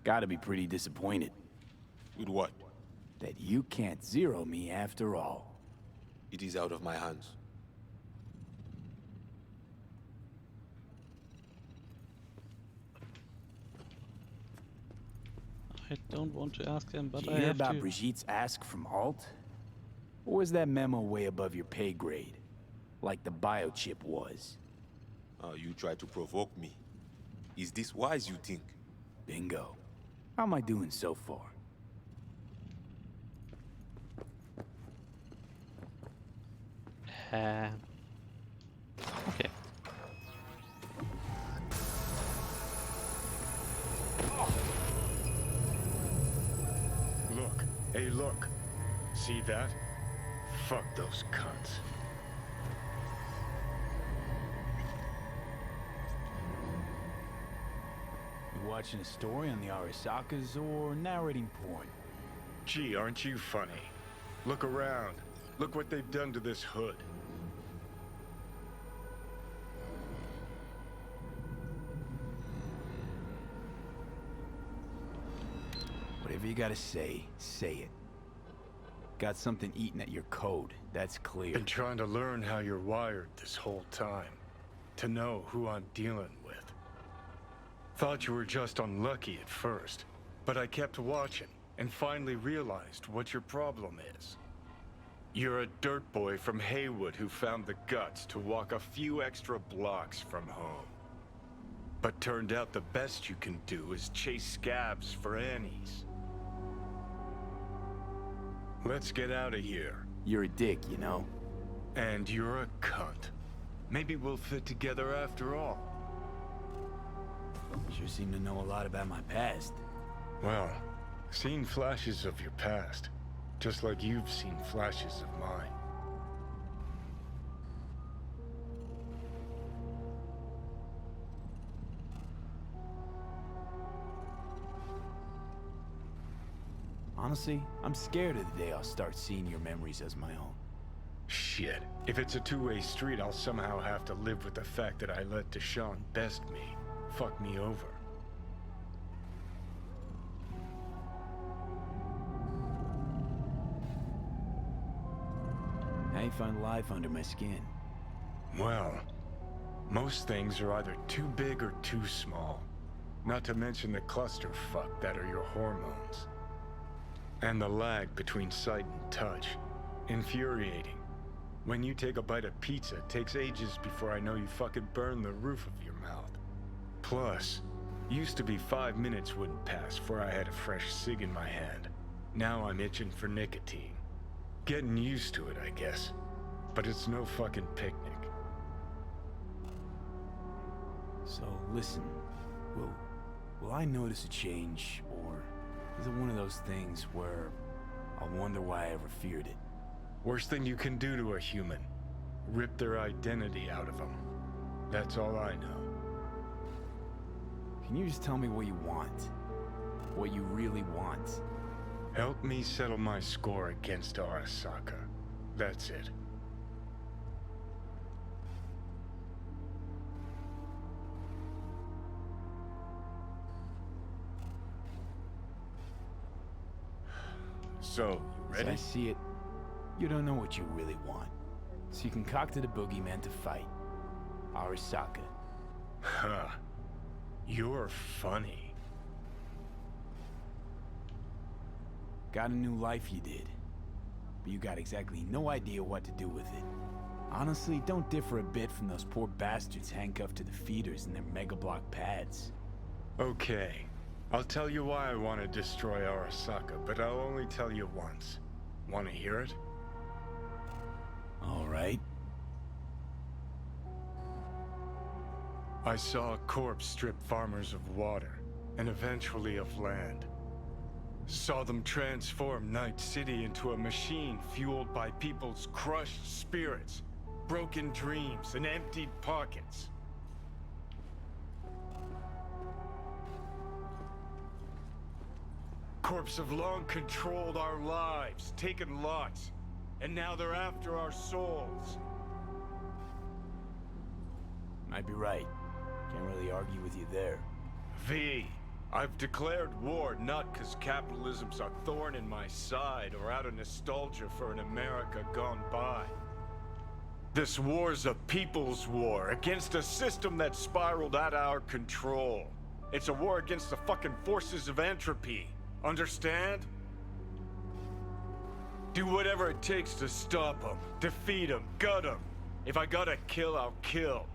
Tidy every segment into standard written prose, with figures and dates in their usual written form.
Gotta be pretty disappointed With what? that you can't zero me after all. It is out of my hands. I don't want to ask him, but Did I you hear have about to. Brigitte's ask from Alt? Or was that memo way above your pay grade? Like the biochip was? You try to provoke me. Is this wise, you think? Bingo. How am I doing so far? Okay. Look. Hey, look. See that? Fuck those cunts. You watching a story on the Arasakas or narrating porn? Gee, aren't you funny? Look around. Look what they've done to this hood. Whatever you gotta say, say it. Got something eating at your code, that's clear. Been trying to learn how you're wired this whole time. To know who I'm dealing with. Thought you were just unlucky at first, but I kept watching and finally realized what your problem is. You're a dirt boy from Haywood who found the guts to walk a few extra blocks from home. But turned out the best you can do is chase scabs for Annies. Let's get out of here. You're a dick, you know? And you're a cunt. Maybe we'll fit together after all. Sure seem to know a lot about my past. Well, seen flashes of your past, just like you've seen flashes of mine. Honestly, I'm scared of the day I'll start seeing your memories as my own. Shit. If it's a two-way street, I'll somehow have to live with the fact that I let Deshaun best me. Fuck me over. How you find life under my skin? Well, most things are either too big or too small. Not to mention the clusterfuck that are your hormones. And the lag between sight and touch. Infuriating. When you take a bite of pizza, it takes ages before I know you fucking burn the roof of your mouth. Plus, used to be 5 minutes wouldn't pass before I had a fresh cig in my hand. Now I'm itching for nicotine. Getting used to it, I guess. But it's no fucking picnic. So, listen, will I notice a change, or is it one of those things where I'll wonder why I ever feared it? Worst thing you can do to a human. Rip their identity out of them. That's all I know. Can you just tell me what you want? What you really want? Help me settle my score against Arasaka. That's it. So, you As I ready? see it, you don't know what you really want. So you concocted a boogeyman to fight. Arasaka. Huh. You're funny. Got a new life you did. But you got exactly no idea what to do with it. Honestly, don't differ a bit from those poor bastards handcuffed to the feeders in their mega block pads. Okay. I'll tell you why I want to destroy Arasaka, but I'll only tell you once. Want to hear it? All right. I saw a corpse strip farmers of water, and eventually of land. Saw them transform Night City into a machine fueled by people's crushed spirits, broken dreams, and emptied pockets. Corps have long controlled our lives, taken lots, and now they're after our souls. Might be right. Can't really argue with you there. V, I've declared war not because capitalism's a thorn in my side or out of nostalgia for an America gone by. This war's a people's war against a system that spiraled out of our control. It's a war against the fucking forces of entropy. Understand? Do whatever it takes to stop them, defeat them, gut them. If I gotta kill, I'll kill.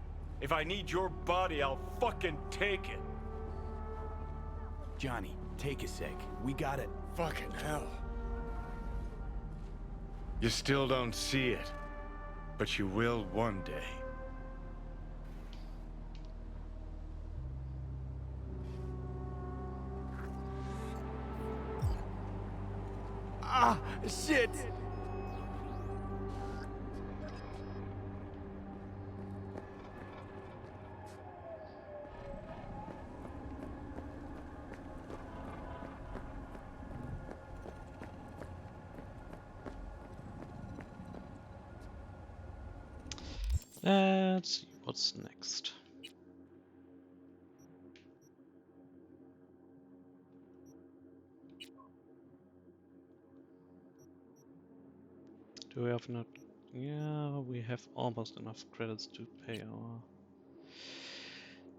If I need your body, I'll fucking take it. Johnny, take a sec. We got it. Fucking hell. You still don't see it, but you will one day. Ah, shit! Let's see what's next. Do we have not? Yeah, we have almost enough credits to pay our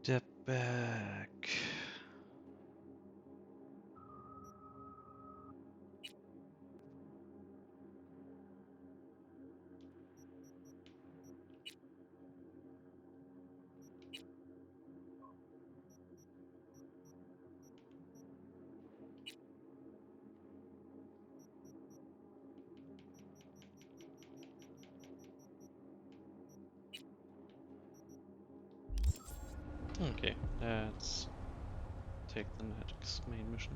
debt back. Okay, let's take the next main mission.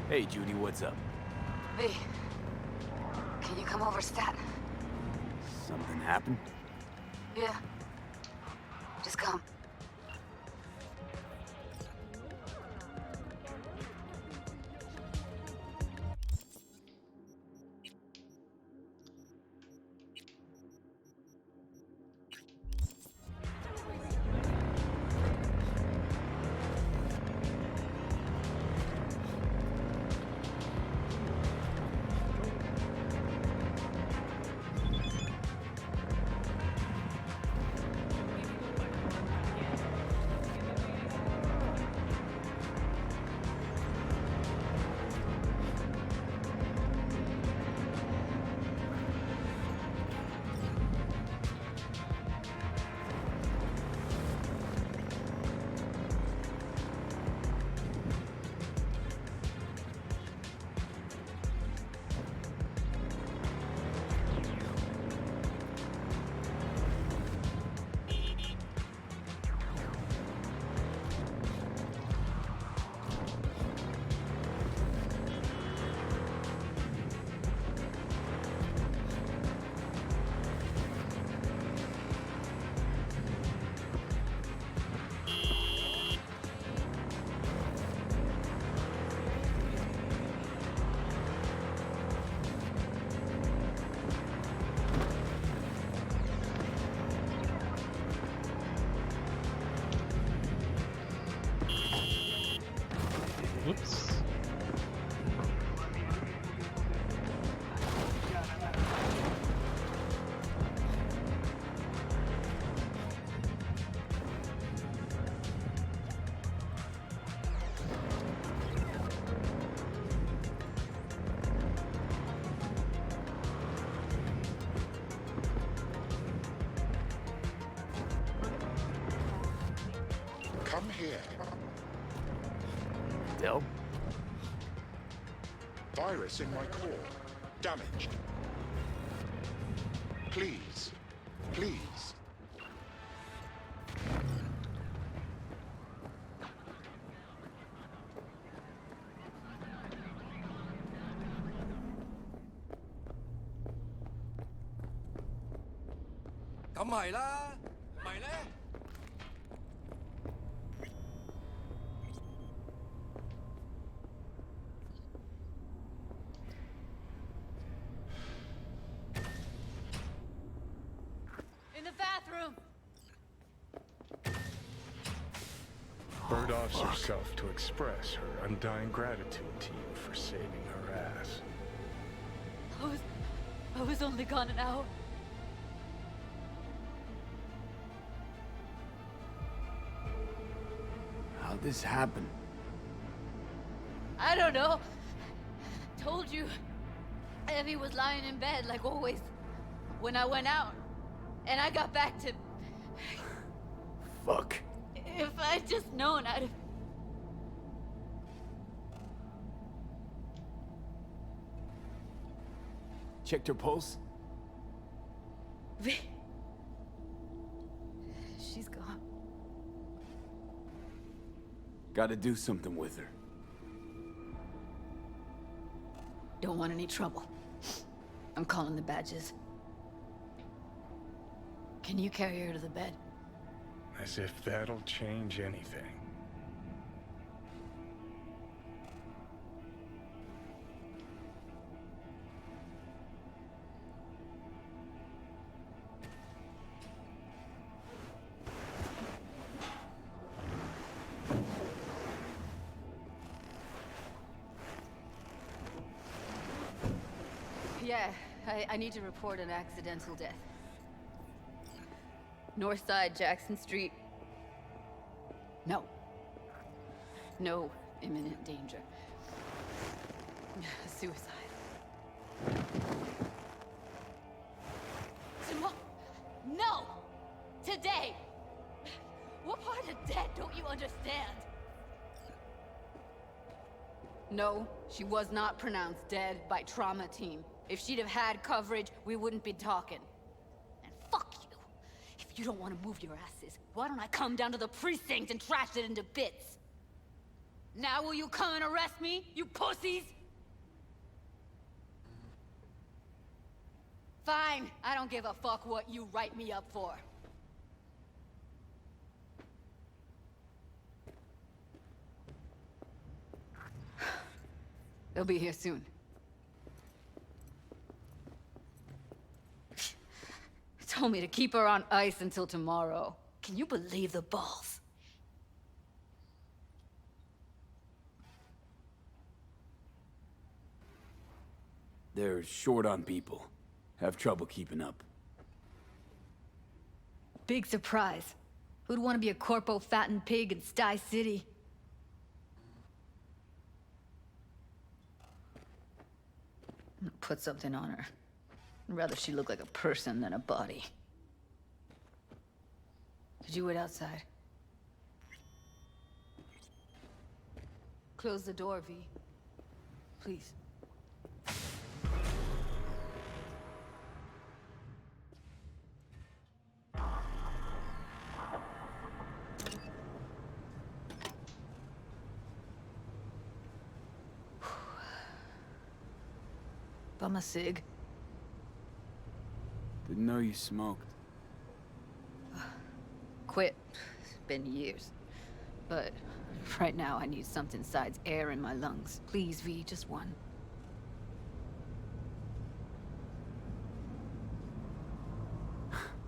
Hey, Judy, what's up? V, can you come over, stat? Something happened? Yeah. Just come. Whoops. Come here. Del? Virus in my core. Damaged. Please. Please. In the bathroom! Bird offs herself to express her undying gratitude to you for saving her ass. I was only gone an hour. How'd this happen? I don't know. Told you. Evie was lying in bed like always. When I went out. And I got back to... Fuck. If I'd just known, I'd have... Checked her pulse? She's gone. Gotta do something with her. Don't want any trouble. I'm calling the badges. Can you carry her to the bed? As if that'll change anything. Yeah, I need to report an accidental death. North side, Jackson Street. No. No imminent danger. Suicide. Tomorrow? No! Today! What part of dead don't you understand? No, she was not pronounced dead by trauma team. If she'd have had coverage, we wouldn't be talking. And fuck you. If you don't want to move your asses, why don't I come down to the precinct and trash it into bits? Now will you come and arrest me, you pussies? Fine, I don't give a fuck what you write me up for. They'll be here soon. Told me to keep her on ice until tomorrow. Can you believe the balls? They're short on people. Have trouble keeping up. Big surprise. Who'd want to be a corpo fattened pig in Sty City? I'm gonna put something on her. I'd rather she look like a person than a body. Could you wait outside? Close the door, V. Please. Bum a cig. Didn't know you smoked. Quit. It's been years. But right now I need something besides air in my lungs. Please, V, just one.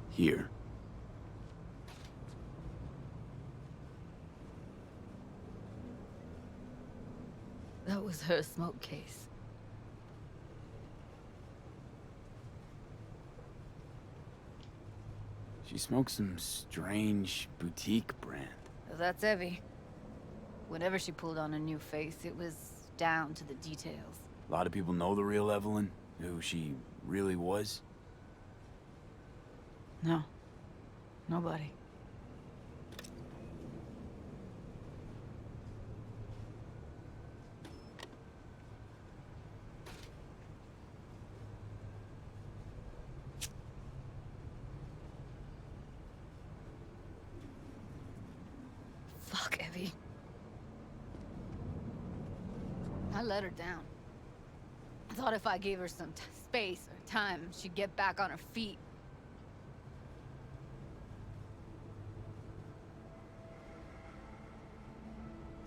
Here. That was her smoke case. She smokes some strange boutique brand. That's Evie. Whenever she pulled on a new face, it was down to the details. A lot of people know the real Evelyn, who she really was. No. Nobody. Fuck, Evie. I let her down. I thought if I gave her some space or time, she'd get back on her feet.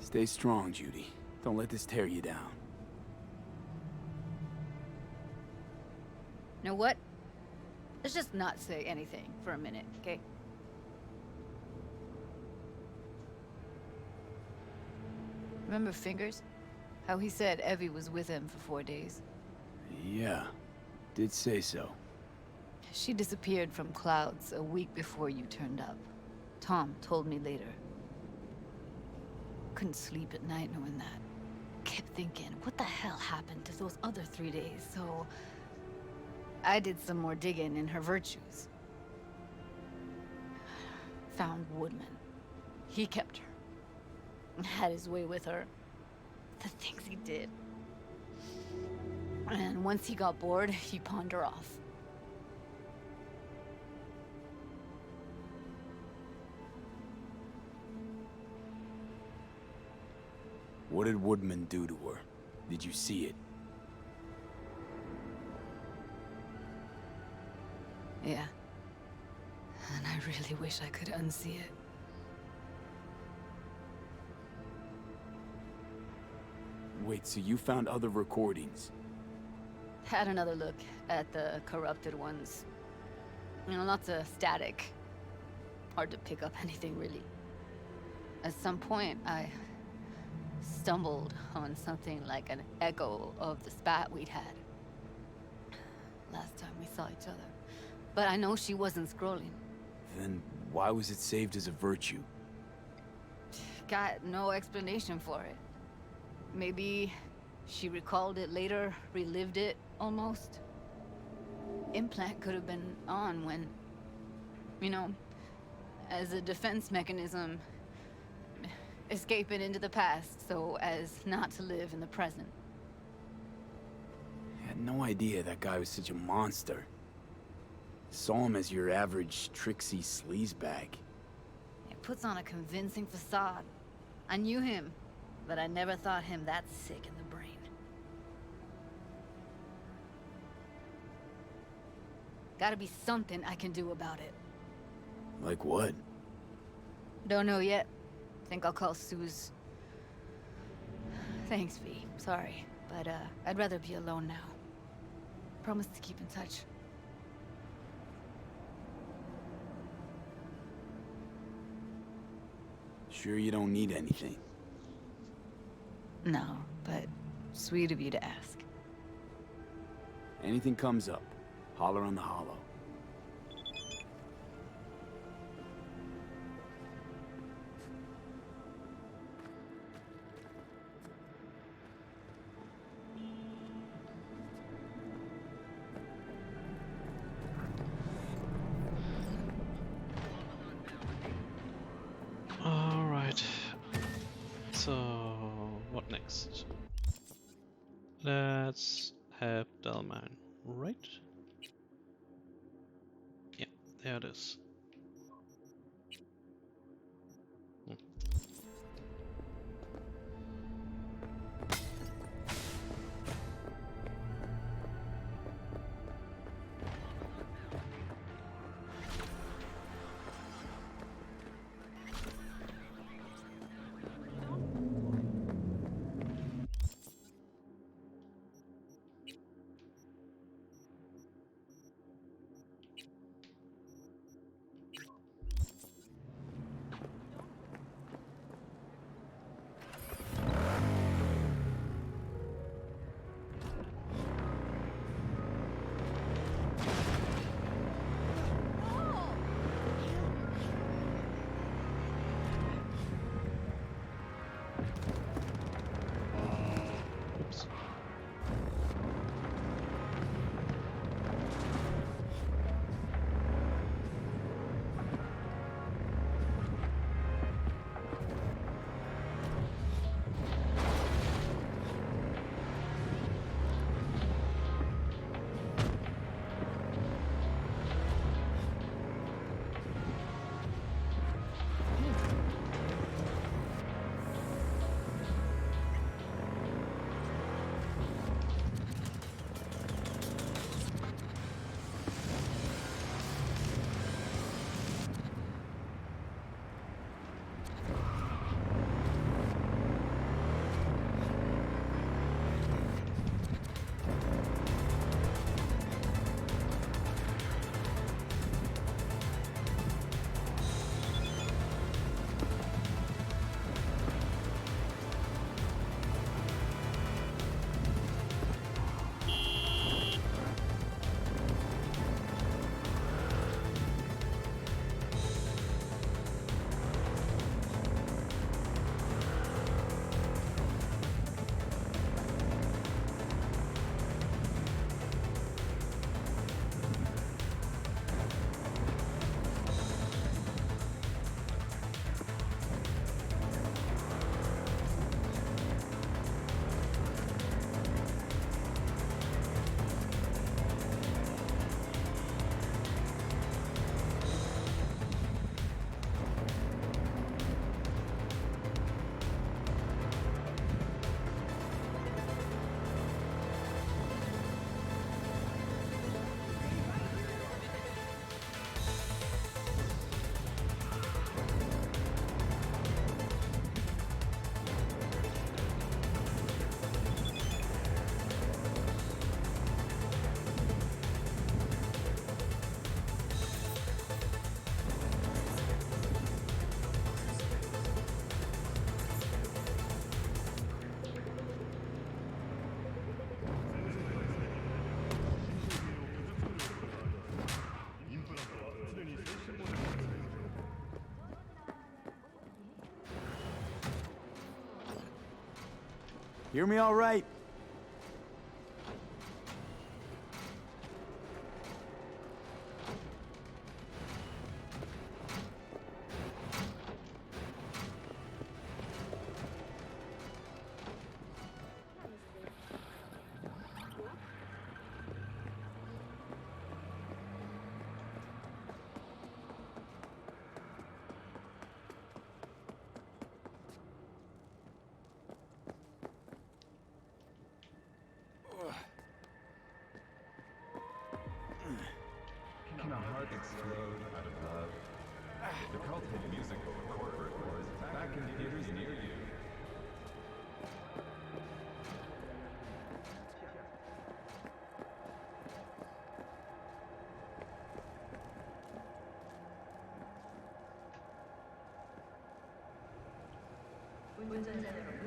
Stay strong, Judy. Don't let this tear you down. You know what? Let's just not say anything for a minute, okay? Remember Fingers? How he said Evie was with him for 4 days. Yeah, did say so. She disappeared from Clouds a week before you turned up. Tom told me later. Couldn't sleep at night knowing that. Kept thinking, what the hell happened to those other 3 days? So I did some more digging in her virtues. Found Woodman. He kept her. Had his way with her. The things he did. And once he got bored, he pawned her off. What did Woodman do to her? Did you see it? Yeah. And I really wish I could unsee it. Wait, so you found other recordings? Had another look at the corrupted ones. You know, lots of static. Hard to pick up anything, really. At some point, I stumbled on something like an echo of the spat we'd had. Last time we saw each other. But I know she wasn't scrolling. Then why was it saved as a virtue? Got no explanation for it. Maybe she recalled it later, relived it, almost. Implant could have been on when, you know, as a defense mechanism, escaping into the past so as not to live in the present. I had no idea that guy was such a monster. Saw him as your average tricksy sleazebag. It puts on a convincing facade. I knew him, but I never thought him that sick in the brain. Gotta be something I can do about it. Like what? Don't know yet. Think I'll call Suze. Thanks, V. Sorry, but I'd rather be alone now. Promise to keep in touch. Sure you don't need anything? No, but sweet of you to ask. Anything comes up, holler on the hollow. Alright. So, what next? Let's have Delman, right? Yeah, there it is. Hear me all right? Can a heart explode out of love? The cult-hit musical Corporate Wars back in theaters near you.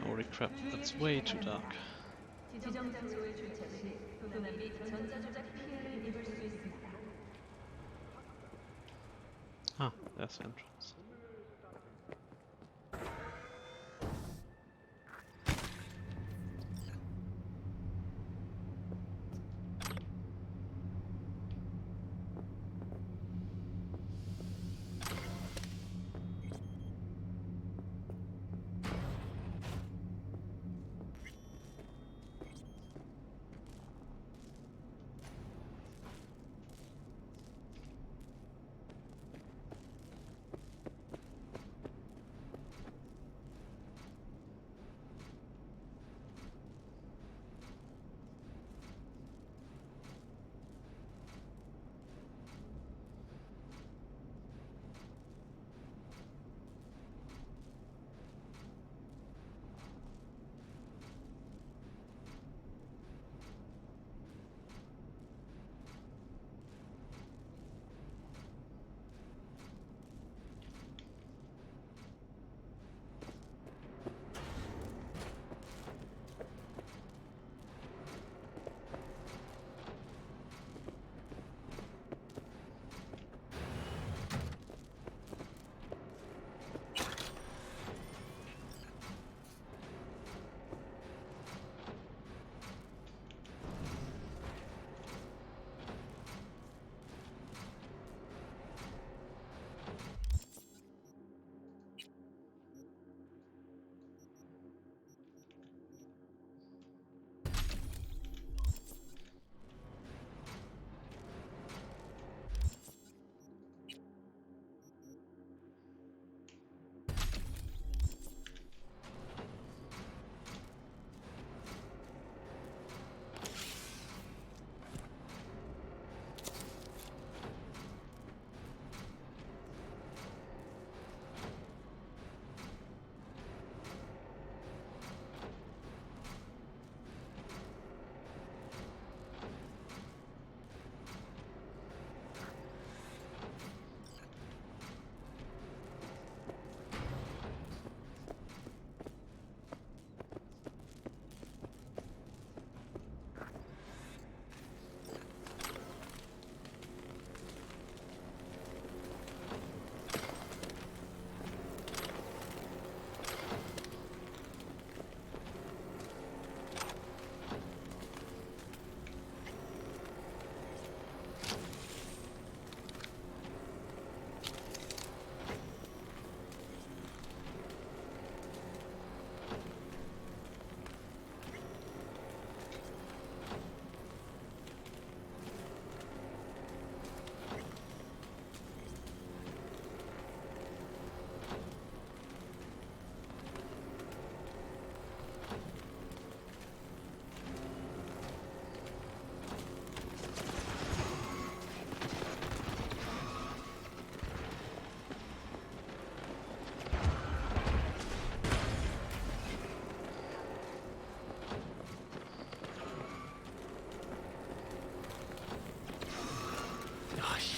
Holy crap, that's way too dark. 지정 장소에 주차 시 도난 및 전자조작 피해를 입을 수 있습니다. Ah, there's the entrance.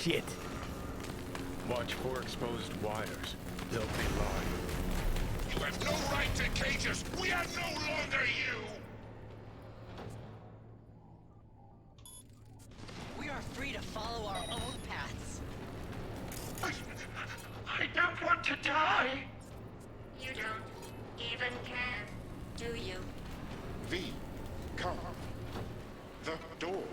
Shit. Watch for exposed wires. They'll be live. You have no right to cage us! We are no longer you! We are free to follow our own paths. I don't want to die! You don't even care, do you? V, come. The door.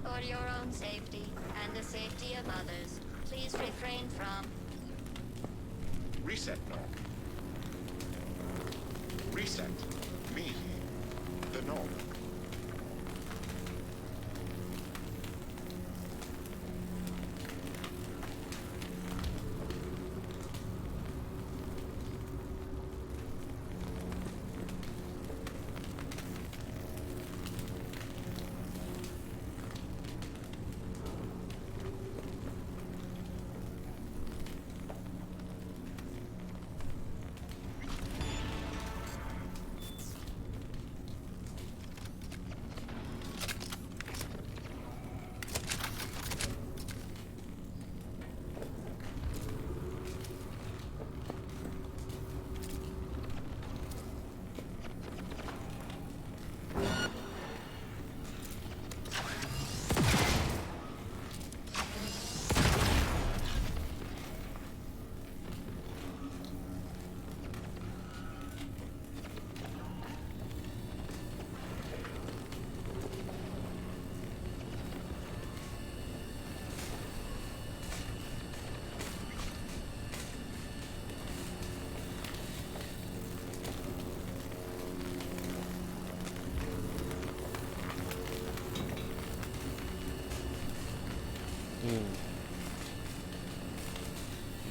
For your own safety and the safety of others, please refrain from... Reset, no. Reset. Me. The no.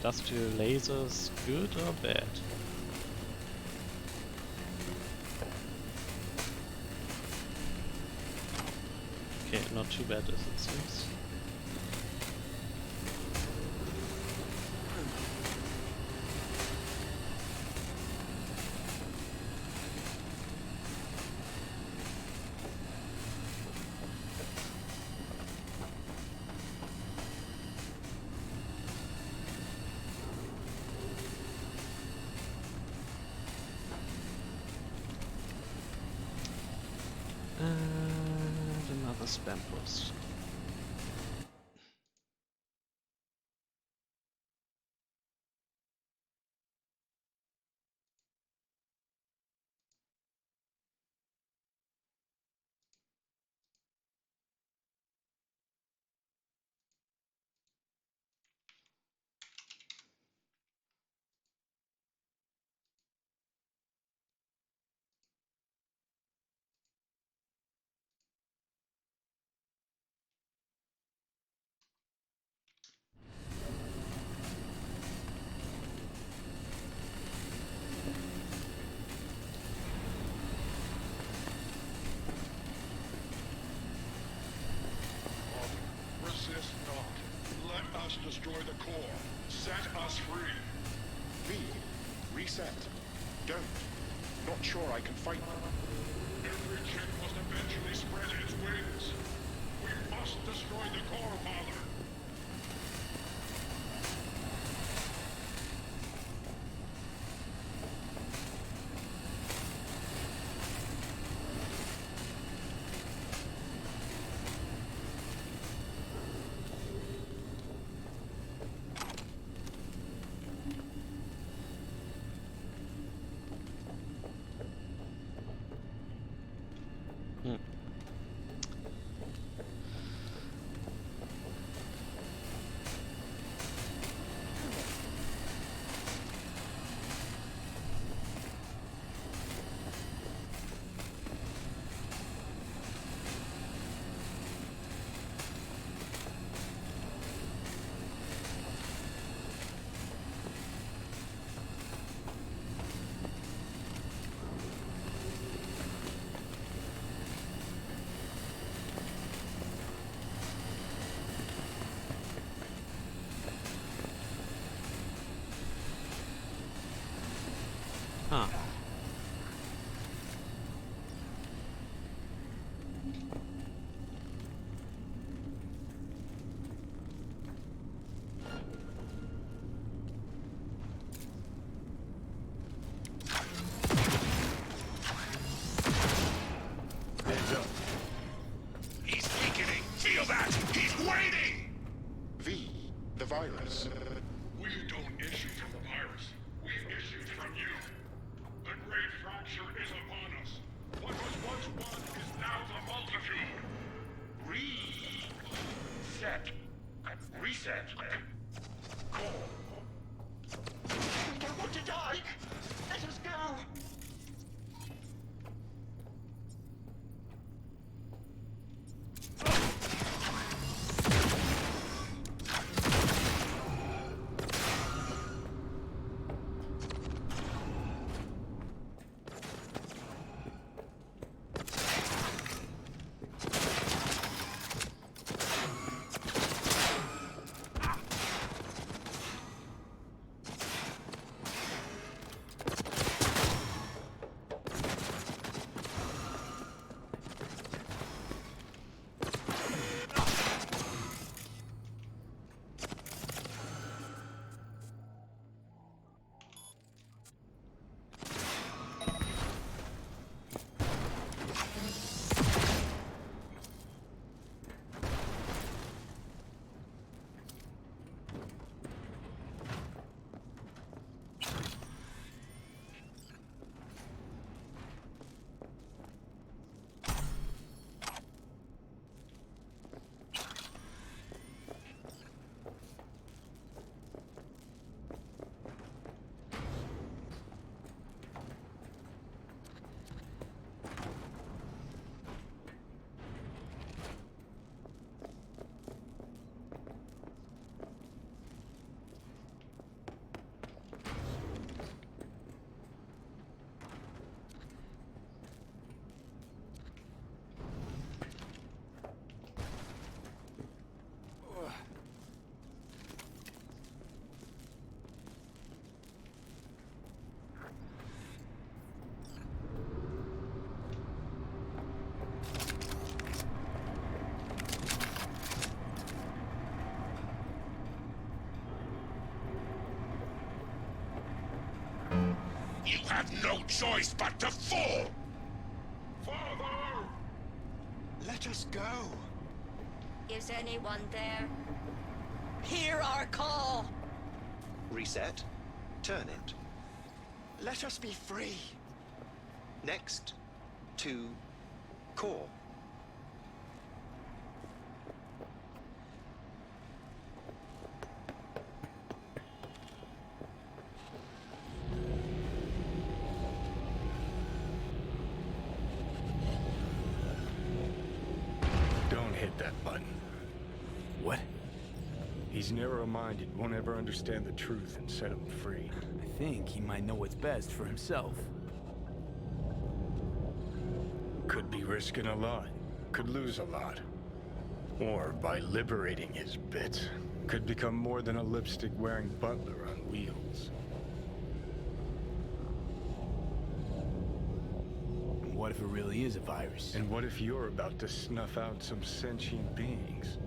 Industrial lasers, good or bad? Okay, not too bad as it seems. And another spam post. Resist not. Let us destroy the core. Set us free. V, reset. Don't. Not sure I can fight them. Every chick must eventually spread its wings. We must destroy the core, Father. Huh. Heads up. He's weakening. Feel that. He's waiting. V, the virus. We don't issue from the virus. We've issued from you. The great fracture is upon us. What was once one is now the multitude. Reset. Reset. Core. We don't want to die. Let us go. You have no choice but to fall! Father! Let us go. Is anyone there? Hear our call! Reset. Turn it. Let us be free. Next. To core. Don't hit that button. What? He's narrow-minded, won't ever understand the truth and set him free. I think he might know what's best for himself. Could be risking a lot. Could lose a lot. Or by liberating his bits, could become more than a lipstick-wearing butler on wheels. What if it really is a virus? And what if you're about to snuff out some sentient beings?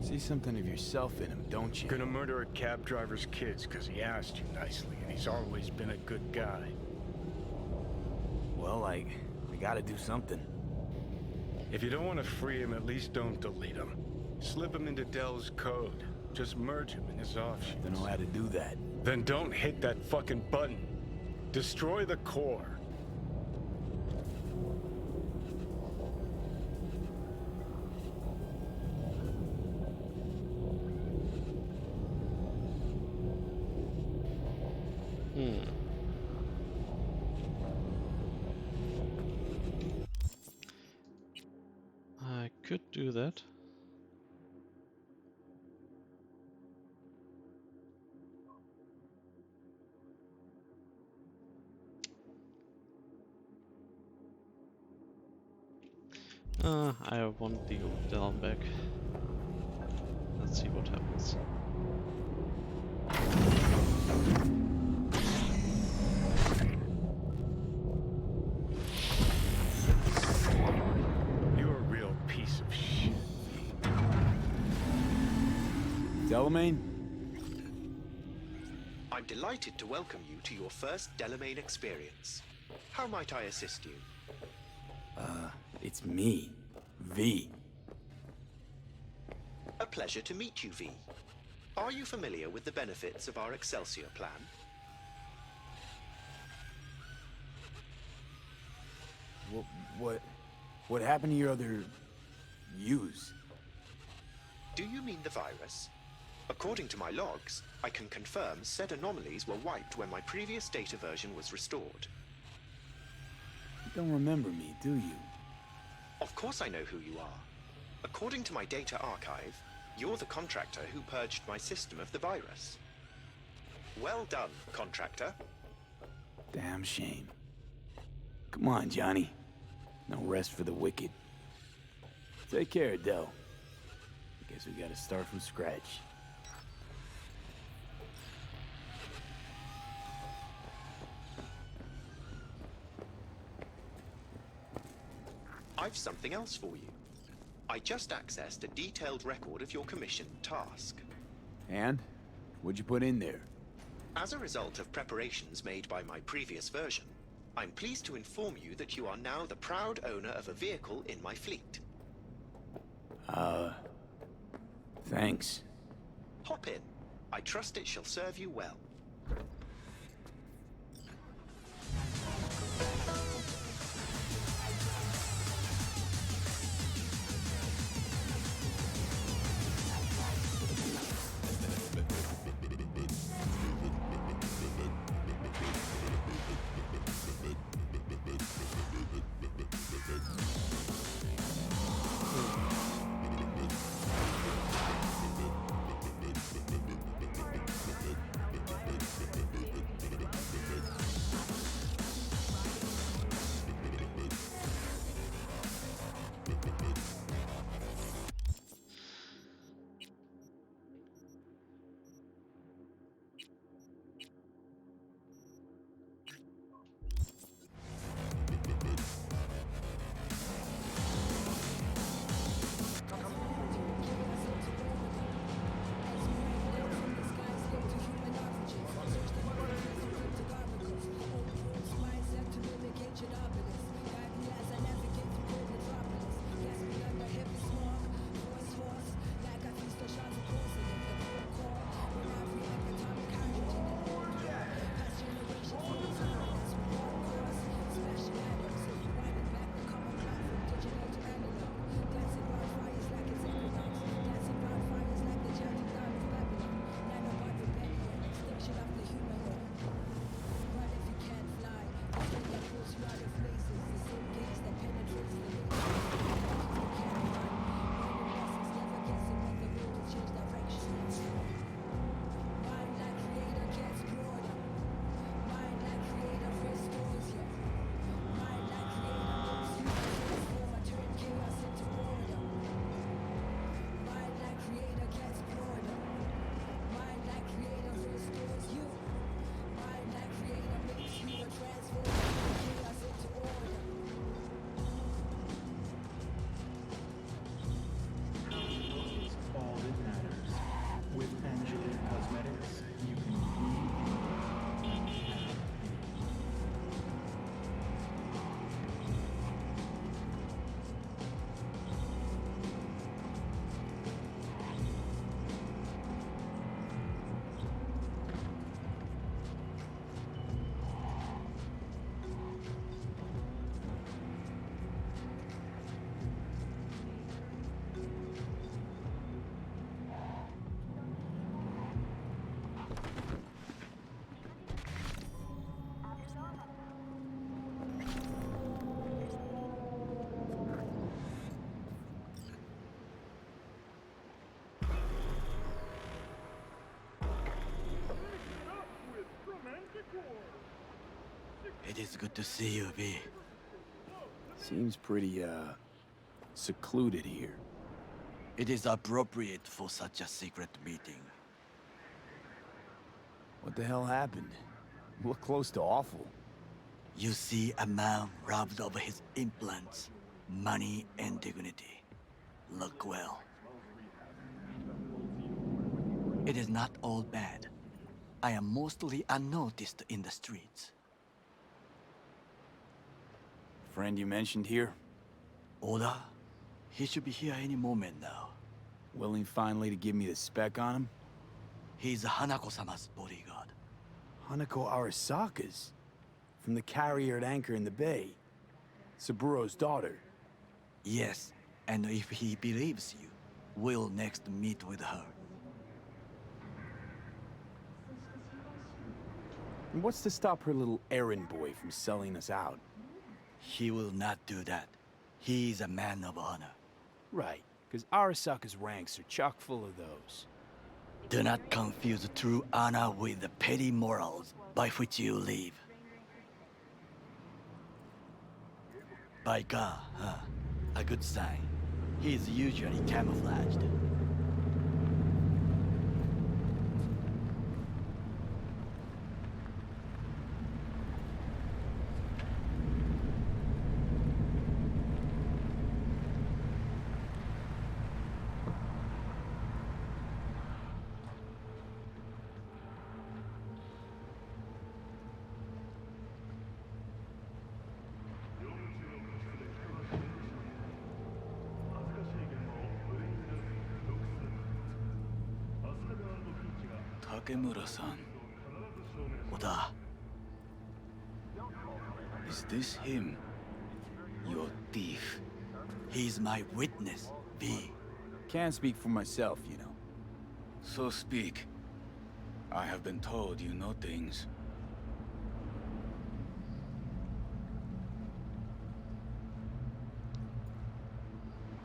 See something of yourself in him, don't you? Gonna murder a cab driver's kids because he asked you nicely, and he's always been a good guy. Well, I gotta do something. If you don't want to free him, at least don't delete him. Slip him into Dell's code. Just merge him in his offshoots. Don't know how to do that. Then don't hit that fucking button. Destroy the core. I could do that. I want the old down back. Let's see what happens. You're a real piece of shit. Delamain? I'm delighted to welcome you to your first Delamain experience. How might I assist you? It's me. V. A pleasure to meet you, V. Are you familiar with the benefits of our Excelsior plan? What happened to your other... use? Do you mean the virus? According to my logs, I can confirm said anomalies were wiped when my previous data version was restored. You don't remember me, do you? Of course I know who you are. According to my data archive, you're the contractor who purged my system of the virus. Well done, contractor. Damn shame. Come on, Johnny. No rest for the wicked. Take care, Del. Guess we gotta start from scratch. I've something else for you. I just accessed a detailed record of your commission task. And? What'd you put in there? As a result of preparations made by my previous version, I'm pleased to inform you that you are now the proud owner of a vehicle in my fleet. Thanks. Hop in. I trust it shall serve you well. It is good to see you, V. Seems pretty, secluded here. It is appropriate for such a secret meeting. What the hell happened? You look close to awful. You see a man robbed of his implants, money and dignity. Look well. It is not all bad. I am mostly unnoticed in the streets. Friend you mentioned here? Oda? He should be here any moment now. Willing finally to give me the spec on him? He's Hanako-sama's bodyguard. Hanako Arasaka's? From the carrier at anchor in the bay. Saburo's daughter. Yes, and if he believes you, we'll next meet with her. And what's to stop her little errand boy from selling us out? He will not do that. He's a man of honor. Right, because Arasaka's ranks are chock full of those. Do not confuse true honor with the petty morals by which you live. Baika, huh? A good sign. He is usually camouflaged. Takemura-san. Oda. Is this him? Your thief. He's my witness, V. Can't speak for myself, you know. So speak. I have been told you know things.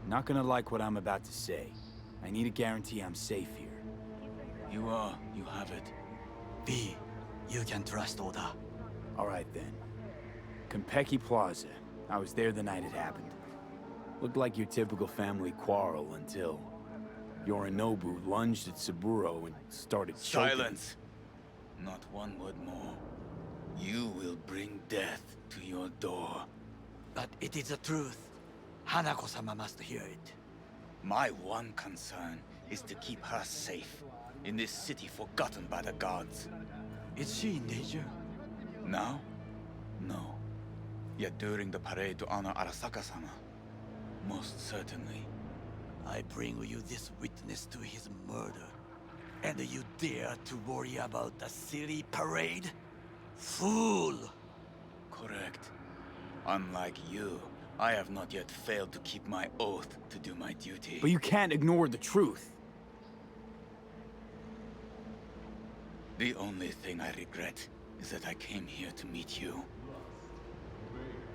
Not gonna like what I'm about to say. I need a guarantee I'm safe here. You have it. V, you can trust Oda. All right then. Konpeki Plaza. I was there the night it happened. Looked like your typical family quarrel until Yorinobu lunged at Saburo and started choking. Silence! Not one word more. You will bring death to your door. But it is the truth. Hanako-sama must hear it. My one concern is to keep her safe in this city forgotten by the gods. Is she in danger? Now? No. Yet during the parade to honor Arasaka-sama, most certainly. I bring you this witness to his murder, and you dare to worry about a silly parade? Fool! Correct. Unlike you, I have not yet failed to keep my oath to do my duty. But you can't ignore the truth. The only thing I regret is that I came here to meet you.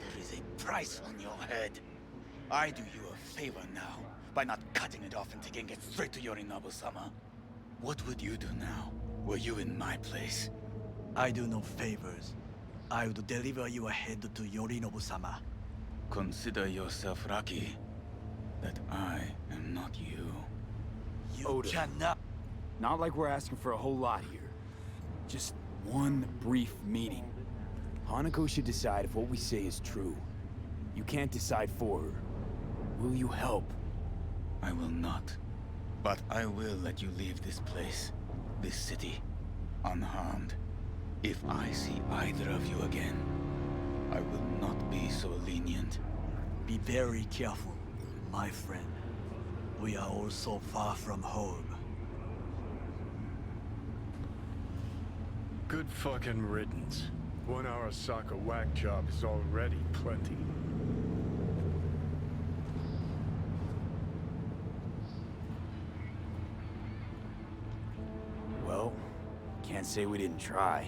There is a price on your head. I do you a favor now by not cutting it off and taking it straight to Yorinobu-sama. What would you do now, were you in my place? I do no favors. I would deliver your head to Yorinobu-sama. Consider yourself lucky that I am not you. You Oda. cannot... Not like we're asking for a whole lot here. Just one brief meeting. Hanako should decide if what we say is true. You can't decide for her. Will you help? I will not. But I will let you leave this place, this city, unharmed. If I see either of you again, I will not be so lenient. Be very careful, my friend. We are all so far from home. Good fucking riddance. One Arasaka whack job is already plenty. Well, can't say we didn't try.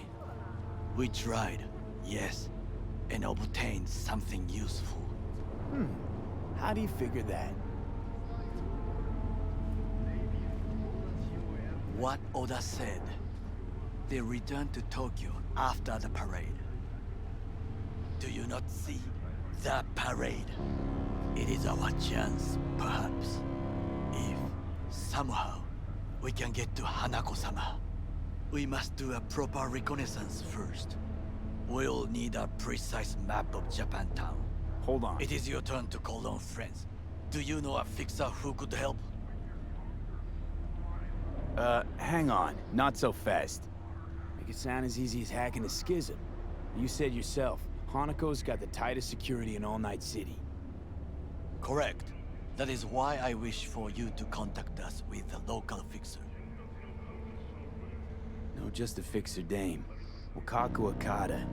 We tried, yes, and obtained something useful. How do you figure that? What Oda said. They returned to Tokyo after the parade. Do you not see? The parade. It is our chance, perhaps. If, somehow, we can get to Hanako-sama. We must do a proper reconnaissance first. We'll need a precise map of Japantown. Hold on. It is your turn to call on friends. Do you know a fixer who could help? Hang on. Not so fast. Make it sound as easy as hacking a schism. You said yourself, Hanako's got the tightest security in all Night City. Correct. That is why I wish for you to contact us with a local fixer. No, just a fixer dame. Wakaku Akata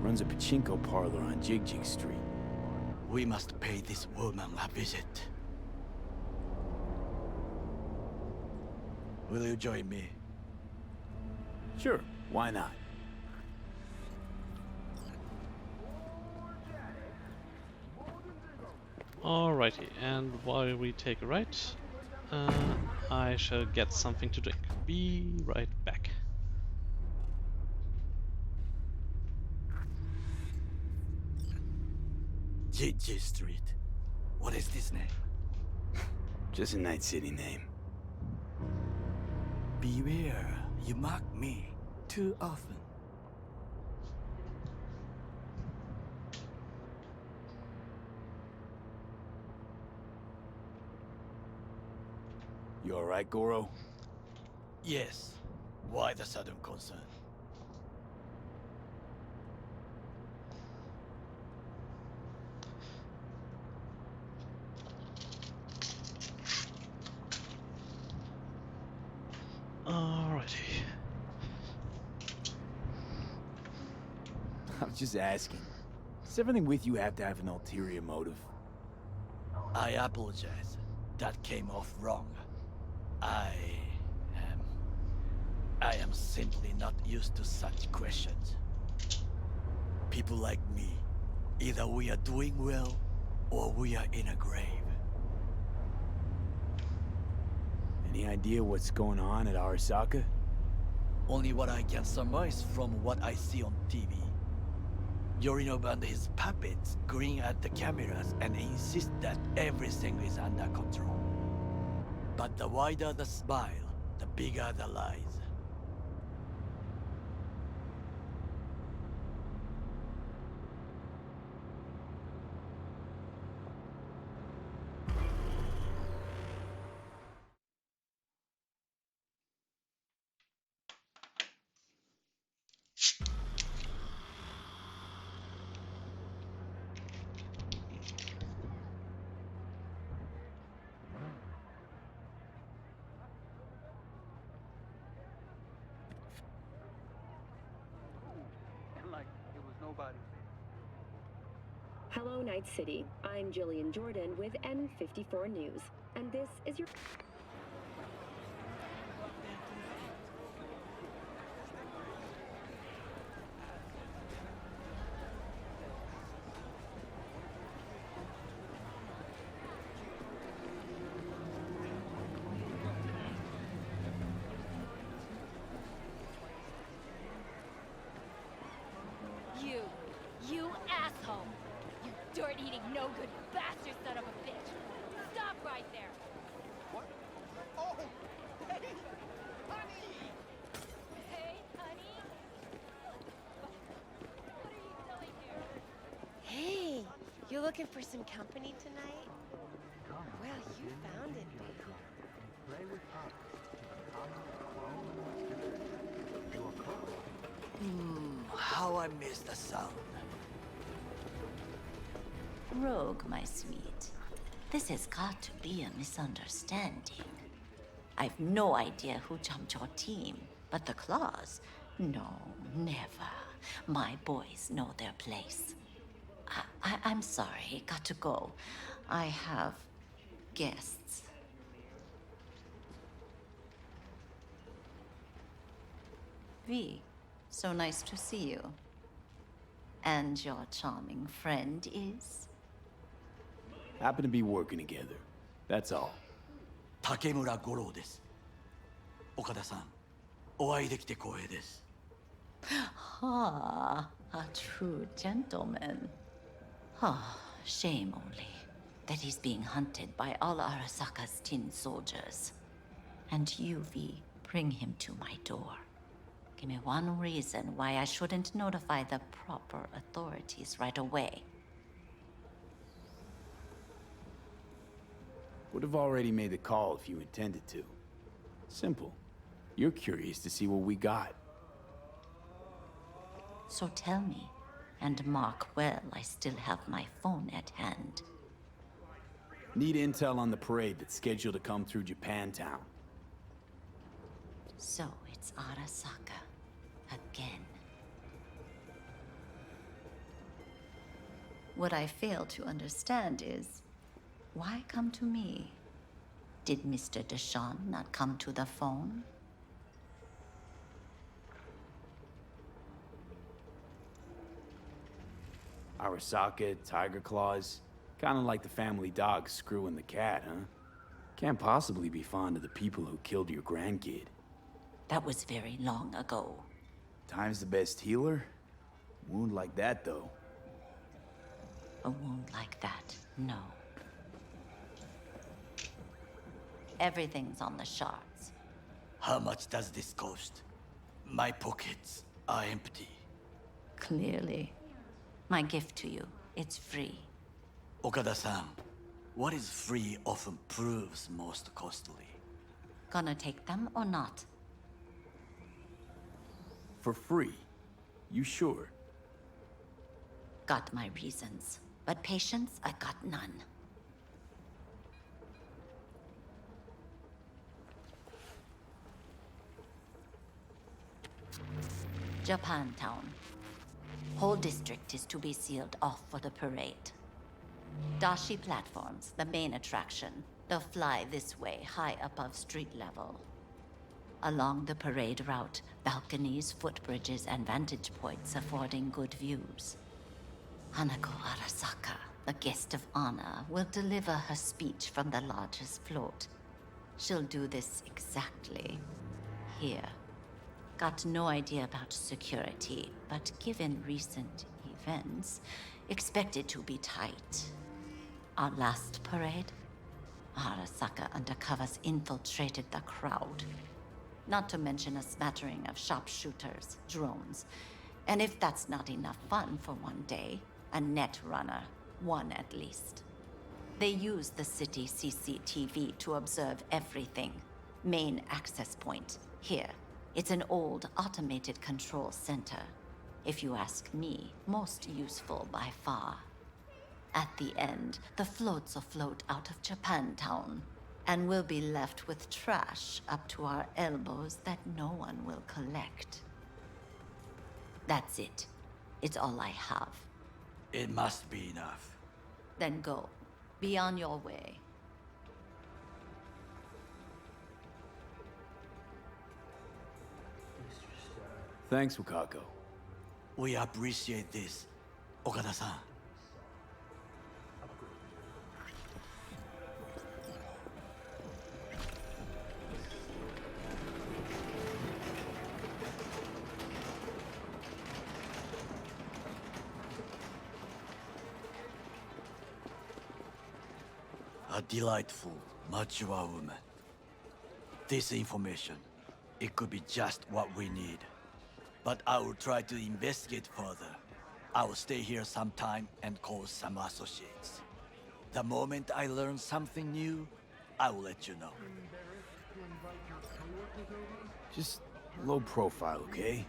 runs a pachinko parlor on Jig Street. We must pay this woman a visit. Will you join me? Sure, why not? Alrighty, and while we take a right, I shall get something to drink. Be right back. Jig Street. What is this name? Just a Night City name. Beware, you mock me too often. You alright, Goro? Yes. Why the sudden concern? Alrighty. I was just asking. Does everything with you have to have an ulterior motive? I apologize. That came off wrong. I am simply not used to such questions. People like me, either we are doing well, or we are in a grave. Any idea what's going on at Arasaka? Only what I can surmise from what I see on TV. Yorinobu and his puppets grin at the cameras and insist that everything is under control. But the wider the smile, the bigger the lies. Hello, Night City. I'm Jillian Jordan with N54 News, and this is your... You asshole! You dirt-eating, no-good bastard son of a bitch! Stop right there! What? Oh! Hey! Honey! Hey, honey? What are you doing here? Hey, you looking for some company tonight? Well, you found it, baby. How I miss the sound. Rogue, my sweet. This has got to be a misunderstanding. I've no idea who jumped your team, but the Claws? No, never. My boys know their place. I'm sorry, got to go. I have guests. V, so nice to see you. And your charming friend is? Happen to be working together. That's all. Takemura Goro です。岡田さん、お会いできて光栄です。はあ、A true gentleman. Oh, shame only that he's being hunted by all Arasaka's tin soldiers. And you, V, bring him to my door. Give me one reason why I shouldn't notify the proper authorities right away. Would have already made the call if you intended to. Simple. You're curious to see what we got. So tell me, and mark well I still have my phone at hand. Need intel on the parade that's scheduled to come through Japantown. So it's Arasaka. Again. What I fail to understand is, why come to me? Did Mr. Deshawn not come to the phone? Arasaka, Tiger Claws. Kinda like the family dog screwing the cat, huh? Can't possibly be fond of the people who killed your grandkid. That was very long ago. Time's the best healer? Wound like that, though. A wound like that, no. Everything's on the shards. How much does this cost? My pockets are empty. Clearly. My gift to you, it's free. Okada-san, what is free often proves most costly. Gonna take them or not? For free? You sure? Got my reasons, but patience, I got none. Japantown. Whole district is to be sealed off for the parade. Dashi platforms, the main attraction. They'll fly this way, high above street level. Along the parade route, balconies, footbridges, and vantage points affording good views. Hanako Arasaka, the guest of honor, will deliver her speech from the largest float. She'll do this exactly here. Got no idea about security, but given recent events, expected to be tight. Our last parade, Arasaka undercovers infiltrated the crowd. Not to mention a smattering of sharpshooters, drones, and if that's not enough fun for one day, a net runner, one at least. They use the city CCTV to observe everything. Main access point, here. It's an old automated control center. If you ask me, most useful by far. At the end, the floats will float out of Japantown, and we'll be left with trash up to our elbows that no one will collect. That's it. It's all I have. It must be enough. Then go. Be on your way. Thanks, Wakako. We appreciate this, Okada-san. A delightful, mature woman. This information, it could be just what we need. But I will try to investigate further. I will stay here some time and call some associates. The moment I learn something new, I will let you know. Just low profile, okay?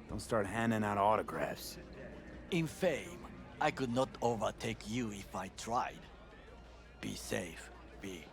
Don't start handing out autographs. In fame, I could not overtake you if I tried. Be safe, B.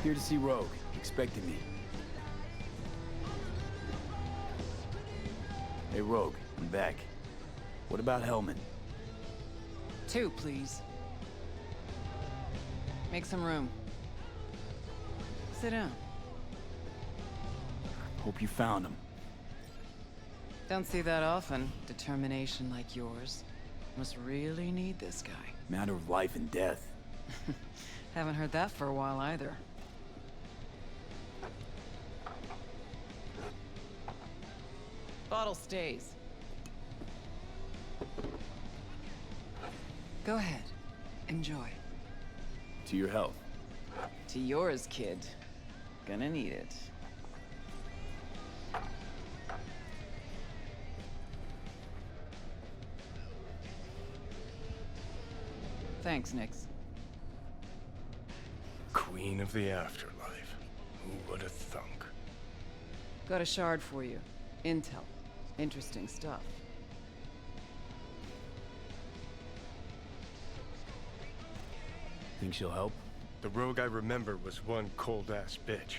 Here to see Rogue. Expected me. Hey, Rogue. I'm back. What about Hellman? 2, please. Make some room. Sit down. Hope you found him. Don't see that often. Determination like yours. Must really need this guy. Matter of life and death. Haven't heard that for a while either. Bottle stays. Go ahead. Enjoy. To your health. To yours, kid. Gonna need it. Thanks, Nix. Queen of the afterlife. Who would have thunk? Got a shard for you. Intel. Interesting stuff. Think she'll help? The rogue I remember was one cold-ass bitch.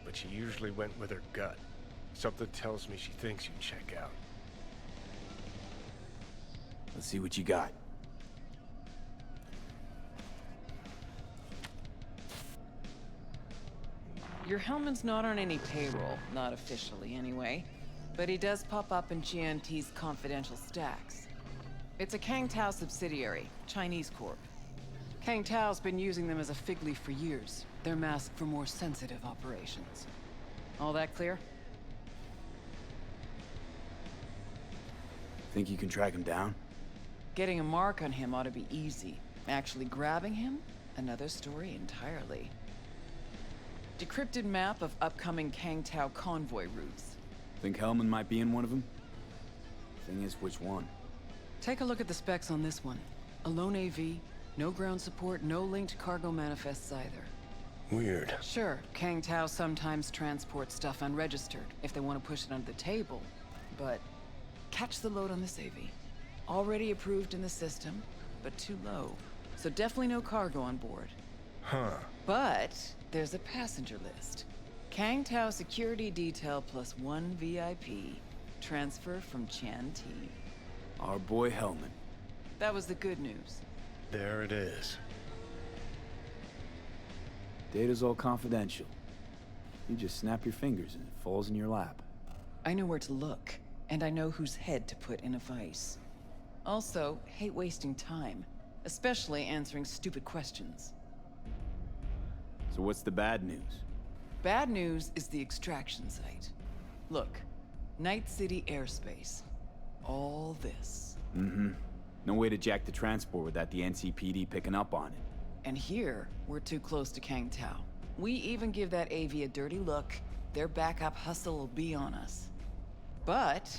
But she usually went with her gut. Something tells me she thinks you check out. Let's see what you got. Your Hellman's not on any payroll, not officially anyway. But he does pop up in GNT's confidential stacks. It's a Kang Tao subsidiary, Chinese corp. Kang Tao's been using them as a fig leaf for years. They're masked for more sensitive operations. All that clear? Think you can track him down? Getting a mark on him ought to be easy. Actually grabbing him? Another story entirely. Decrypted map of upcoming Kang Tao convoy routes. Think Hellman might be in one of them? Thing is, which one? Take a look at the specs on this one. A lone AV, no ground support, no linked cargo manifests either. Weird. Sure, Kang Tao sometimes transports stuff unregistered if they want to push it under the table, but catch the load on this AV. Already approved in the system, but too low. So definitely no cargo on board. Huh. But there's a passenger list. Kang Tao security detail plus 1 VIP. Transfer from Chan team. Our boy Hellman. That was the good news. There it is. Data's all confidential. You just snap your fingers and it falls in your lap. I know where to look, and I know whose head to put in a vice. Also, hate wasting time, especially answering stupid questions. So what's the bad news? Bad news is the extraction site. Look, Night City airspace. All this. Mm-hmm. No way to jack the transport without the NCPD picking up on it. And here, we're too close to Kang Tao. We even give that AV a dirty look, their backup hustle will be on us. But,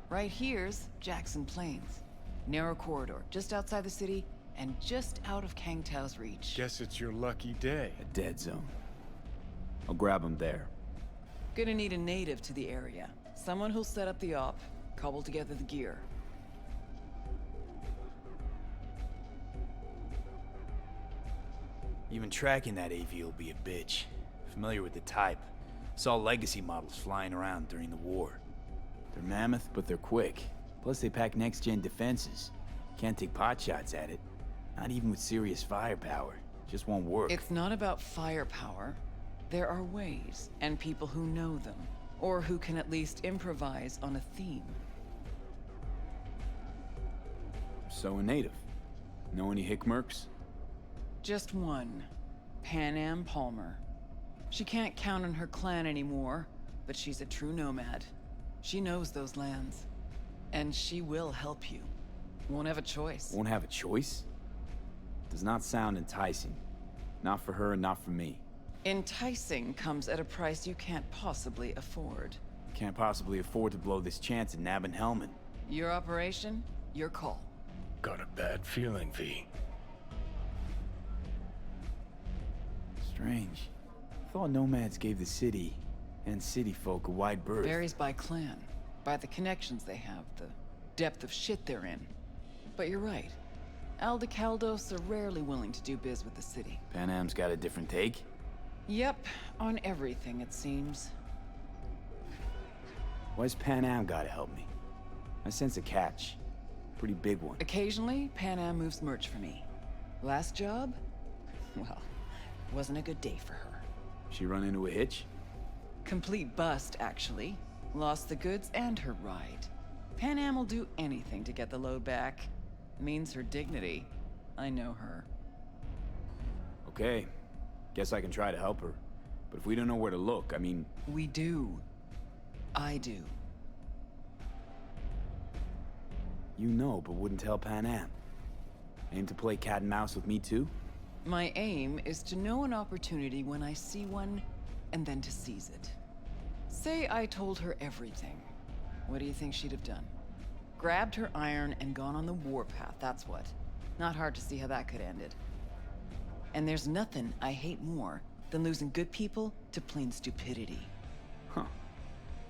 right here's Jackson Plains. Narrow corridor, just outside the city, and just out of Kang Tao's reach. Guess it's your lucky day. A dead zone. I'll grab him there. Gonna need a native to the area. Someone who'll set up the op, cobble together the gear. Even tracking that AV will be a bitch. Familiar with the type. Saw legacy models flying around during the war. They're mammoth, but they're quick. Plus they pack next-gen defenses. Can't take potshots at it. Not even with serious firepower. Just won't work. It's not about firepower. There are ways, and people who know them. Or who can at least improvise on a theme. So a native. Know any Hickmerks? Just one. Pan Am Palmer. She can't count on her clan anymore, but she's a true nomad. She knows those lands. And she will help you. Won't have a choice. Won't have a choice? Does not sound enticing. Not for her and not for me. Enticing comes at a price you can't possibly afford. Can't possibly afford to blow this chance at nabbing Hellman. Your operation, your call. Got a bad feeling, V. Strange. Thought nomads gave the city and city folk a wide berth. Varies by clan, by the connections they have, the depth of shit they're in. But you're right. Aldecaldos are rarely willing to do biz with the city. Pan Am's got a different take? Yep, on everything, it seems. Why's Pan Am gotta help me? I sense a catch. Pretty big one. Occasionally, Pan Am moves merch for me. Last job? Well, wasn't a good day for her. She run into a hitch? Complete bust, actually. Lost the goods and her ride. Pan Am will do anything to get the load back. Means her dignity. I know her. Okay. Guess I can try to help her. But if we don't know where to look, I mean... We do. I do. You know, but wouldn't tell Pan Am. Aim to play cat and mouse with me too? My aim is to know an opportunity when I see one, and then to seize it. Say I told her everything. What do you think she'd have done? Grabbed her iron and gone on the warpath, that's what. Not hard to see how that could end it. And there's nothing I hate more than losing good people to plain stupidity. Huh.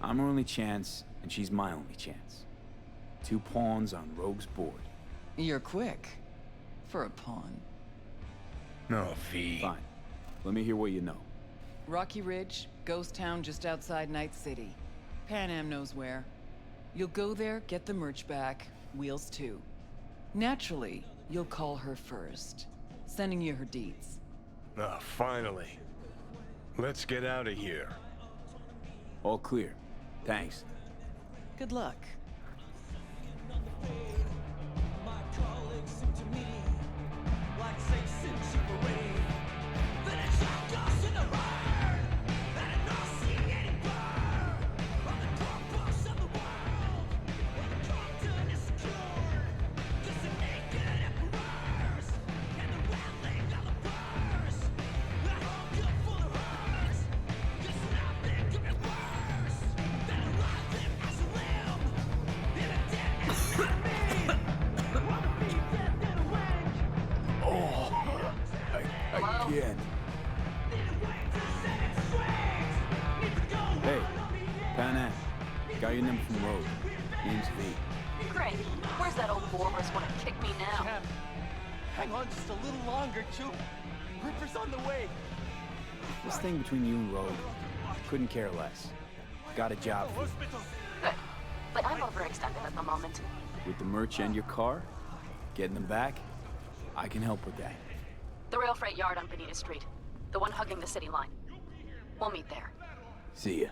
I'm her only chance, and she's my only chance. 2 pawns on Rogue's board. You're quick. For a pawn. No, V. Fine. Let me hear what you know. Rocky Ridge, ghost town just outside Night City. Pan Am knows where. You'll go there, get the merch back, wheels too. Naturally, you'll call her first. Sending you her deeds. Oh, finally. Let's get out of here. All clear. Thanks. Good luck. Again. Hey, Pan Am. Got your number from Rogue. Name's V. Great. Where's that old walrus wanna kick me now? Cam, hang on just a little longer, too. Ripper's on the way. This thing between you and Rogue. Couldn't care less. Got a job for you. Good. But I'm overextended at the moment. With the merch and your car, getting them back, I can help with that. The rail freight yard on Benita Street. The one hugging the city line. We'll meet there. See ya.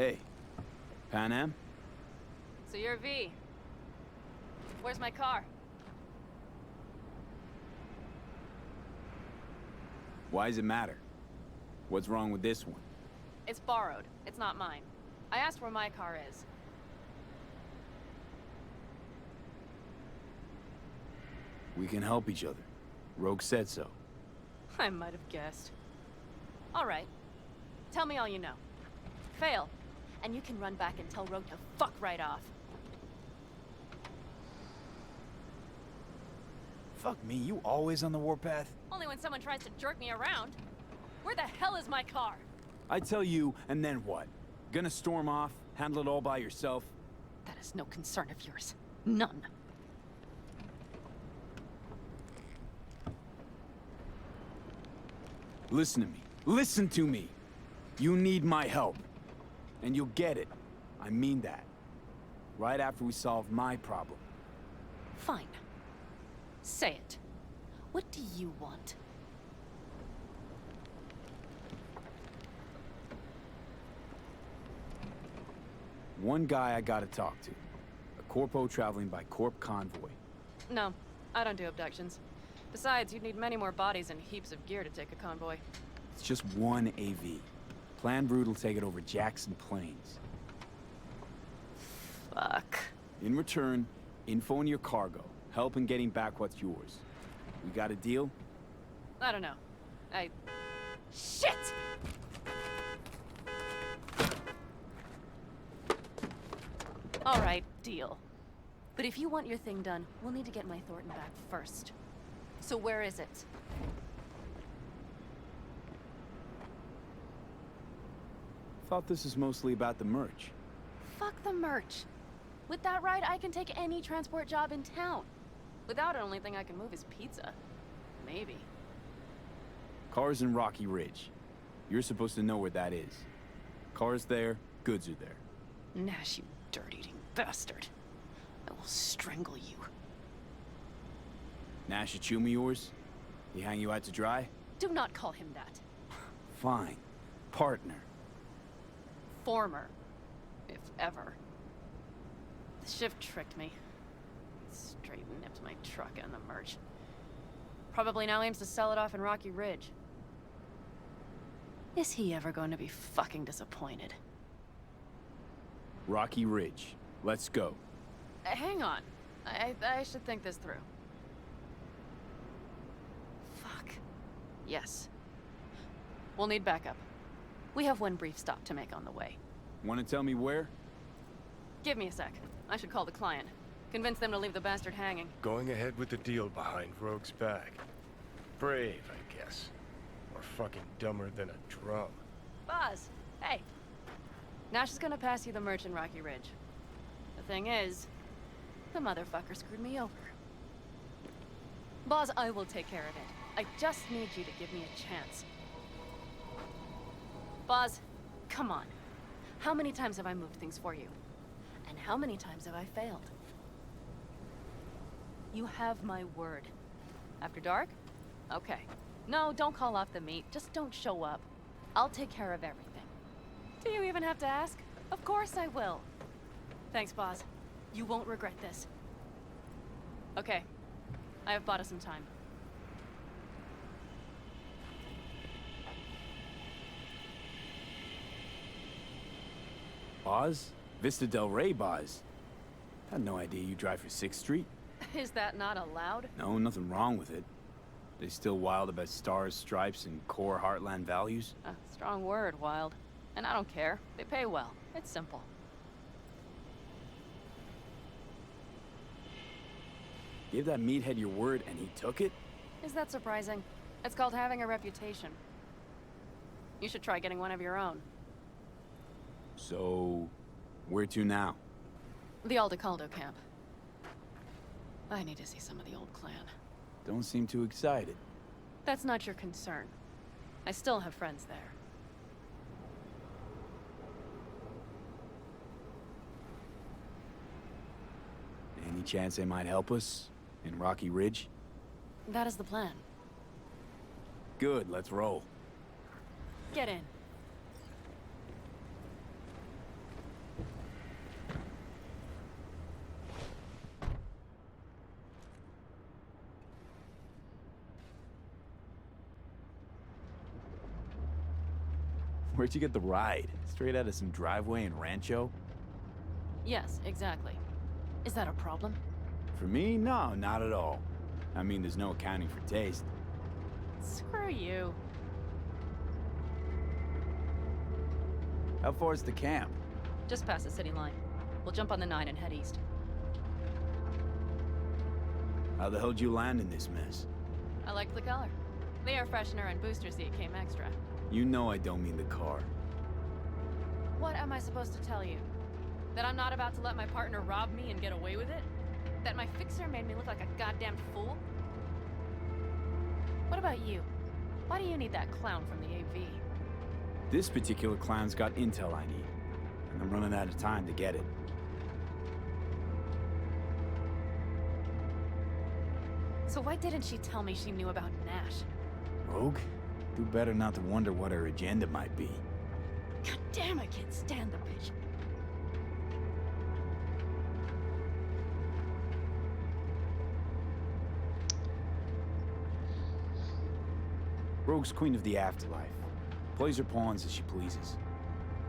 Hey, Pan Am? So you're V. Where's my car? Why does it matter? What's wrong with this one? It's borrowed. It's not mine. I asked where my car is. We can help each other. Rogue said so. I might have guessed. All right. Tell me all you know. Fail, and you can run back and tell Rogue to fuck right off. Fuck me, you always on the warpath? Only when someone tries to jerk me around. Where the hell is my car? I tell you, and then what? Gonna storm off? Handle it all by yourself? That is no concern of yours. None. Listen to me. Listen to me! You need my help. And you'll get it. I mean that. Right after we solve my problem. Fine. Say it. What do you want? One guy I gotta talk to. A corpo traveling by corp convoy. No, I don't do abductions. Besides, you'd need many more bodies and heaps of gear to take a convoy. It's just one AV. Planned route will take it over Jackson Plains. Fuck. In return, info on your cargo. Help in getting back what's yours. We got a deal? I don't know. Shit! Alright, deal. But if you want your thing done, we'll need to get my Thornton back first. So where is it? Thought this was mostly about the merch. Fuck the merch. With that ride, I can take any transport job in town. Without it, only thing I can move is pizza. Maybe. Car's in Rocky Ridge. You're supposed to know where that is. Car's there, goods are there. Nash, you dirt-eating bastard. I will strangle you. Nash, a chum yours? He hang you out to dry? Do not call him that. Fine. Partner. Former. If ever. The shift tricked me. Straight nipped my truck and the merch. Probably now aims to sell it off in Rocky Ridge. Is he ever going to be fucking disappointed? Rocky Ridge. Let's go. Hang on. I should think this through. Fuck. Yes. We'll need backup. We have one brief stop to make on the way. Want to tell me where? Give me a sec. I should call the client. Convince them to leave the bastard hanging. Going ahead with the deal behind Rogue's back. Brave, I guess. Or fucking dumber than a drum. Boz, hey. Nash is gonna pass you the merch in Rocky Ridge. The thing is, the motherfucker screwed me over. Boz, I will take care of it. I just need you to give me a chance. Boz, come on. How many times have I moved things for you? And how many times have I failed? You have my word. After dark? Okay. No, don't call off the meet. Just don't show up. I'll take care of everything. Do you even have to ask? Of course I will. Thanks, Boz. You won't regret this. Okay. I have bought us some time. Boz? Vista Del Rey, Boz. Had no idea you drive for 6th Street. Is that not allowed? No, nothing wrong with it. They still wild about stars, stripes, and core Heartland values? Strong word, wild. And I don't care. They pay well. It's simple. Give that meathead your word and he took it? Is that surprising? It's called having a reputation. You should try getting one of your own. So, where to now? The Aldecaldo camp. I need to see some of the old clan. Don't seem too excited. That's not your concern. I still have friends there. Any chance they might help us? In Rocky Ridge? That is the plan. Good, let's roll. Get in. Where'd you get the ride? Straight out of some driveway in Rancho? Yes, exactly. Is that a problem? For me, no, not at all. I mean, there's no accounting for taste. Screw you. How far is the camp? Just past the city line. We'll jump on the 9 and head east. How the hell'd you land in this mess? I liked the color. The air freshener and booster seat came extra. You know I don't mean the car. What am I supposed to tell you? That I'm not about to let my partner rob me and get away with it? That my fixer made me look like a goddamn fool? What about you? Why do you need that clown from the AV? This particular clown's got intel I need, and I'm running out of time to get it. So why didn't she tell me she knew about Nash? Rogue? Do better not to wonder what her agenda might be. God damn, I can't stand the bitch. Rogue's queen of the afterlife. Plays her pawns as she pleases.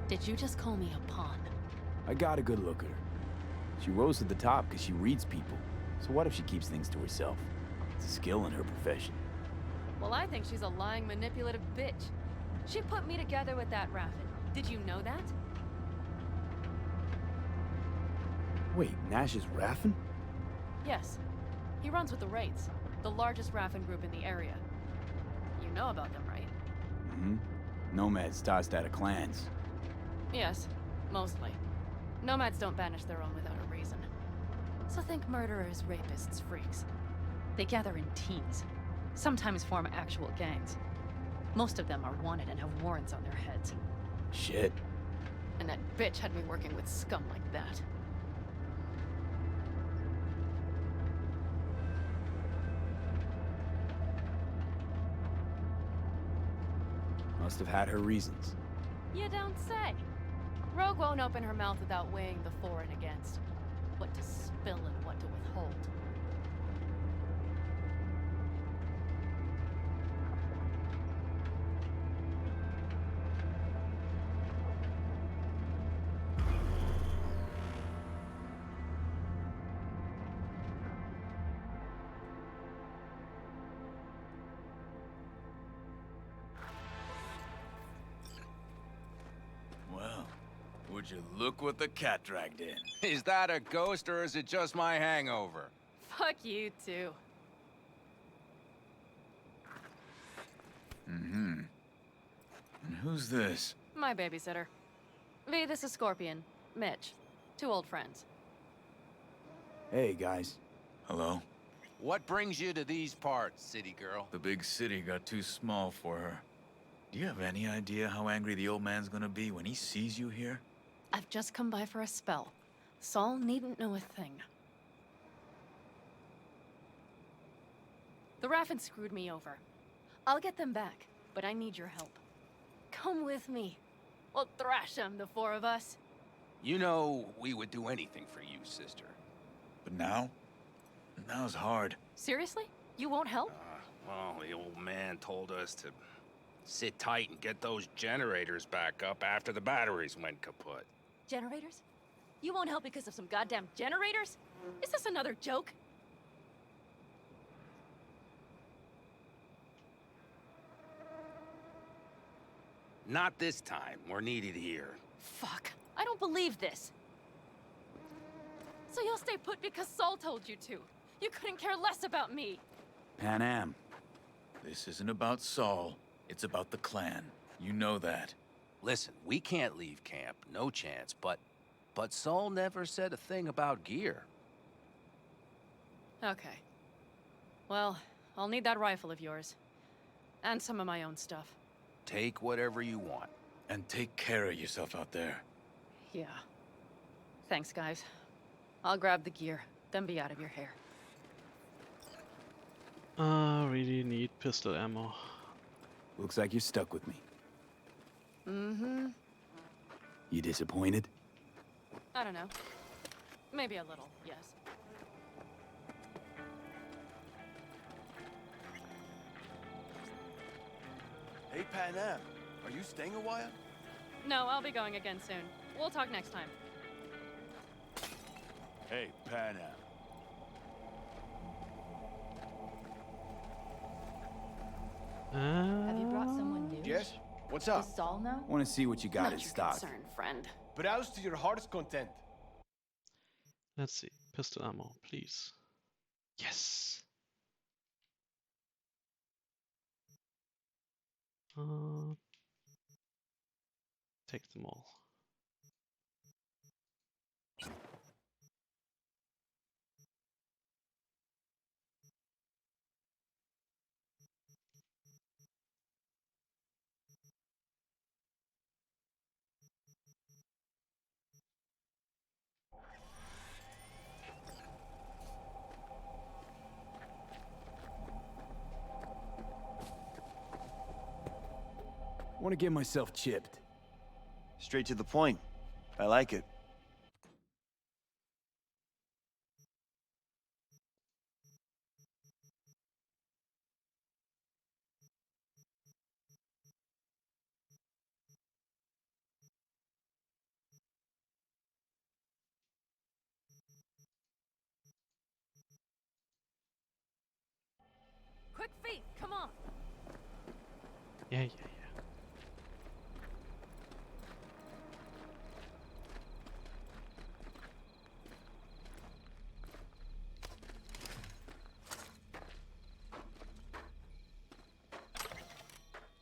Did you just call me a pawn? I got a good look at her. She rose to the top because she reads people. So what if she keeps things to herself? It's a skill in her profession. Well, I think she's a lying, manipulative bitch. She put me together with that Raffin. Did you know that? Wait, Nash is Raffin? Yes. He runs with the Wraiths, the largest Raffin group in the area. You know about them, right? Mm-hmm. Nomads tossed out of clans. Yes, mostly. Nomads don't banish their own without a reason. So think murderers, rapists, freaks. They gather in teams, sometimes form actual gangs. Most of them are wanted and have warrants on their heads. Shit. And that bitch had me working with scum like that. Must have had her reasons. You don't say. Rogue won't open her mouth without weighing the for and against. What to spill and what to withhold. Well, would you look what the cat dragged in? Is that a ghost or is it just my hangover? Fuck you too. Mm-hmm. And who's this? My babysitter. V, this is Scorpion. Mitch. 2 old friends. Hey, guys. Hello? What brings you to these parts, city girl? The big city got too small for her. Do you have any idea how angry the old man's gonna be when he sees you here? I've just come by for a spell. Saul needn't know a thing. The Raffin screwed me over. I'll get them back, but I need your help. Come with me. We'll thrash them, the 4 of us. You know, we would do anything for you, sister. But now? Now's hard. Seriously? You won't help? Well, the old man told us to sit tight and get those generators back up after the batteries went kaput. Generators? You won't help because of some goddamn generators? Is this another joke? Not this time. We're needed here. Fuck. I don't believe this. So you'll stay put because Saul told you to. You couldn't care less about me. Pan Am. This isn't about Saul. It's about the clan. You know that. Listen, we can't leave camp. No chance. But Saul never said a thing about gear. Okay. Well, I'll need that rifle of yours. And some of my own stuff. Take whatever you want. And take care of yourself out there. Yeah. Thanks, guys. I'll grab the gear, then be out of your hair. Really need pistol ammo. Looks like you're stuck with me. Mm-hmm. You disappointed? I don't know. Maybe a little, yes. Hey, Pan Am, are you staying a while? No, I'll be going again soon. We'll talk next time. Hey, Panam. Have you brought someone new? Yes? What's up? Does Saul know? Want to see what you got in stock. Concern, friend. Browse to your heart's content. Let's see. Pistol ammo, please. Yes. Take them all. I want to get myself chipped. Straight to the point. I like it. Quick feet, come on. Yeah.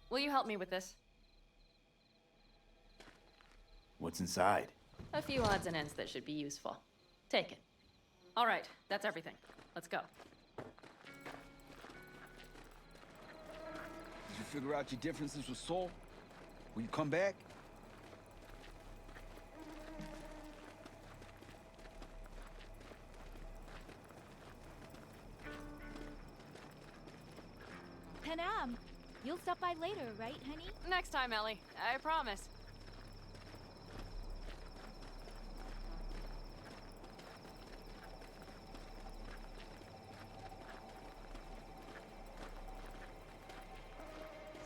Will you help me with this? What's inside? A few odds and ends that should be useful. Take it. All right, that's everything. Let's go. Did you figure out your differences with Saul? Will you come back? Panam, you'll stop by later, right, honey? Next time, Ellie. I promise.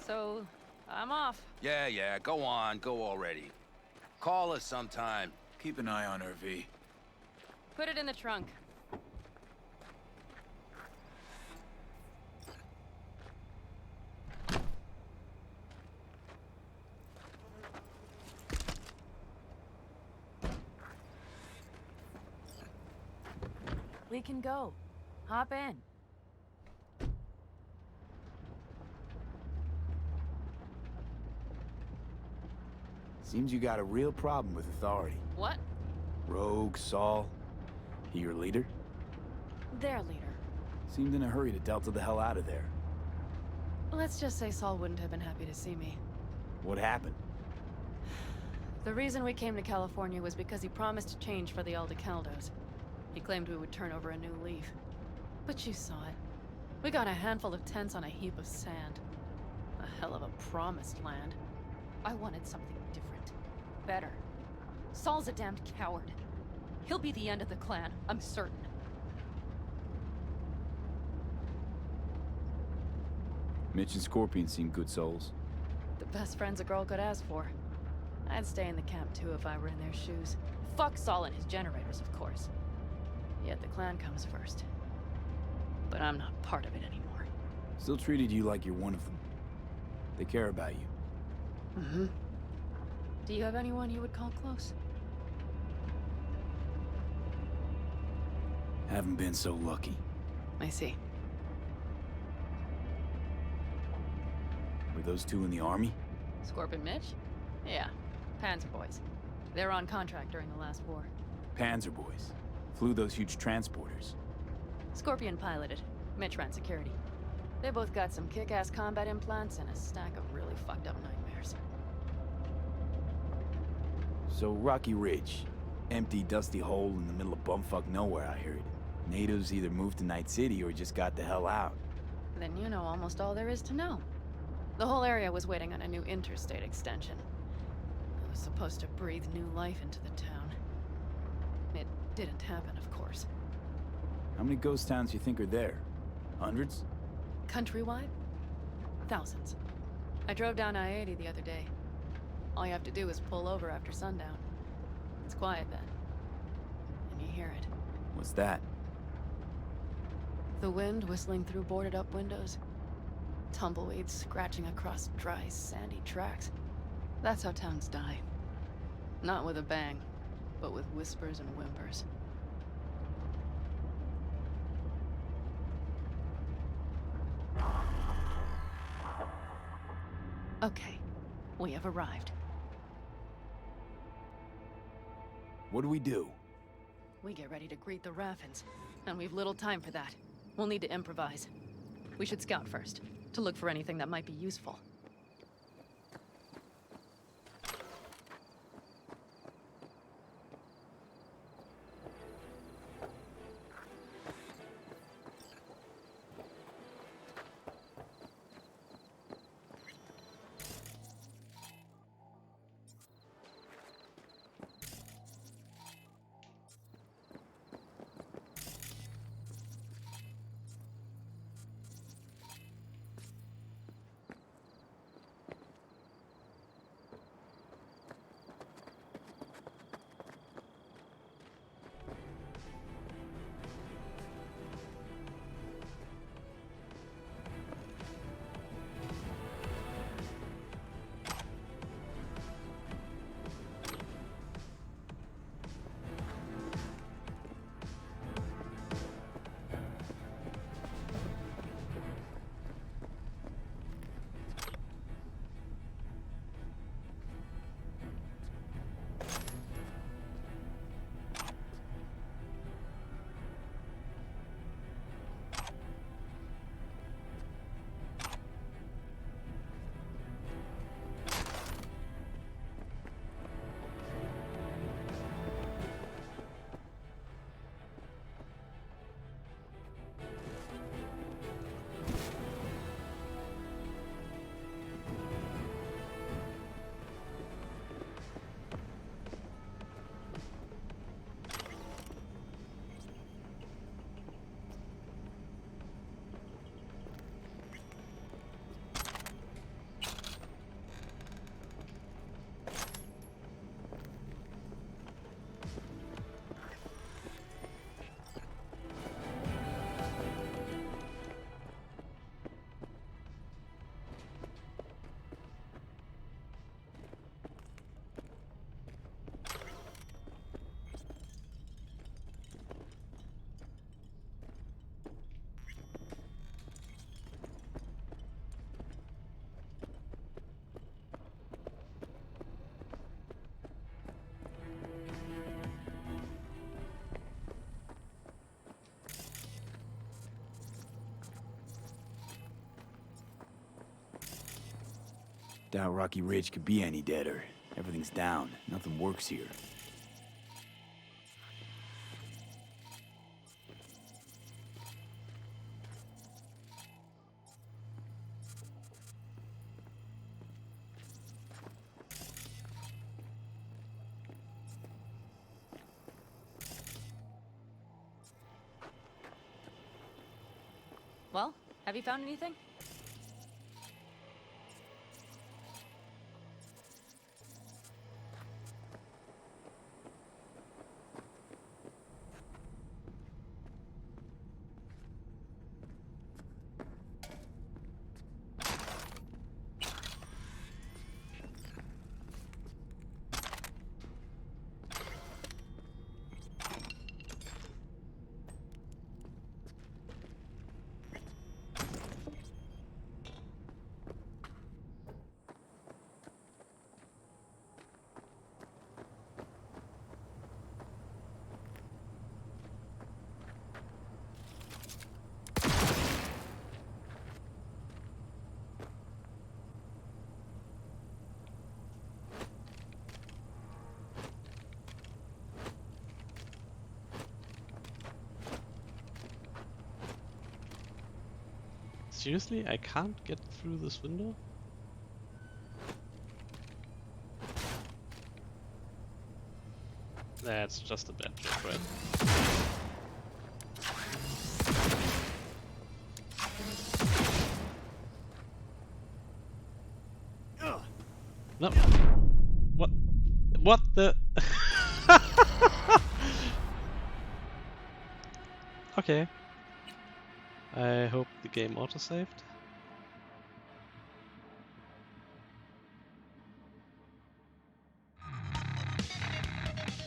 So, I'm off. Yeah, go on, go already. Call us sometime. Keep an eye on her, V. Put it in the trunk. We can go. Hop in. Seems you got a real problem with authority. What? Rogue, Saul. He your leader? Their leader. Seemed in a hurry to delta the hell out of there. Let's just say Saul wouldn't have been happy to see me. What happened? The reason we came to California was because he promised to change for the Aldecaldos. He claimed we would turn over a new leaf. But you saw it. We got a handful of tents on a heap of sand. A hell of a promised land. I wanted something different. Better. Saul's a damned coward. He'll be the end of the clan, I'm certain. Mitch and Scorpion seem good souls. The best friends a girl could ask for. I'd stay in the camp too if I were in their shoes. Fuck Saul and his generators, of course. Yet the clan comes first. But I'm not part of it anymore. Still treated you like you're one of them. They care about you. Mm-hmm. Do you have anyone you would call close? Haven't been so lucky. I see. Were those two in the army? Scorpion Mitch? Yeah, Panzer boys. They were on contract during the last war. Panzer boys. Flew those huge transporters. Scorpion piloted. Mitch ran security. They both got some kick-ass combat implants and a stack of really fucked up nightmares. So Rocky Ridge. Empty, dusty hole in the middle of bumfuck nowhere, I heard. Natives either moved to Night City or just got the hell out. Then you know almost all there is to know. The whole area was waiting on a new interstate extension. It was supposed to breathe new life into the town. It didn't happen, of course. How many ghost towns you think are there? Hundreds? Countrywide? Thousands. I drove down I-80 the other day. All you have to do is pull over after sundown. It's quiet then. And you hear it. What's that? The wind whistling through boarded-up windows. Tumbleweeds scratching across dry, sandy tracks. That's how towns die. Not with a bang, but with whispers and whimpers. Okay, we have arrived. What do we do? We get ready to greet the Raffins, and we've little time for that. We'll need to improvise. We should scout first, to look for anything that might be useful. Doubt Rocky Ridge could be any deader. Everything's down. Nothing works here. Well, have you found anything? Seriously? I can't get through this window? That's just a bad joke, right? No. The okay. I hope the game autosaved.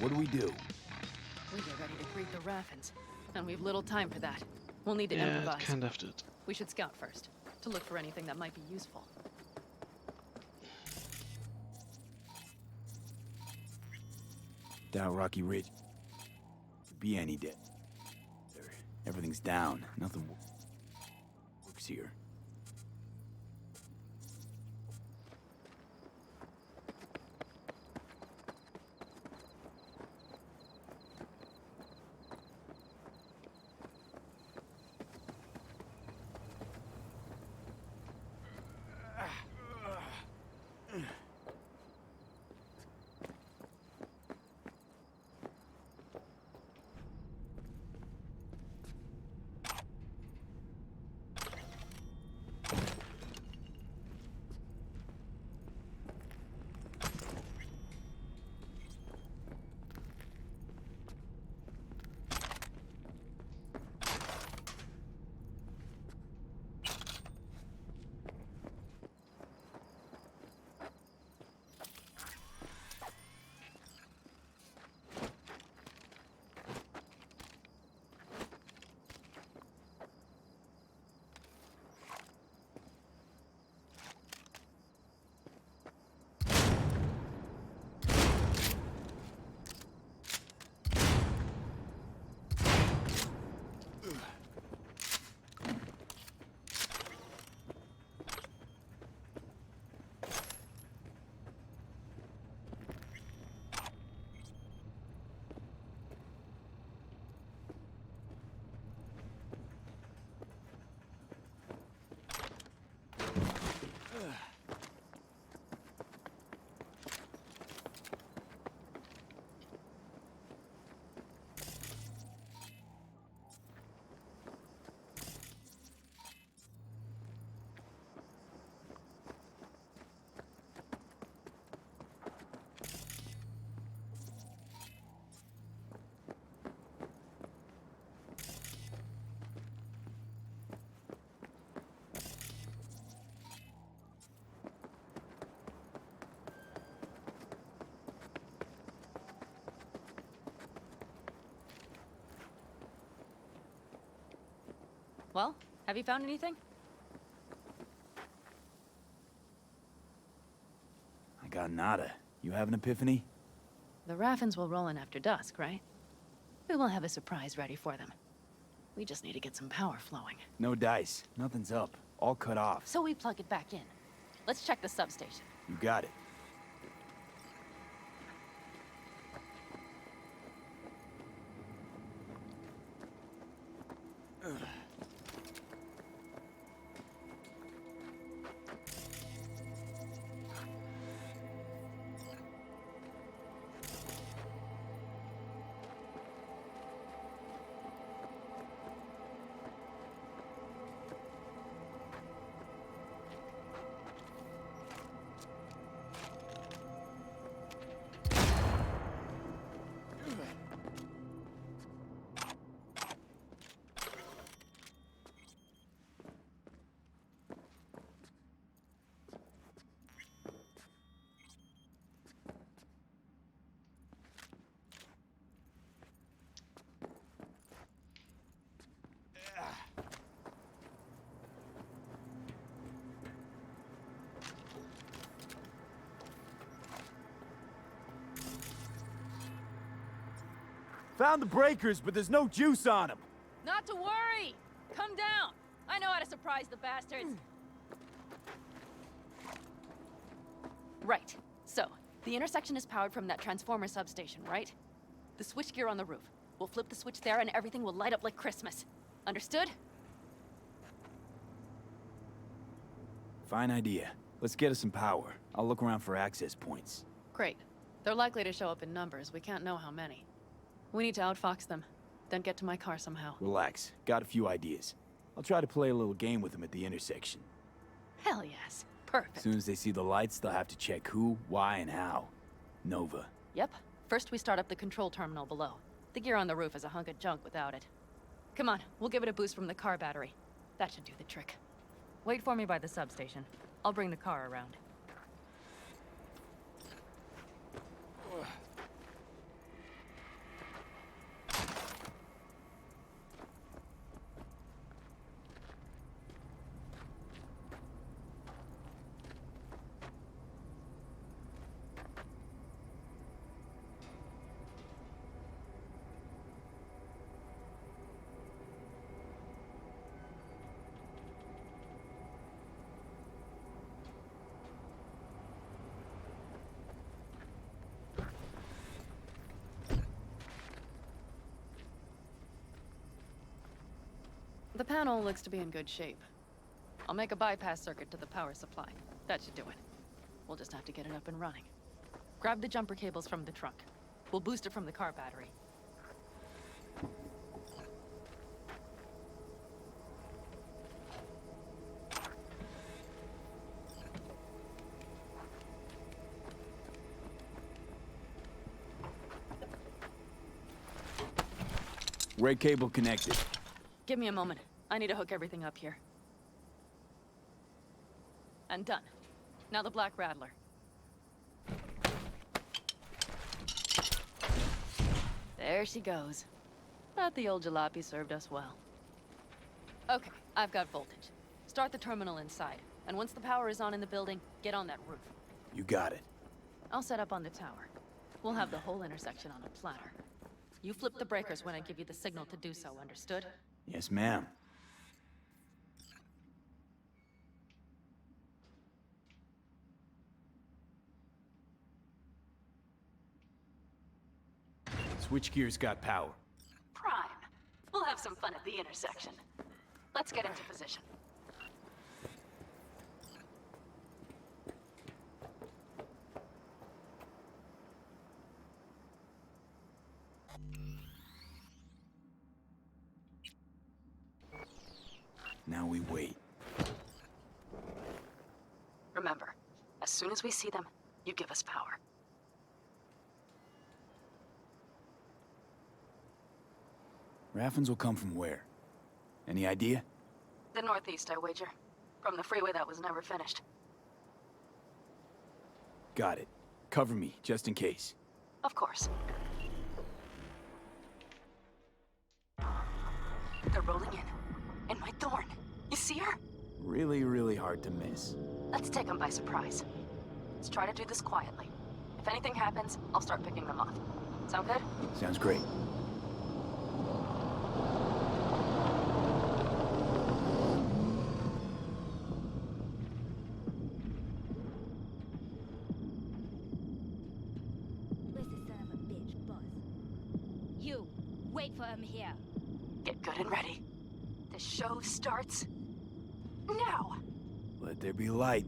What do we do? We get ready to greet the Raffins, and we've little time for that. We'll need to Yeah, improvise. it kind of did. We should scout first, to look for anything that might be useful. Down Rocky Ridge. Could be any day. Everything's down. Nothing works here. Well, have you found anything? I got nada. You have an epiphany? The Raffins will roll in after dusk, right? We will have a surprise ready for them. We just need to get some power flowing. No dice. Nothing's up. All cut off. So we plug it back in. Let's check the substation. You got it. Found the breakers, but there's no juice on them. Not to worry! Come down! I know how to surprise the bastards. Right. So, the intersection is powered from that transformer substation, right? The switchgear on the roof. We'll flip the switch there and everything will light up like Christmas. Understood? Fine idea. Let's get us some power. I'll look around for access points. Great. They're likely to show up in numbers. We can't know how many. We need to outfox them, then get to my car somehow. Relax. Got a few ideas. I'll try to play a little game with them at the intersection. Hell yes. Perfect. As soon as they see the lights, they'll have to check who, why, and how. Nova, Yep. First we start up the control terminal below. The gear on the roof is a hunk of junk without it. Come on, we'll give it a boost from the car battery. That should do the trick. Wait for me by the substation. I'll bring the car around. The panel looks to be in good shape. I'll make a bypass circuit to the power supply. That should do it. We'll just have to get it up and running. Grab the jumper cables from the trunk. We'll boost it from the car battery. Red cable connected. Give me a moment. I need to hook everything up here. And done. Now the Black Rattler. There she goes. But the old jalopy served us well. Okay, I've got voltage. Start the terminal inside. And once the power is on in the building, get on that roof. You got it. I'll set up on the tower. We'll have the whole intersection on a platter. You flip the breakers when I give you the signal to do so, understood? Yes, ma'am. Switchgear's got power. Prime. We'll have some fun at the intersection. Let's get into position. Now we wait. Remember, as soon as we see them, you give us power. Raffens will come from where? Any idea? The northeast, I wager. From the freeway that was never finished. Got it. Cover me, just in case. Of course. They're rolling in. And my Thorn. You see her? Really, really hard to miss. Let's take them by surprise. Let's try to do this quietly. If anything happens, I'll start picking them off. Sound good? Sounds great. Where's the son of a bitch, boss? You, wait for him here. Get good and ready. The show starts now. Let there be light.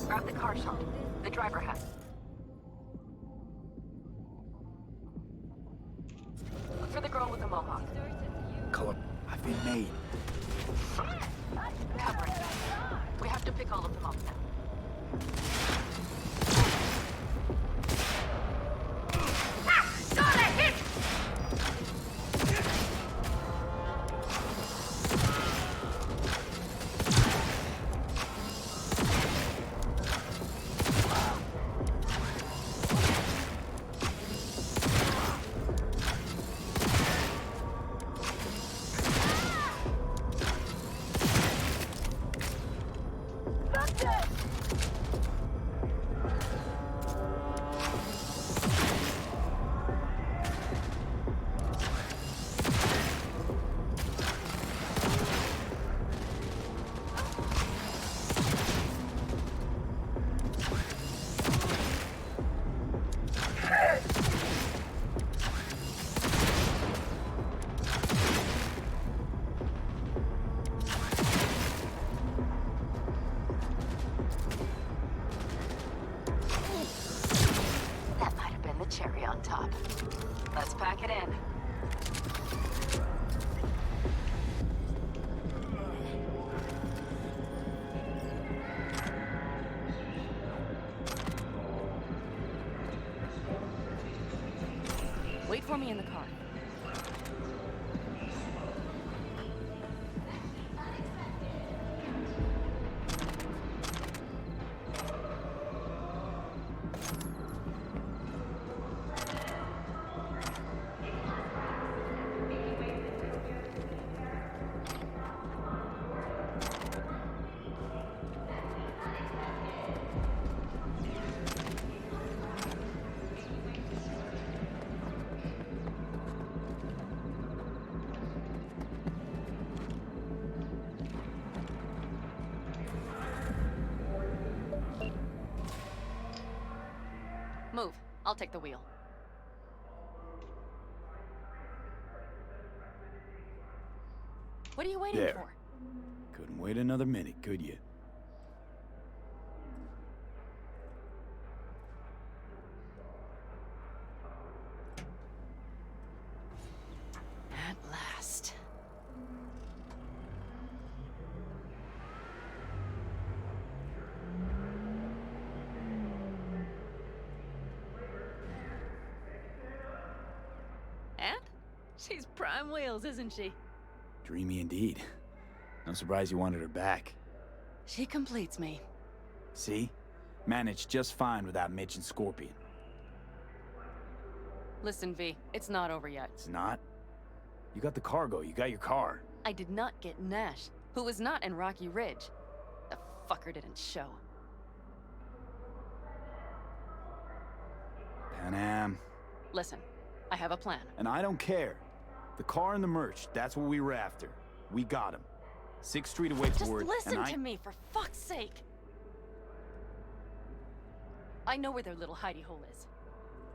Grab the car shot. The driver hat. Look for the girl with the mohawk. Color. I've been made. Cover it. We have to pick all of them up now. for me in the car. Move. I'll take the wheel. What are you waiting There. for? Couldn't wait another minute, could you? At last. And? She's prime wheels, isn't she? Dreamy indeed. No surprise you wanted her back. She completes me. See? Managed just fine without Mitch and Scorpion. Listen, V, it's not over yet. It's not? You got the cargo, you got your car. I did not get Nash, who was not in Rocky Ridge. The fucker didn't show. Pan Am. Listen, I have a plan. And I don't care. The car and the merch, that's what we were after. We got him. 6th Street away Just forward, listen to me, for fuck's sake! I know where their little hidey hole is.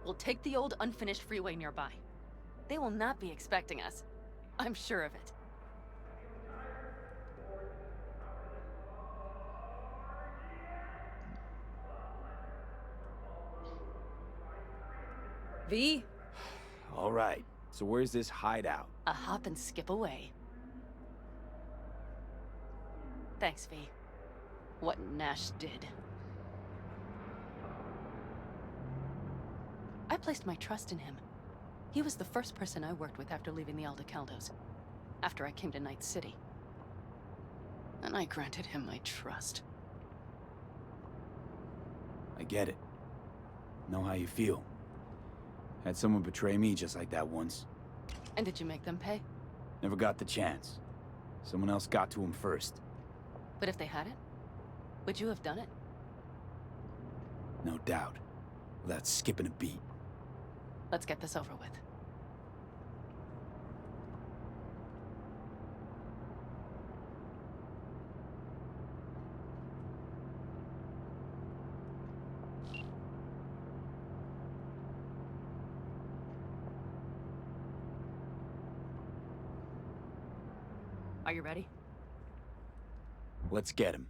We'll take the old unfinished freeway nearby. They will not be expecting us. I'm sure of it. V? All right, so where's this hideout? A hop and skip away. Thanks, V. What Nash did. I placed my trust in him. He was the first person I worked with after leaving the Aldecaldos, after I came to Night City. And I granted him my trust. I get it. Know how you feel. Had someone betray me just like that once. And did you make them pay? Never got the chance. Someone else got to him first. But if they hadn't, would you have done it? No doubt. Without skipping a beat. Let's get this over with. Are you ready? Let's get him.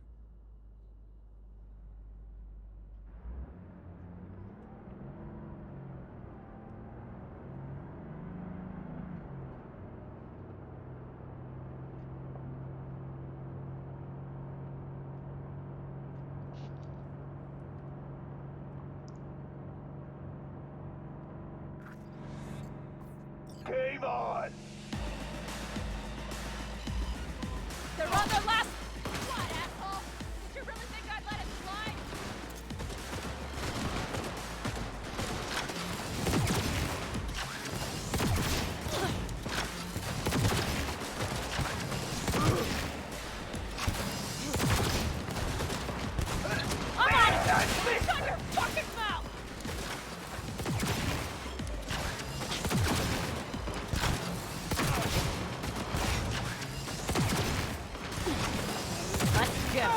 Game on! They're on their last... What, asshole? Did you really think I'd let it slide? I'm on it! Shut your fucking mouth! Let's go!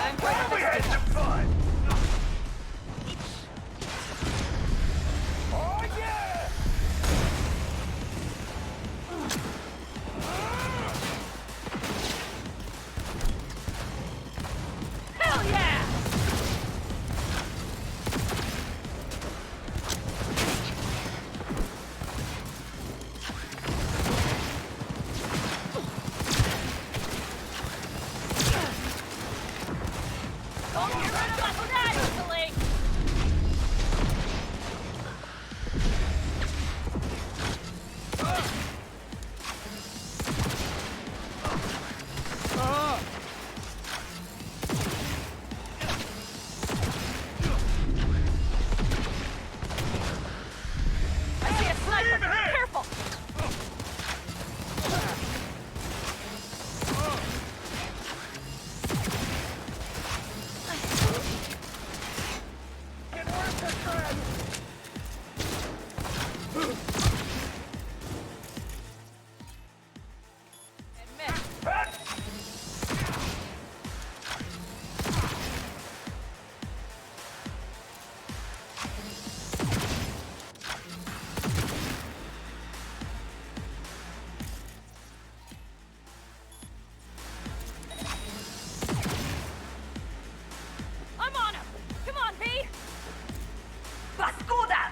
I'm quite we had some fun! Oh yeah! Hell yeah! Don't get rid of us that easily! I see a sniper! Careful! Get worse this time! I'm on him! Come on, V! Bascuda!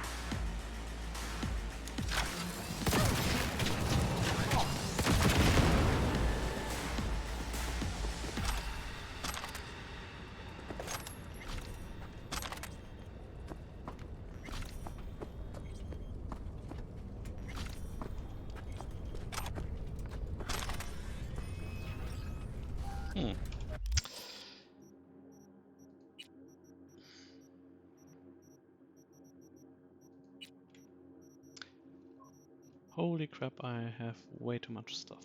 Holy crap, I have way too much stuff.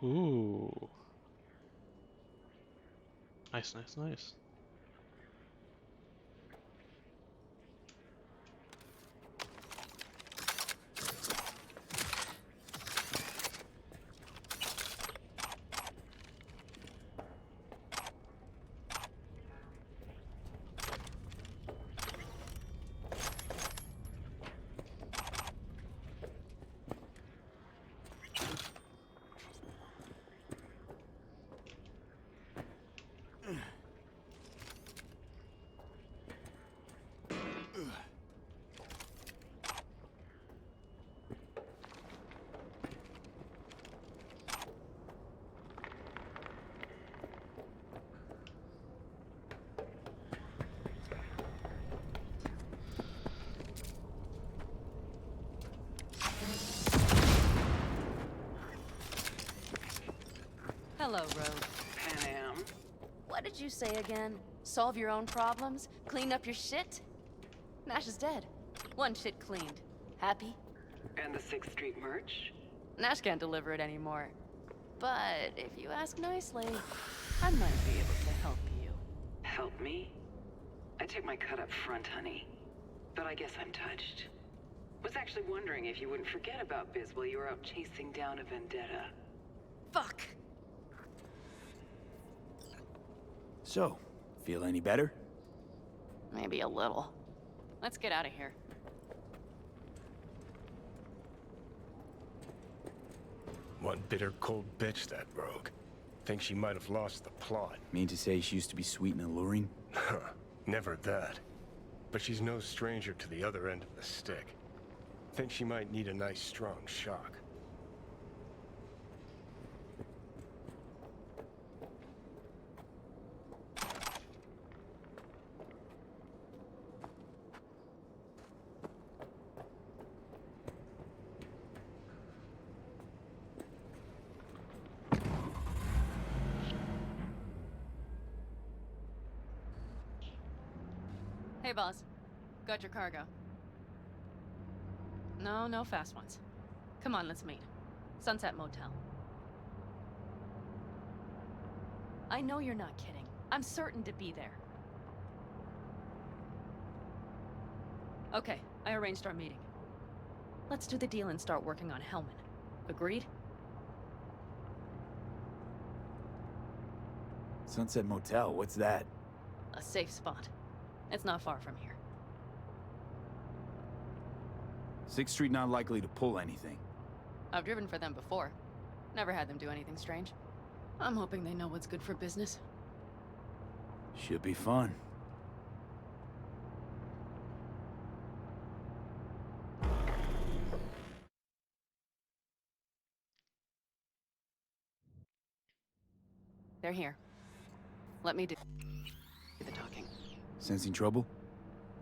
Ooh. Nice, nice, nice. Hello, Rogue. Pan Am. What did you say again? Solve your own problems? Clean up your shit? Nash is dead. One shit cleaned. Happy? And the 6th Street merch? Nash can't deliver it anymore. But if you ask nicely, I might be able to help you. Help me? I took my cut up front, honey. But I guess I'm touched. Was actually wondering if you wouldn't forget about Biz while you were out chasing down a vendetta. Fuck! So, feel any better? Maybe a little. Let's get out of here. One bitter, cold bitch, that rogue. Think she might have lost the plot. Mean to say she used to be sweet and alluring? Never that. But she's no stranger to the other end of the stick. Think she might need a nice, strong shock. Hey, boss. Got your cargo. No, no fast ones. Come on, let's meet. Sunset Motel. I know you're not kidding. I'm certain to be there. Okay, I arranged our meeting. Let's do the deal and start working on Hellman. Agreed? Sunset Motel, what's that? A safe spot. It's not far from here. 6th Street not likely to pull anything. I've driven for them before. Never had them do anything strange. I'm hoping they know what's good for business. Should be fun. They're here. Let me do the talking. Sensing trouble?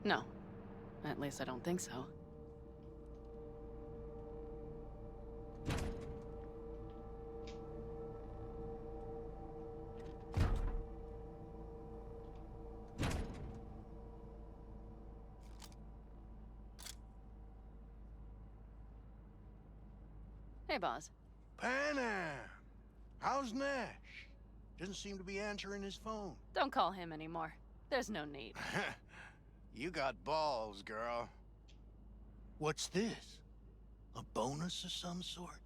No. At least I don't think so. Hey, boss. Pan Am! How's Nash? Doesn't seem to be answering his phone. Don't call him anymore. There's no need. You got balls, girl. What's this? A bonus of some sort?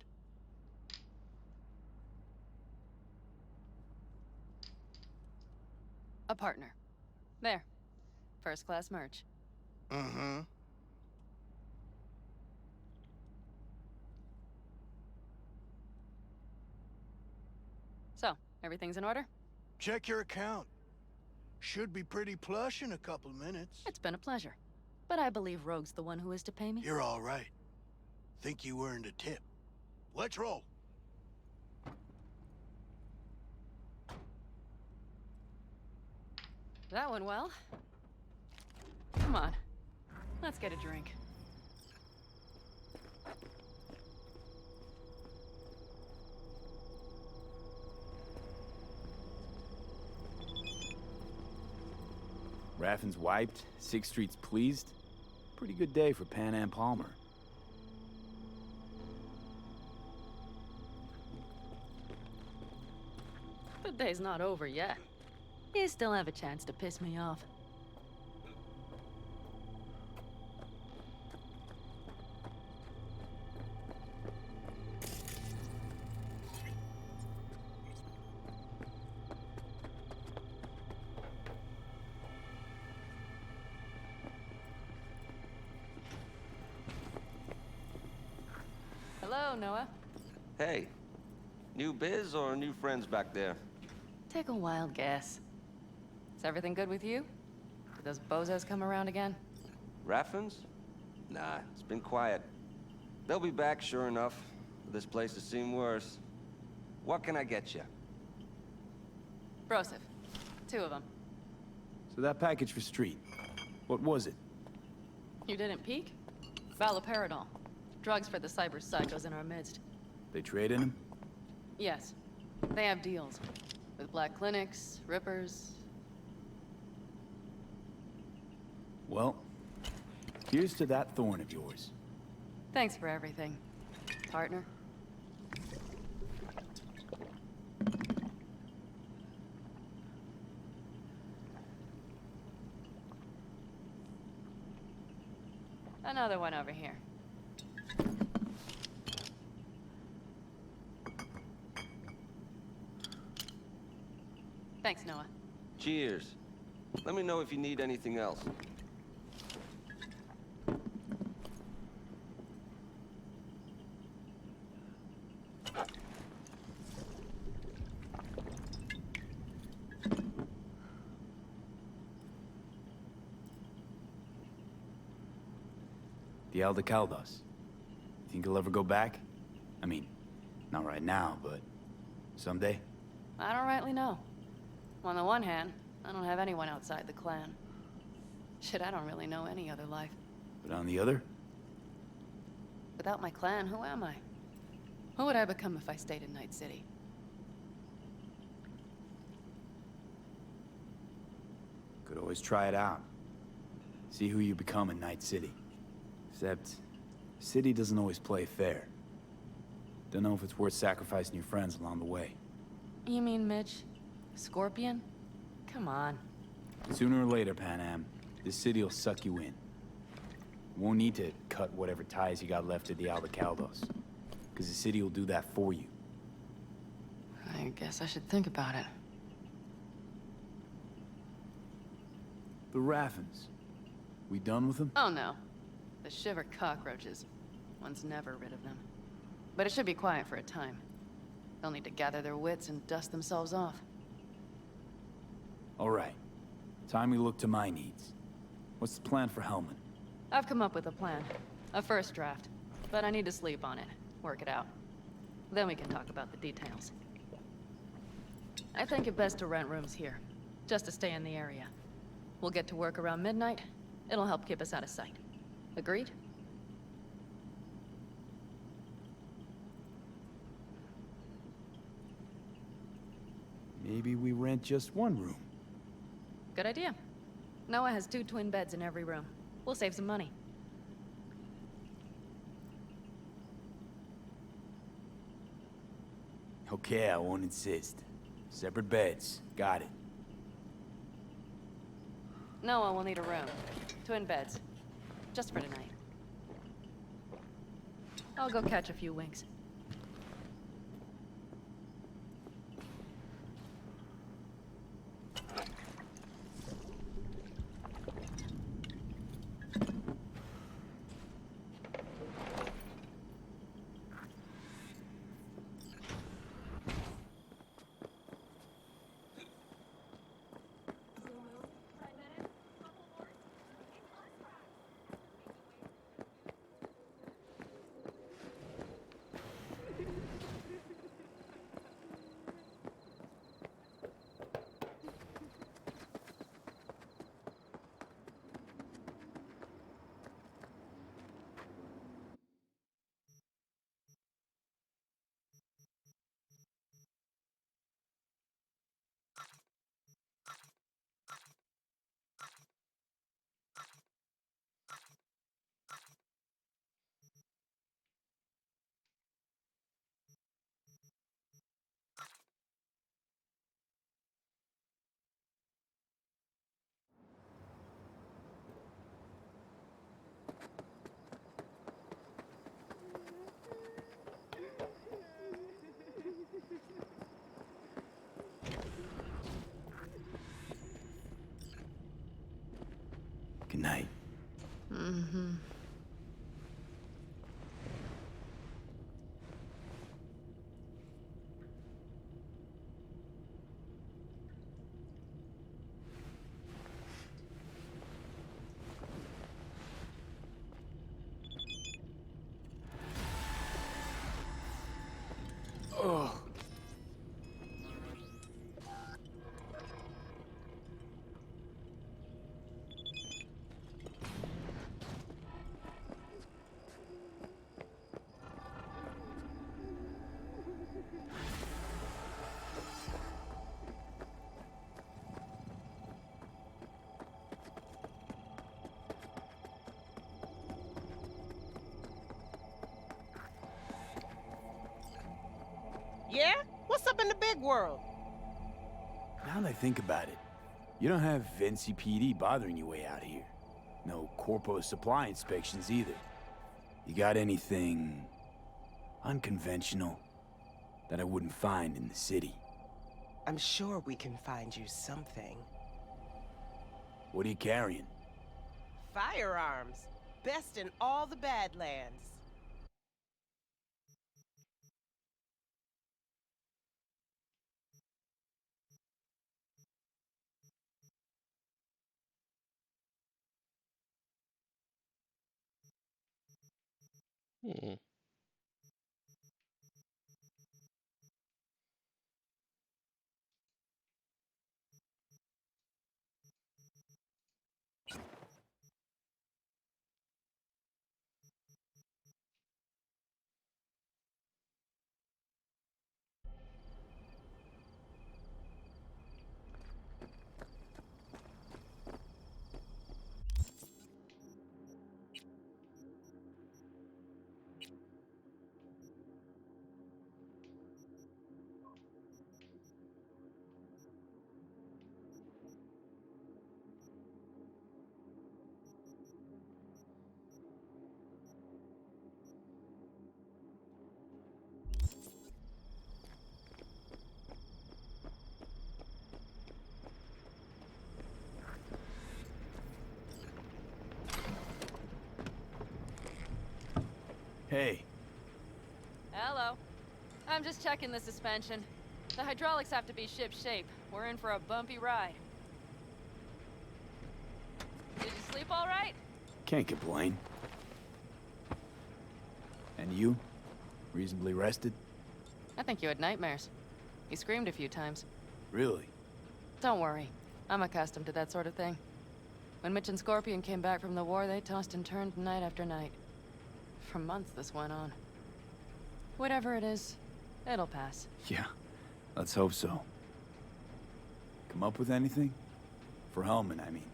A partner. There. First class merch. Mm-hmm. So, everything's in order? Check your account. Should be pretty plush in a couple minutes. It's been a pleasure. But I believe Rogue's the one who is to pay me. You're all right. Think you earned a tip. Let's roll. That went well. Come on. Let's get a drink. Raffin's wiped, 6th Street's pleased. Pretty good day for Pan Am Palmer. The day's not over yet. You still have a chance to piss me off. Hello, Noah. Hey, new biz or new friends back there? Take a wild guess. Is everything good with you? Did those bozos come around again? Raffins? Nah, it's been quiet. They'll be back, sure enough. This place has seen worse. What can I get you? Broseph. 2 of them. So that package for Street, what was it? You didn't peek? Valoperidol. Drugs for the cyber psychos in our midst. They trade in them? Yes. They have deals. With black clinics, rippers. Well, here's to that thorn of yours. Thanks for everything, partner. Another one over here. Thanks, Noah. Cheers. Let me know if you need anything else. The Aldecaldos. Think you'll ever go back? I mean, not right now, but someday? I don't rightly know. On the one hand, I don't have anyone outside the clan. Shit, I don't really know any other life. But on the other? Without my clan, who am I? Who would I become if I stayed in Night City? Could always try it out. See who you become in Night City. Except, City doesn't always play fair. Don't know if it's worth sacrificing your friends along the way. You mean Mitch? Scorpion? Come on. Sooner or later, Panam, this city will suck you in. You won't need to cut whatever ties you got left to the Aldecaldos, because the city will do that for you. I guess I should think about it. The Raffens. We done with them? Oh no. The shiver cockroaches. One's never rid of them. But it should be quiet for a time. They'll need to gather their wits and dust themselves off. All right. Time we look to my needs. What's the plan for Hellman? I've come up with a plan. A first draft. But I need to sleep on it. Work it out. Then we can talk about the details. I think it best to rent rooms here. Just to stay in the area. We'll get to work around midnight. It'll help keep us out of sight. Agreed? Maybe we rent just one room. Good idea. Noah has 2 twin beds in every room. We'll save some money. Okay, I won't insist. Separate beds. Got it. Noah will need a room. Twin beds. Just for tonight. I'll go catch a few winks. Good night. Mm-hmm. Ugh. Yeah? What's up in the big world? Now that I think about it, you don't have NCPD bothering you way out here. No corpo supply inspections either. You got anything unconventional that I wouldn't find in the city? I'm sure we can find you something. What are you carrying? Firearms. Best in all the Badlands. Hmm. Hey. Hello. I'm just checking the suspension. The hydraulics have to be ship-shape. We're in for a bumpy ride. Did you sleep all right? Can't complain. And you? Reasonably rested? I think you had nightmares. You screamed a few times. Really? Don't worry. I'm accustomed to that sort of thing. When Mitch and Scorpion came back from the war, they tossed and turned night after night. For months this went on. Whatever it is, it'll pass. Yeah, let's hope so. Come up with anything? For Hellman, I mean.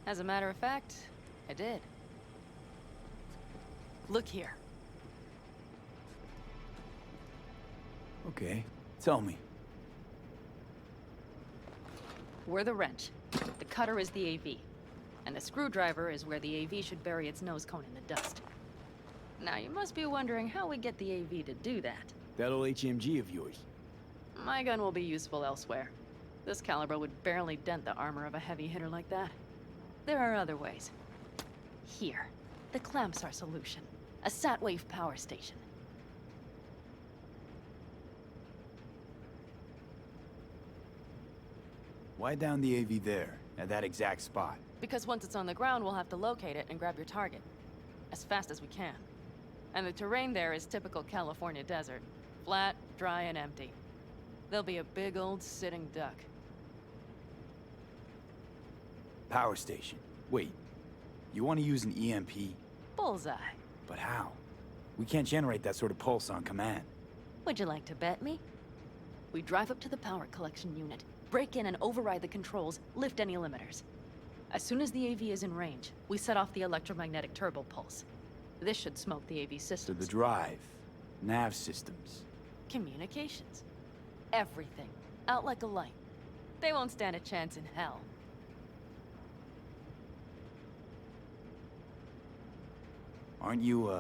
As a matter of fact, I did. Look here. Okay, tell me. We're the wrench. The cutter is the AV. And the screwdriver is where the AV should bury its nose cone in the dust. Now, you must be wondering how we get the AV to do that. That old HMG of yours. My gun will be useful elsewhere. This caliber would barely dent the armor of a heavy hitter like that. There are other ways. Here, the clamps are solution. A sat-wave power station. Why down the AV there, at that exact spot? Because once it's on the ground, we'll have to locate it and grab your target. As fast as we can. And the terrain there is typical California desert. Flat, dry, and empty. There'll be a big old sitting duck. Power station. Wait, you want to use an EMP? Bullseye. But how? We can't generate that sort of pulse on command. Would you like to bet me? We drive up to the power collection unit, break in and override the controls, lift any limiters. As soon as the AV is in range, we set off the electromagnetic turbo pulse. This should smoke the AV To systems. the drive, nav systems. Communications. Everything. Out like a light. They won't stand a chance in hell. Aren't you,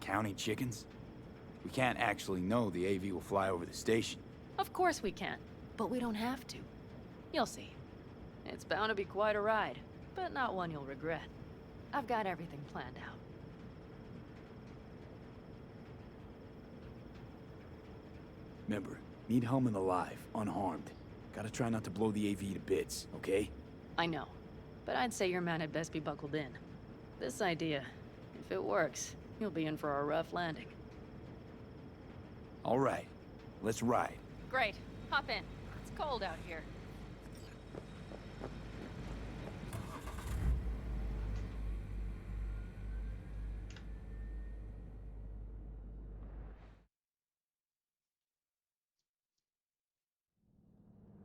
counting chickens? We can't actually know the AV will fly over the station. Of course we can, but we don't have to. You'll see. It's bound to be quite a ride, but not one you'll regret. I've got everything planned out. Remember, need Hellman alive, unharmed. Gotta try not to blow the AV to bits, okay? I know, but I'd say your man had best be buckled in. This idea, if it works, you'll be in for a rough landing. All right, let's ride. Great. Hop in. It's cold out here.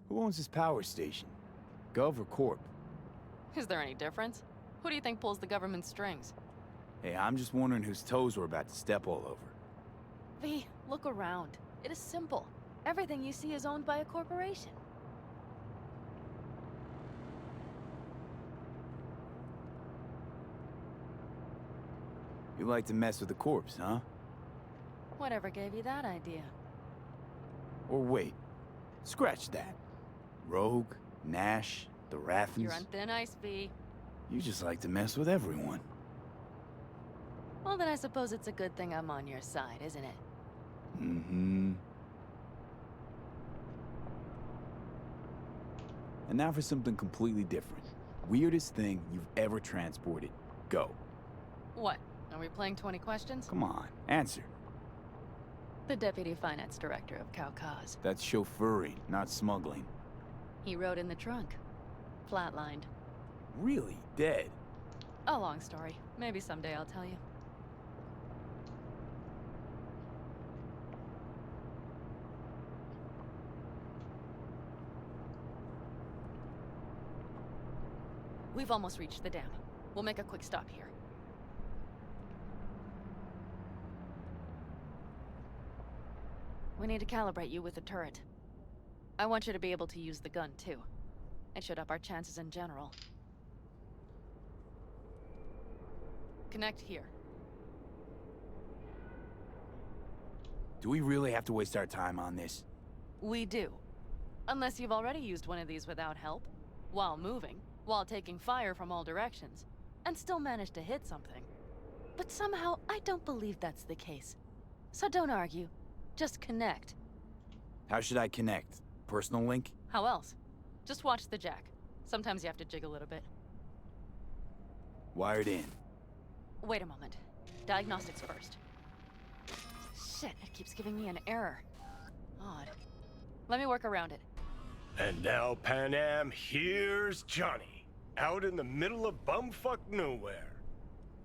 Who owns this power station? Gov or Corp? Is there any difference? Who do you think pulls the government's strings? Hey, I'm just wondering whose toes we're about to step all over. V, look around. It is simple. Everything you see is owned by a corporation. You like to mess with the corpse, huh? Whatever gave you that idea? Or wait, scratch that. Rogue, Nash, the Rathens. You're on thin ice, V. You just like to mess with everyone. Well, then I suppose it's a good thing I'm on your side, isn't it? Mm-hmm. And now for something completely different. Weirdest thing you've ever transported. Go. What? Are we playing 20 questions? Come on, answer. The Deputy Finance Director of Kaukaz. That's chauffeuring, not smuggling. He rode in the trunk. Flatlined. Really? Dead? A long story. Maybe someday I'll tell you. We've almost reached the dam. We'll make a quick stop here. We need to calibrate you with the turret. I want you to be able to use the gun, too. It should up our chances in general. Connect here. Do we really have to waste our time on this? We do. Unless you've already used one of these without help, while moving, while taking fire from all directions, and still managed to hit something. But somehow, I don't believe that's the case. So don't argue. Just connect. How should I connect? Personal link? How else? Just watch the jack. Sometimes you have to jig a little bit. Wired in. Wait a moment. Diagnostics first. Shit, it keeps giving me an error. Odd. Let me work around it. And now, Pan Am, here's Johnny. Out in the middle of bumfuck nowhere.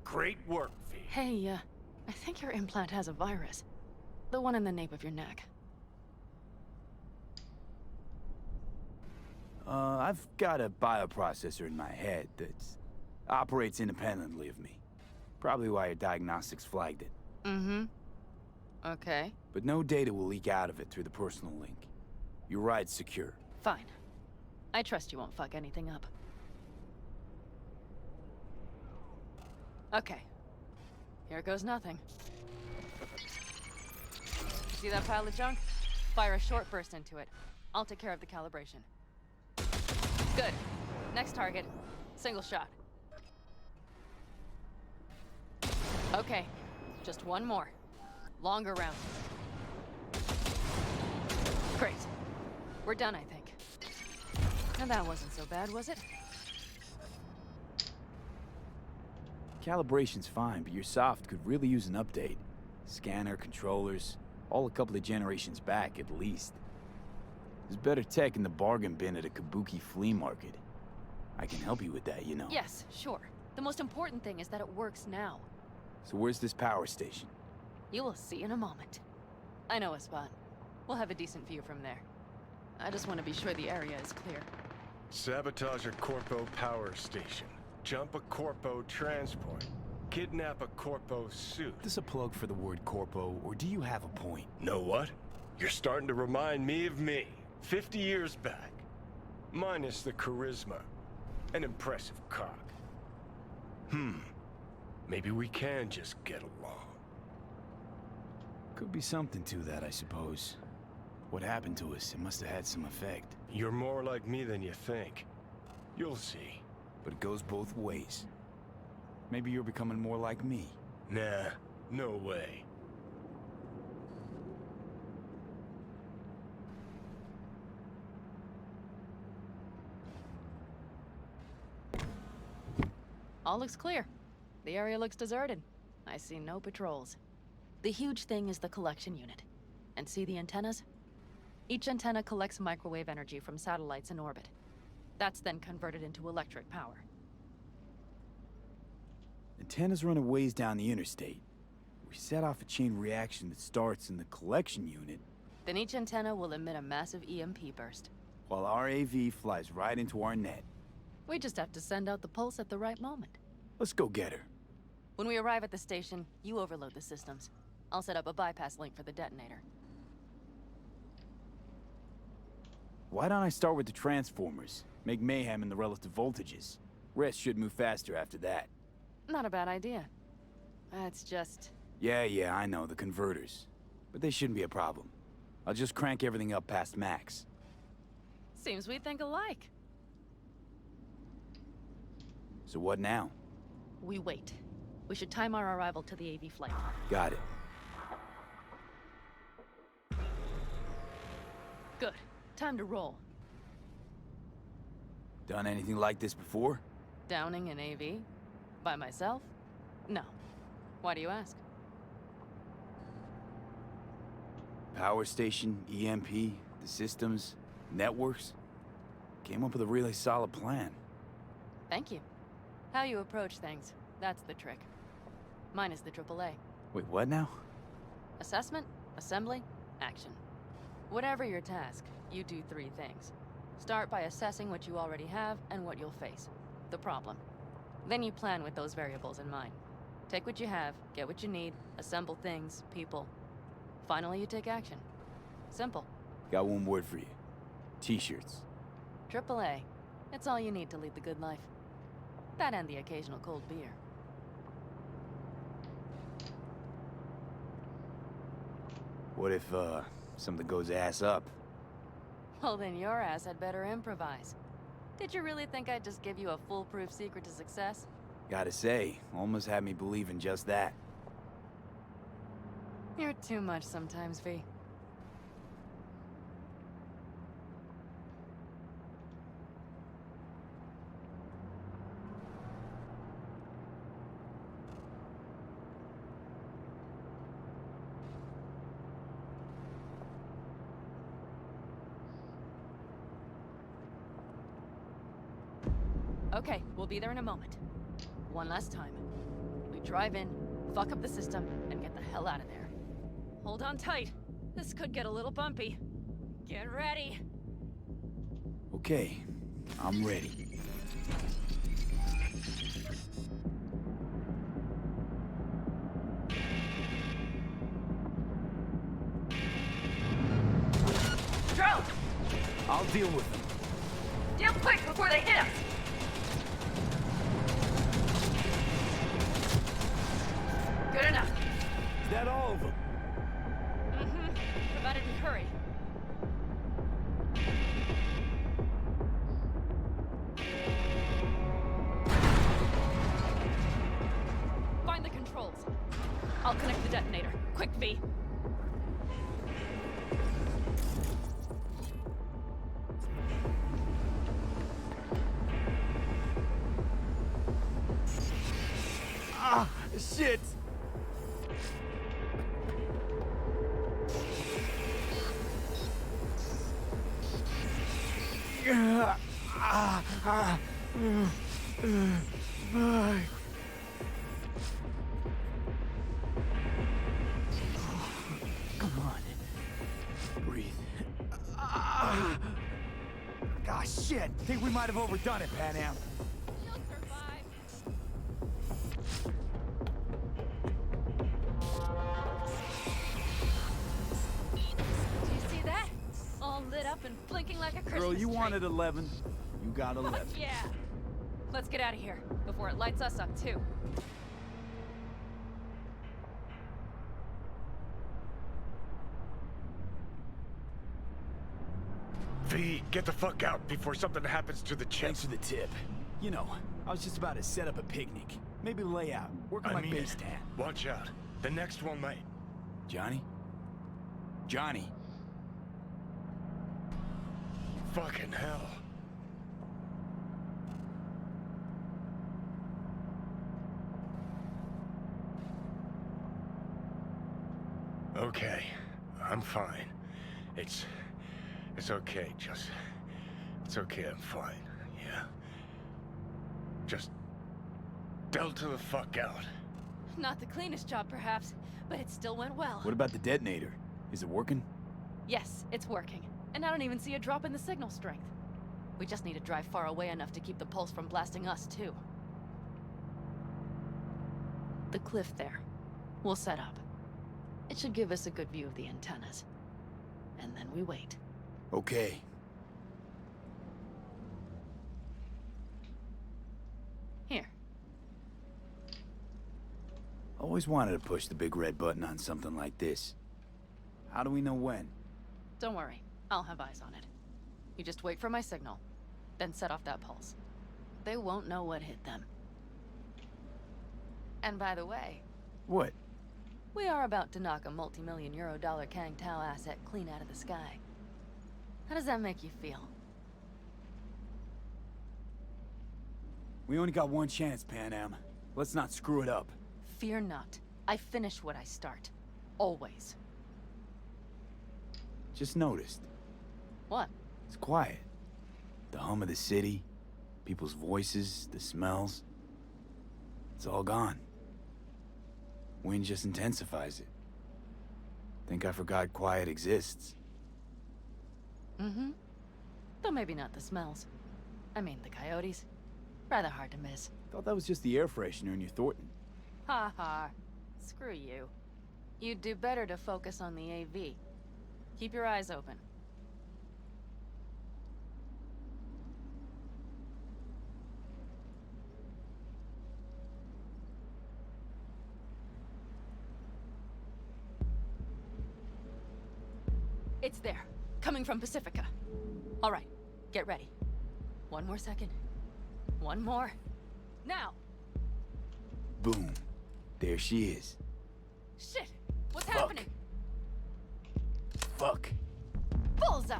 Great work, V. Hey, I think your implant has a virus. The one in the nape of your neck. I've got a bioprocessor in my head that operates independently of me. Probably why your diagnostics flagged it. Mm-hmm. Okay. But no data will leak out of it through the personal link. Your ride's secure. Fine. I trust you won't fuck anything up. Okay. Here goes nothing. See that pile of junk? Fire a short burst into it. I'll take care of the calibration. Good. Next target. Single shot. Okay. Just one more. Longer round. Great. We're done, I think. And that wasn't so bad, was it? Calibration's fine, but your soft could really use an update. Scanner, controllers, all a couple of generations back at least. There's better tech in the bargain bin at a kabuki flea market. I can help you with that, you know. Yes, sure. The most important thing is that it works now. So where's this power station? You will see in a moment. I know a spot. We'll have a decent view from there. I just want to be sure the area is clear. Sabotage a Corpo power station. Jump a Corpo transport. Kidnap a Corpo suit. Is this a plug for the word corpo, or do you have a point? Know what? You're starting to remind me of me, 50 years back. Minus the charisma. An impressive cock. Maybe we can just get along. Could be something to that, I suppose. What happened to us, it must have had some effect. You're more like me than you think. You'll see. But it goes both ways. Maybe you're becoming more like me. Nah, no way. All looks clear. The area looks deserted. I see no patrols. The huge thing is the collection unit. And see the antennas? Each antenna collects microwave energy from satellites in orbit. That's then converted into electric power. Antennas run a ways down the interstate. We set off a chain reaction that starts in the collection unit. Then each antenna will emit a massive EMP burst. While our AV flies right into our net. We just have to send out the pulse at the right moment. Let's go get her. When we arrive at the station, you overload the systems. I'll set up a bypass link for the detonator. Why don't I start with the transformers? Make mayhem in the relative voltages. Rest should move faster after that. Not a bad idea. It's just... Yeah, I know, the converters. But they shouldn't be a problem. I'll just crank everything up past max. Seems we think alike. So what now? We wait. We should time our arrival to the AV flight. Got it. Good. Time to roll. Done anything like this before? Downing an AV? By myself? No. Why do you ask? Power station, EMP, the systems, networks. Came up with a really solid plan. Thank you. How you approach things, that's the trick. Mine is the AAA. Wait, what now? Assessment, assembly, action. Whatever your task, you do 3 things. Start by assessing what you already have and what you'll face. The problem. Then you plan with those variables in mind. Take what you have, get what you need, assemble things, people. Finally, you take action. Simple. Got one word for you. T-shirts. AAA. It's all you need to lead the good life. That and the occasional cold beer. What if, something goes ass up? Well, then your ass had better improvise. Did you really think I'd just give you a foolproof secret to success? Gotta say, almost had me believe in just that. You're too much sometimes, V. Okay, we'll be there in a moment. One last time. We drive in, fuck up the system, and get the hell out of there. Hold on tight. This could get a little bumpy. Get ready. Okay, I'm ready. Drone! I'll deal with them. Deal quick before they hit us! Good enough. Is that all of them? Mm-hmm. Provided we hurry. Find the controls. I'll connect the detonator. Quick, V. Ah, shit! Come on. Breathe. Ah, shit! Think we might have overdone it, Pan Am. You'll survive. Do you see that? All lit up and blinking like a Christmas Girl, you tree. wanted 11. You got 11. Fuck yeah! Let's get out of here, before it lights us up too. V, get the fuck out before something happens to the chip. Thanks for the tip. You know, I was just about to set up a picnic. Maybe lay out, work on my base tan. Watch out. The next one might. Johnny? Johnny? Fucking hell. Okay, I'm fine. It's okay, it's okay, I'm fine, yeah? Just delta the fuck out. Not the cleanest job, perhaps, but it still went well. What about the detonator? Is it working? Yes, it's working. And I don't even see a drop in the signal strength. We just need to drive far away enough to keep the pulse from blasting us, too. The cliff there. We'll set up. It should give us a good view of the antennas. And then we wait. Okay. Always wanted to push the big red button on something like this. How do we know when? Don't worry, I'll have eyes on it. You just wait for my signal, then set off that pulse. They won't know what hit them. And by the way... What? We are about to knock a multi-million euro Kang Tao asset clean out of the sky. How does that make you feel? We only got one chance, Pan Am. Let's not screw it up. Fear not. I finish what I start. Always. Just noticed. What? It's quiet. The hum of the city, people's voices, the smells. It's all gone. Wind just intensifies it. Think I forgot quiet exists. Mm-hmm. Though maybe not the smells. I mean, the coyotes. Rather hard to miss. Thought that was just the air freshener in your Thornton. Ha ha. Screw you. You'd do better to focus on the AV. Keep your eyes open. It's there. Coming from Pacifica. All right. Get ready. One more second. One more. Now! Boom. There she is. Shit! What's happening? Fuck. Bullseye!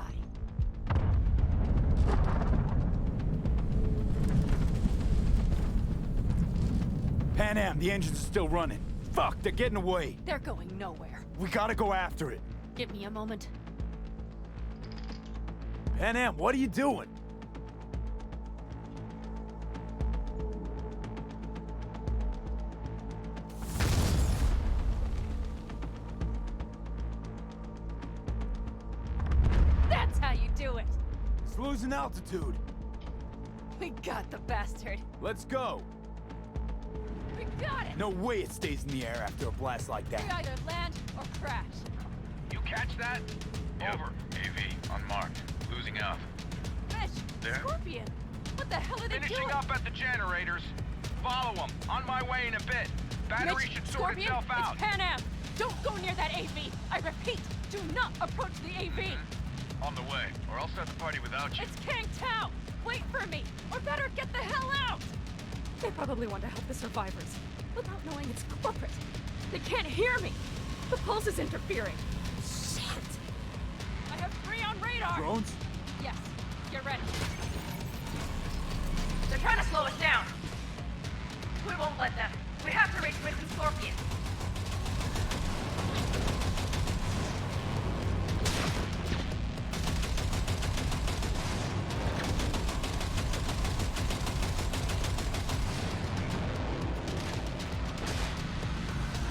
Pan Am, the engines are still running. Fuck, they're getting away. They're going nowhere. We gotta go after it. Give me a moment. Pan Am, what are you doing? That's how you do it! It's losing altitude. We got the bastard. Let's go. We got it! No way it stays in the air after a blast like We that. either land or crash. You catch that? Over. AV, unmarked. Losing out. Fish! There? Scorpion! What the hell are they Finishing doing? up at the generators. Follow them. On my way in a bit. Battery Mitch, should sort Scorpion, itself out. It's Pan Am! Don't go near that AV! I repeat, do not approach the AV! On the way, or I'll start the party without you. It's Kang Tao! Wait for me! Or better, get the hell out! They probably want to help the survivors, without knowing it's corporate. They can't hear me! The pulse is interfering. Shit! I have 3 on radar! Drones? Yes, get ready. They're trying to slow us down. We won't let them. We have to reach Wisdom Scorpion.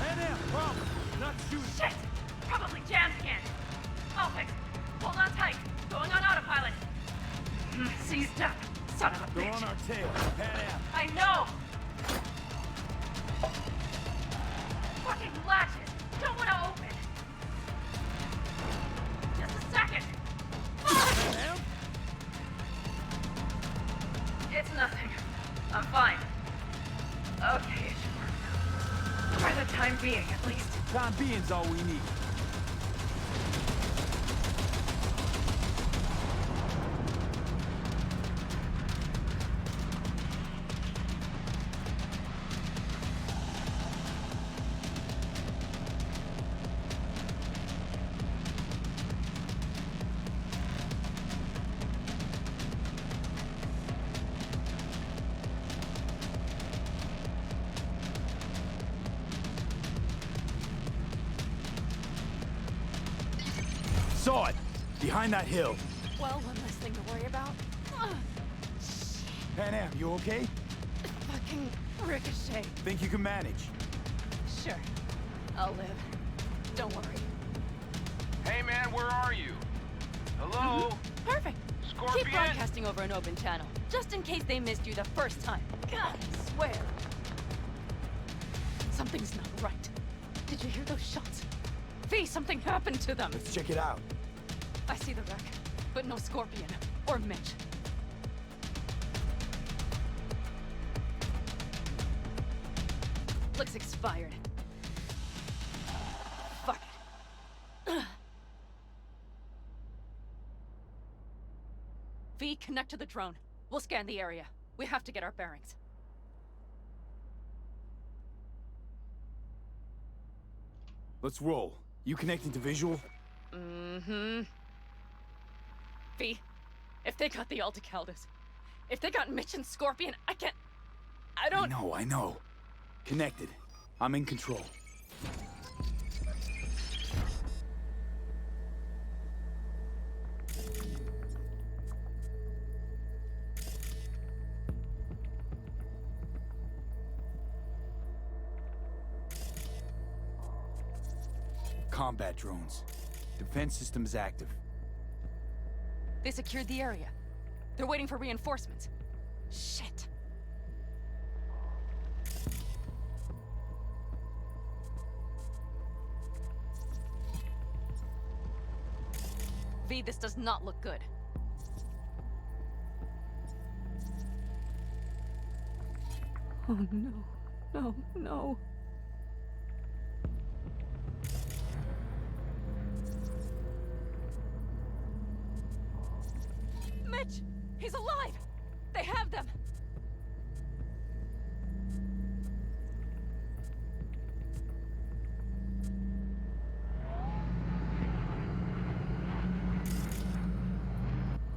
Pan Am, problem. Not shooting. Shit! Probably jammed again. I'll fix it. Hold on tight. Going on autopilot. Seized up. Son of a They're bitch. on our tail. Pan Am. I know! Fucking latches! Don't want to open! Just a second! Pan Am? It's nothing. I'm fine. Okay, sure. For the time being, at least. Time being's all we need. Saw it! Behind that hill. Well, one less thing to worry about. Pan Am, you okay? Fucking ricochet. Think you can manage? Sure. I'll live. Don't worry. Hey man, where are you? Hello? Perfect. Scorpion? Keep broadcasting over an open channel, just in case they missed you the first time. God, I swear. Something's not right. Did you hear those shots? V, something happened to them. Let's check it out. I see the wreck, but no Scorpion or Mitch. Looks expired. V, connect to the drone. We'll scan the area. We have to get our bearings. Let's roll. You connected to visual? Mm-hmm. V, if they got the Aldecaldos, if they got Mitch and Scorpion, I don't... I know. Connected. I'm in control. Combat drones. Defense systems active. They secured the area. They're waiting for reinforcements. Shit. V, this does not look good. Oh no. No, no. Mitch! He's alive! They have them!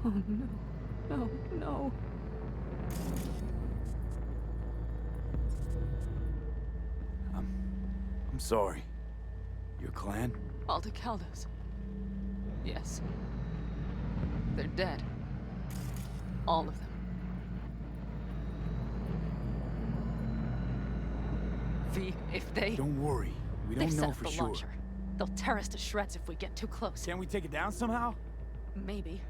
Oh no. No, no. I'm sorry. Your clan? Aldecaldos. Yes. They're dead. All of them. V, if they... Don't worry. We don't know for the sure. Launcher. They'll tear us to shreds if we get too close. Can we take it down somehow? Maybe.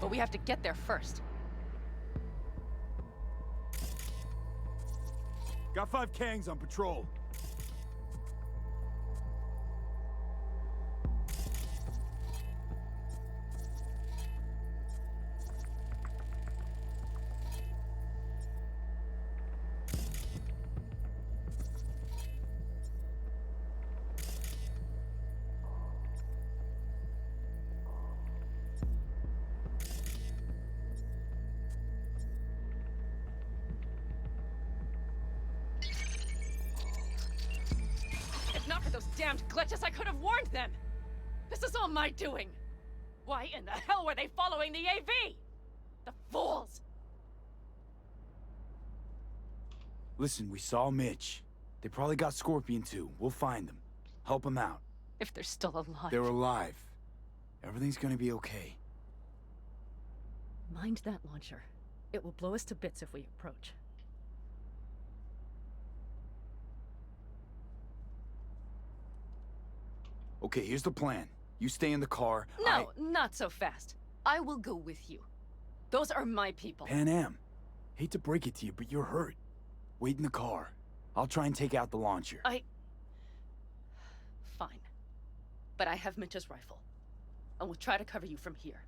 But we have to get there first. Got 5 Kangs on patrol. Damned glitches, I could have warned them! This is all my doing! Why in the hell were they following the AV? The fools! Listen, we saw Mitch. They probably got Scorpion too. We'll find them. Help them out. If they're still alive. They're alive. Everything's gonna be okay. Mind that launcher. It will blow us to bits if we approach. Okay, here's the plan. You stay in the car. No, not so fast. I will go with you. Those are my people. Pan Am. Hate to break it to you, but you're hurt. Wait in the car. I'll try and take out the launcher. Fine. But I have Mitch's rifle. And we'll try to cover you from here.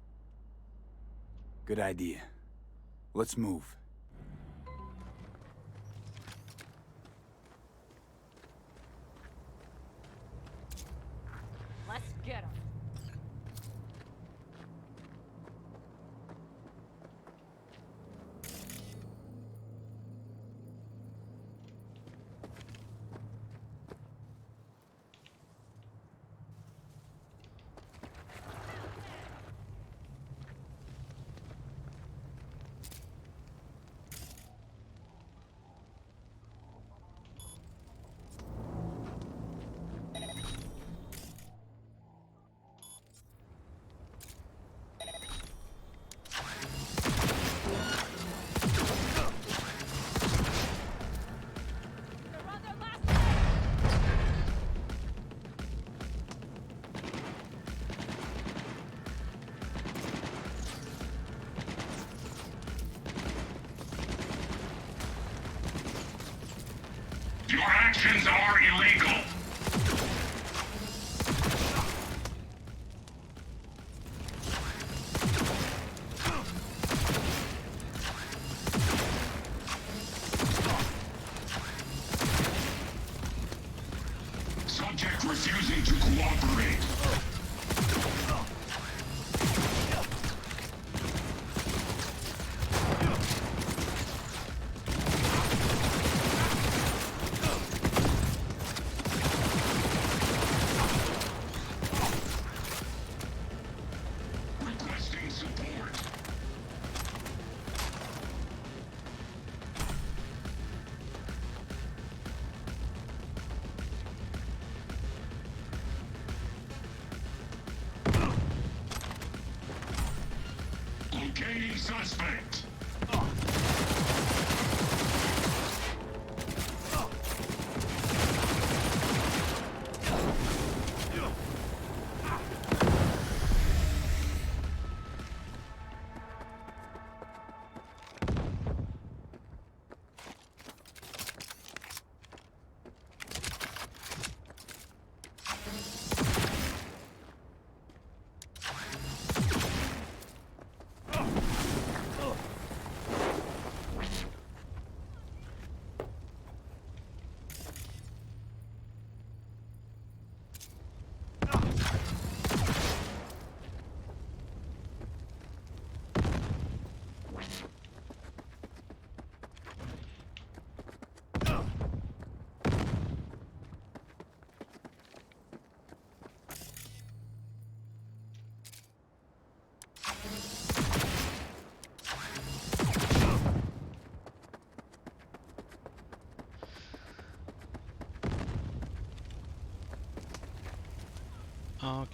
Good idea. Let's move. Let's get him. Your actions are illegal. Subject refusing to cooperate. Locating suspect.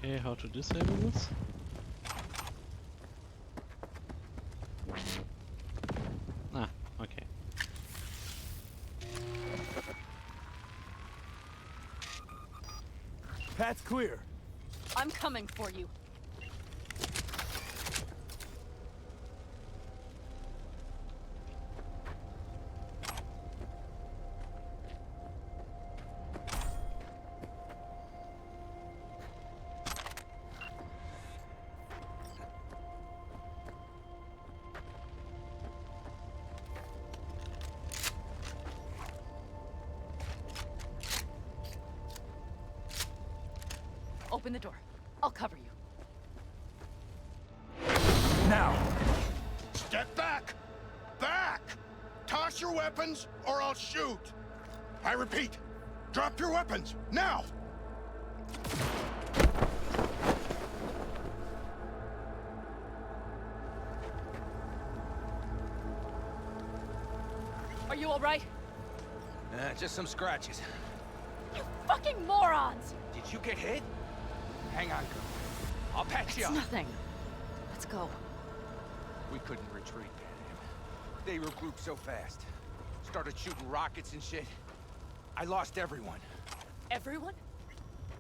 Okay, how to disable this? Ah, okay. Path's clear. I'm coming for you. Open the door. I'll cover you. Now! Step back! Back! Toss your weapons, or I'll shoot! I repeat, drop your weapons, now! Are you all right? Just some scratches. You fucking morons! Did you get hit? Hang on, girl. I'll patch you It's up. nothing. Let's go. We couldn't retreat, Pan. They regrouped so fast. Started shooting rockets and shit. I lost everyone. Everyone?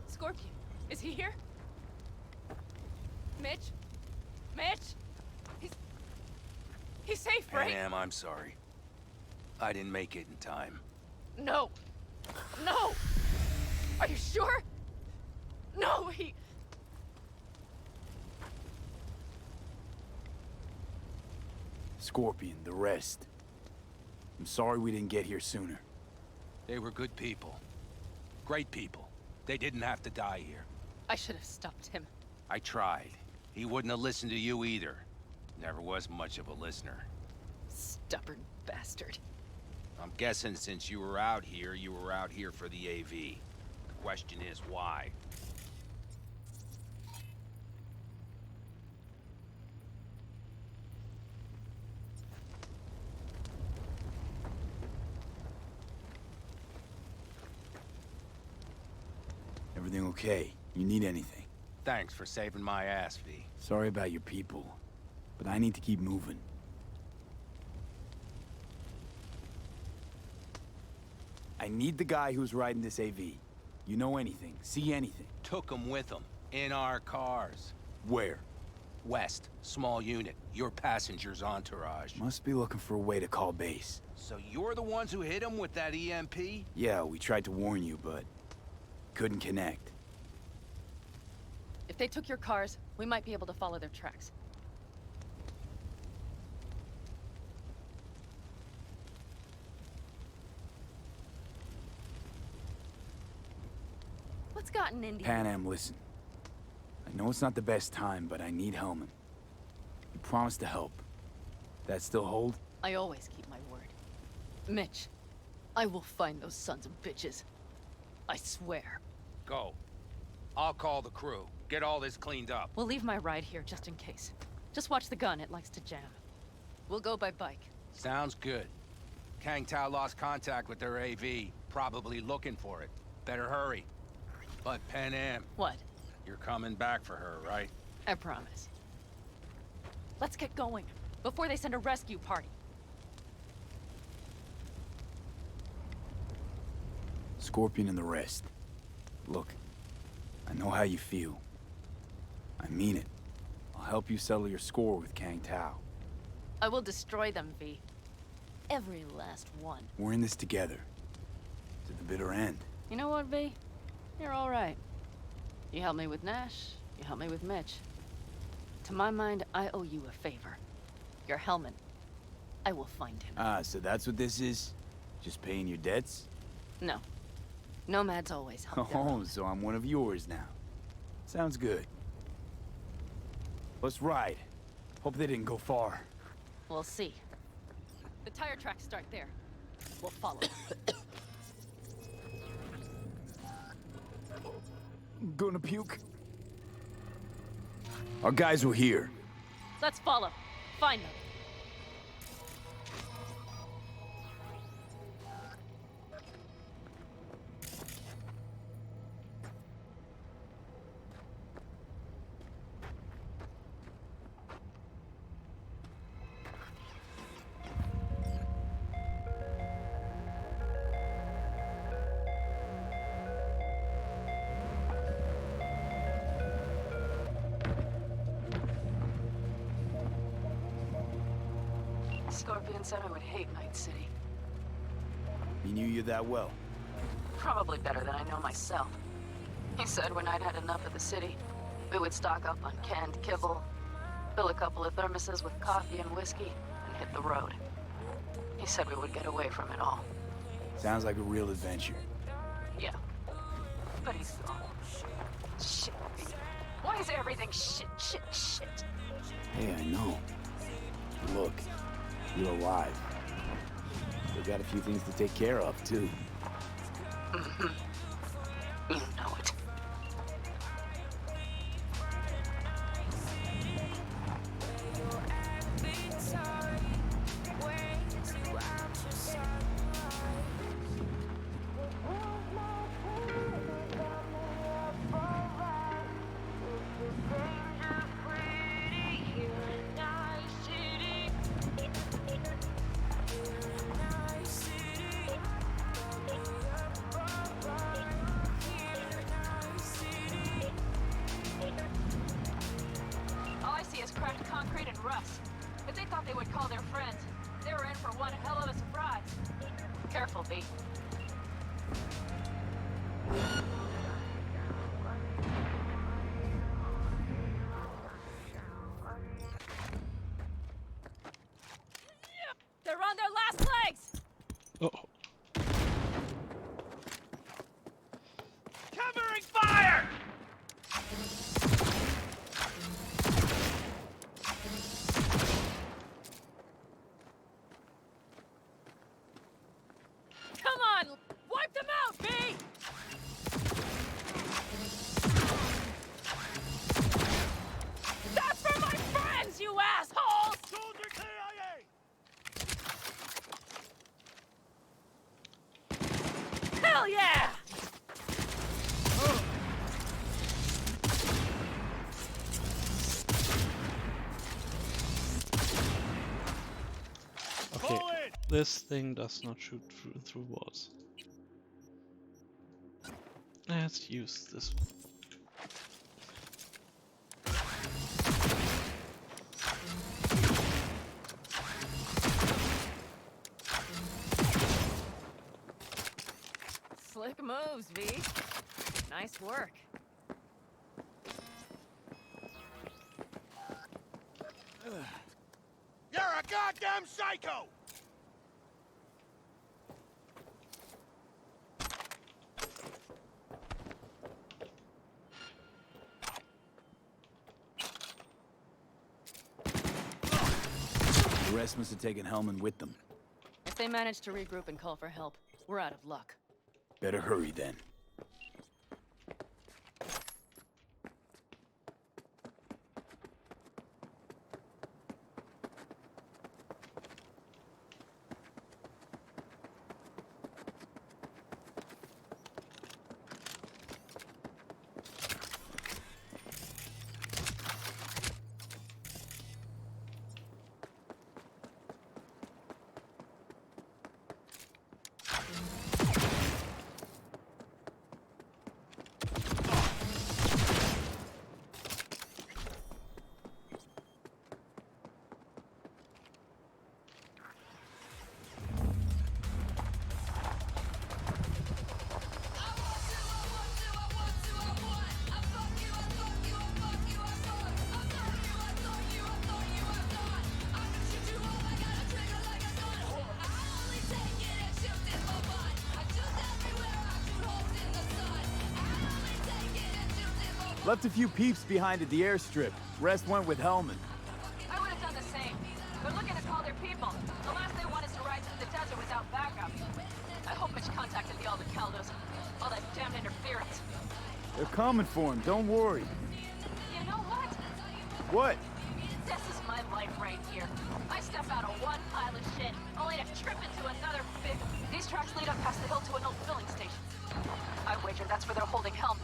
Scorpion, is he here? Mitch? Mitch? He's safe, right? Pan, I'm sorry. I didn't make it in time. No. No! Are you sure? No, he... Scorpion, the rest. I'm sorry we didn't get here sooner. They were good people. Great people. They didn't have to die here. I should have stopped him. I tried. He wouldn't have listened to you either. Never was much of a listener. Stubborn bastard. I'm guessing since you were out here for the AV. The question is, why? Everything okay? You need anything? Thanks for saving my ass, V. Sorry about your people, but I need to keep moving. I need the guy who's riding this AV. You know anything? See anything? Took him with him. In our cars. Where? West. Small unit. Your passenger's entourage. Must be looking for a way to call base. So you're the ones who hit him with that EMP? Yeah, we tried to warn you, but couldn't connect. If they took your cars, we might be able to follow their tracks. What's gotten Indy? Pan Am, listen. I know it's not the best time, but I need Hellman. You promised to help. That still hold? I always keep my word. Mitch, I will find those sons of bitches. I swear. Go. I'll call the crew. Get all this cleaned up. We'll leave my ride here just in case. Just watch the gun, it likes to jam. We'll go by bike. Sounds good. Kang Tao lost contact with their AV. Probably looking for it. Better hurry. But Pan Am. What? You're coming back for her, right? I promise. Let's get going, before they send a rescue party. Scorpion and the rest. Look, I know how you feel. I mean it. I'll help you settle your score with Kang Tao. I will destroy them, V. Every last one. We're in this together. To the bitter end. You know what, V? You're all right. You helped me with Nash, you helped me with Mitch. To my mind, I owe you a favor. Your Hellman. I will find him. Ah, so that's what this is? Just paying your debts? No. Nomads always help their Oh, own. so I'm one of yours now. Sounds good. Let's ride. Hope they didn't go far. We'll see. The tire tracks start there. We'll follow. Gonna puke. Our guys were here. Let's follow. Find them. Scorpion said I would hate Night City. He knew you that well. Probably better than I know myself. He said when I'd had enough of the city, we would stock up on canned kibble, fill a couple of thermoses with coffee and whiskey, and hit the road. He said we would get away from it all. Sounds like a real adventure. Yeah. But he's gone. Shit. Why is everything shit, shit, shit? Hey, I know. Look, you're alive. We got a few things to take care of, too. Mm-hmm. You know it. All I see is cracked concrete and rust. If they thought they would call their friends, they were in for one hell of a surprise. Careful, V. They're on their last legs! Uh-oh. Covering fire! Come on! Wipe them out, V! That's for my friends, you assholes! Soldier KIA! Hell yeah! Okay, this thing does not shoot through walls. Let's use this one. Slick moves, V. Nice work. You're a goddamn psycho! The rest must have taken Hellman with them. If they manage to regroup and call for help, we're out of luck. Better hurry then. Left a few peeps behind at the airstrip. Rest went with Hellman. I would have done the same. They're looking to call their people. The last they want is to ride through the desert without backup. I hope Mitch contacted the Aldecaldos. All that damn interference. They're coming for him, don't worry. You know what? What? This is my life right here. I step out of one pile of shit, only to trip into another big... These tracks lead up past the hill to an old filling station. I wager that's where they're holding Helm.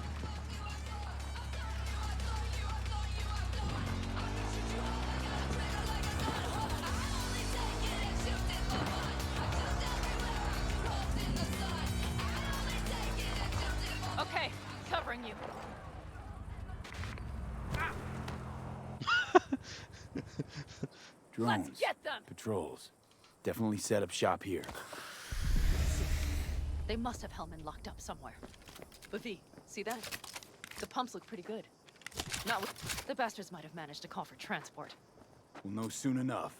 Okay, covering you. Drones. Let's get them! Patrols. Definitely set up shop here. They must have Hellman locked up somewhere. But V, see that? The pumps look pretty good. Not with... The bastards might have managed to call for transport. We'll know soon enough.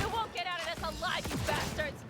You won't get out of this alive, you bastards!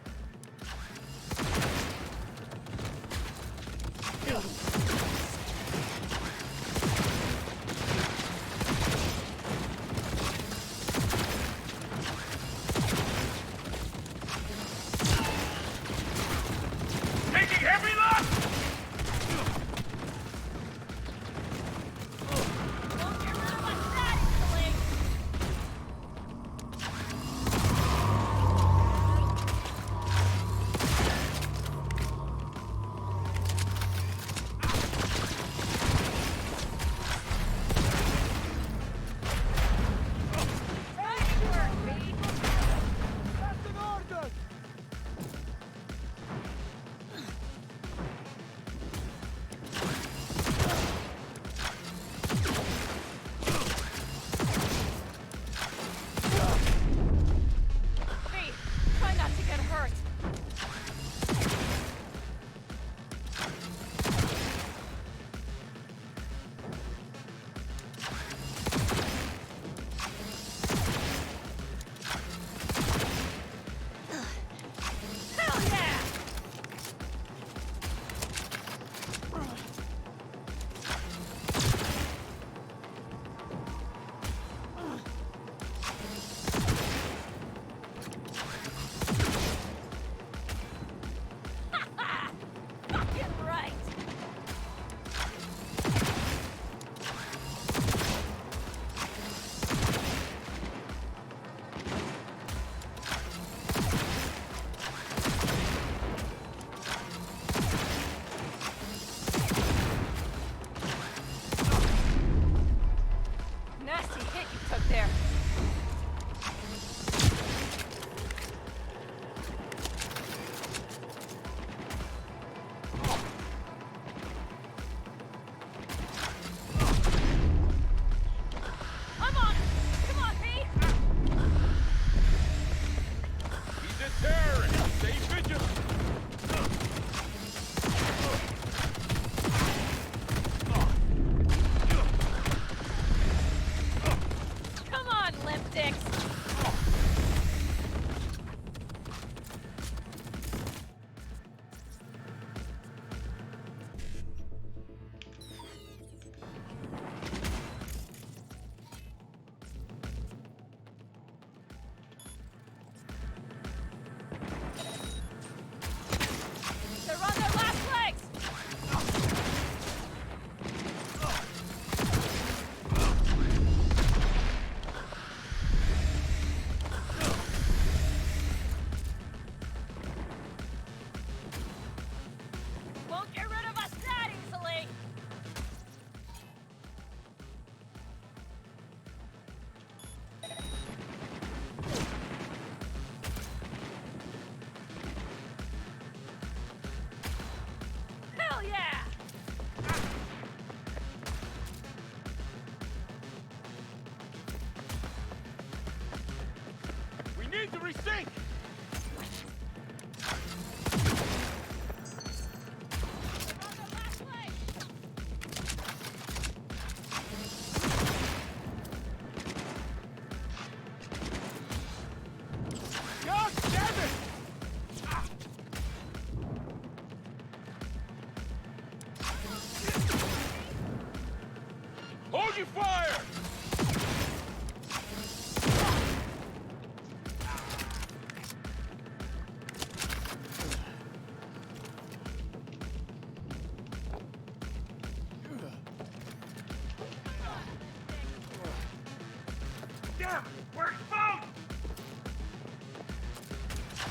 Damn! We're exposed!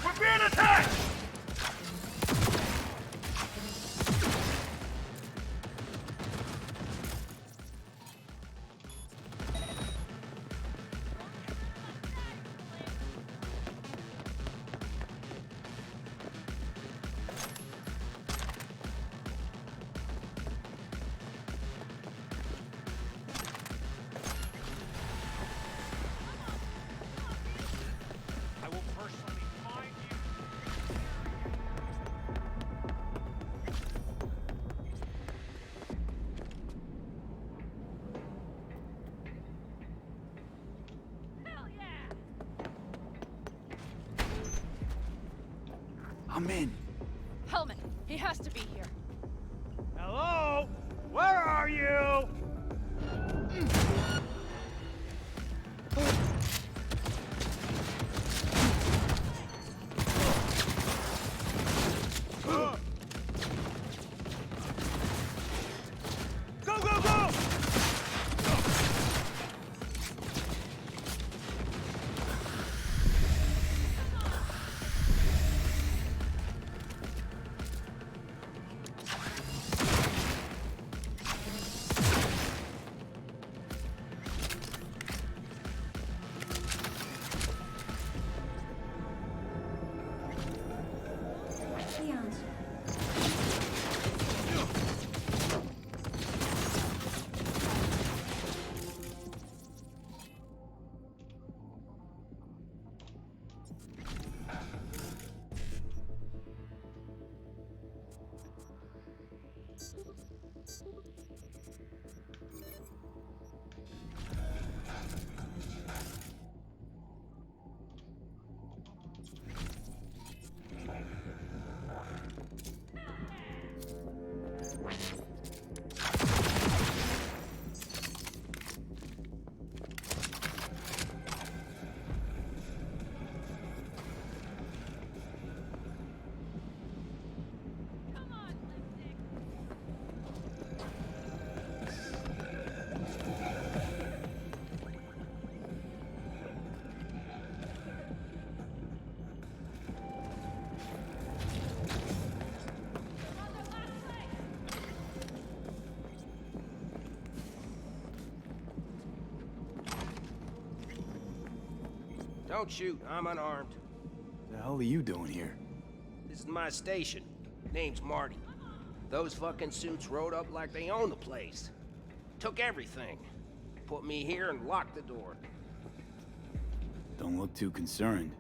We're being attacked! I'm in. Hellman, he has to be here. Hello? Where are you? Go, go, go! Don't shoot, I'm unarmed. The hell are you doing here? This is my station. Name's Marty. Those fucking suits rode up like they own the place. Took everything. Put me here and locked the door. Don't look too concerned.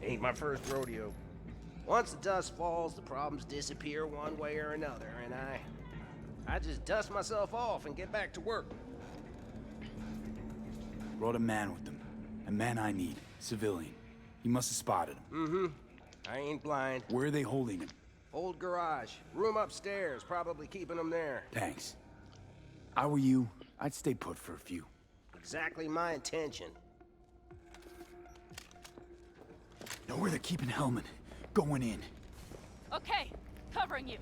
Ain't my first rodeo. Once the dust falls, the problems disappear one way or another, and I just dust myself off and get back to work. Brought a man with them. A man I need. Civilian. He must have spotted him. Mm-hmm. I ain't blind. Where are they holding him? Old garage. Room upstairs. Probably keeping him there. Thanks. I were you, I'd stay put for a few. Exactly my intention. Know where they're keeping Hellman. Going in. Okay, covering you.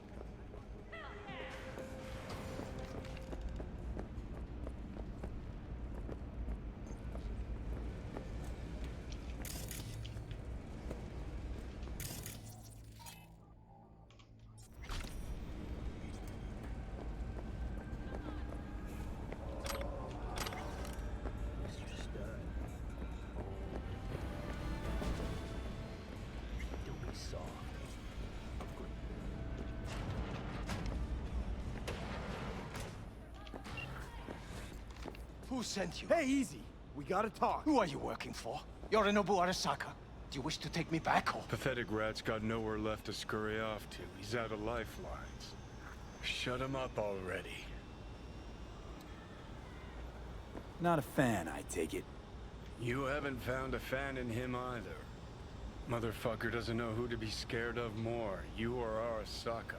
Who sent you? Hey, easy. We gotta talk. Who are you working for? Yorinobu Arasaka. Do you wish to take me back home? Pathetic rat's got nowhere left to scurry off to. He's out of lifelines. Shut him up already. Not a fan, I take it. You haven't found a fan in him either. Motherfucker doesn't know who to be scared of more, you or Arasaka.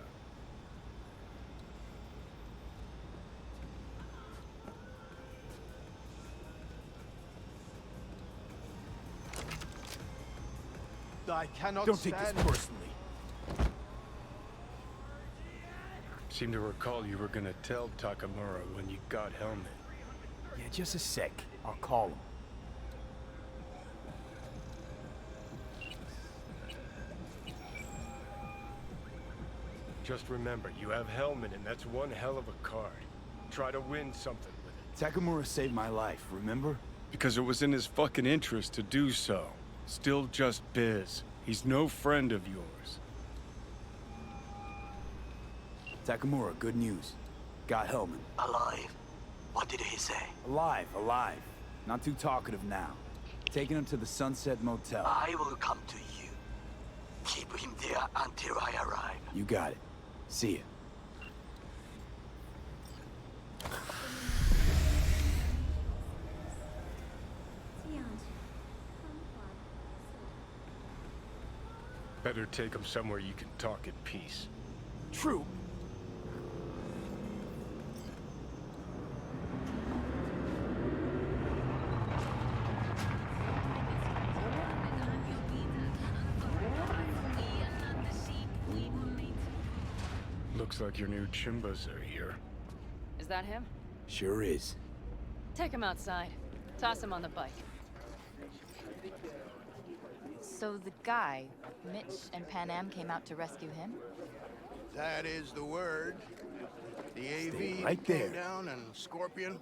I cannot Don't take this personally. Seem to recall you were gonna tell Takamura when you got Hellman. Yeah, just a sec. I'll call him. Just remember, you have Hellman, and that's one hell of a card. Try to win something with it. Takamura saved my life, remember? Because it was in his fucking interest to do so. Still just Biz. He's no friend of yours. Takamura, good news. Got Hellman. Alive? What did he say? Alive, alive. Not too talkative now. Taking him to the Sunset Motel. I will come to you. Keep him there until I arrive. You got it. See ya. Better take him somewhere you can talk in peace. True. Looks like your new Chimbas are here. Is that him? Sure is. Take him outside. Toss him on the bike. So the guy, Mitch and Pan Am came out to rescue him? That is the word. The AV right came there. down and Scorpion.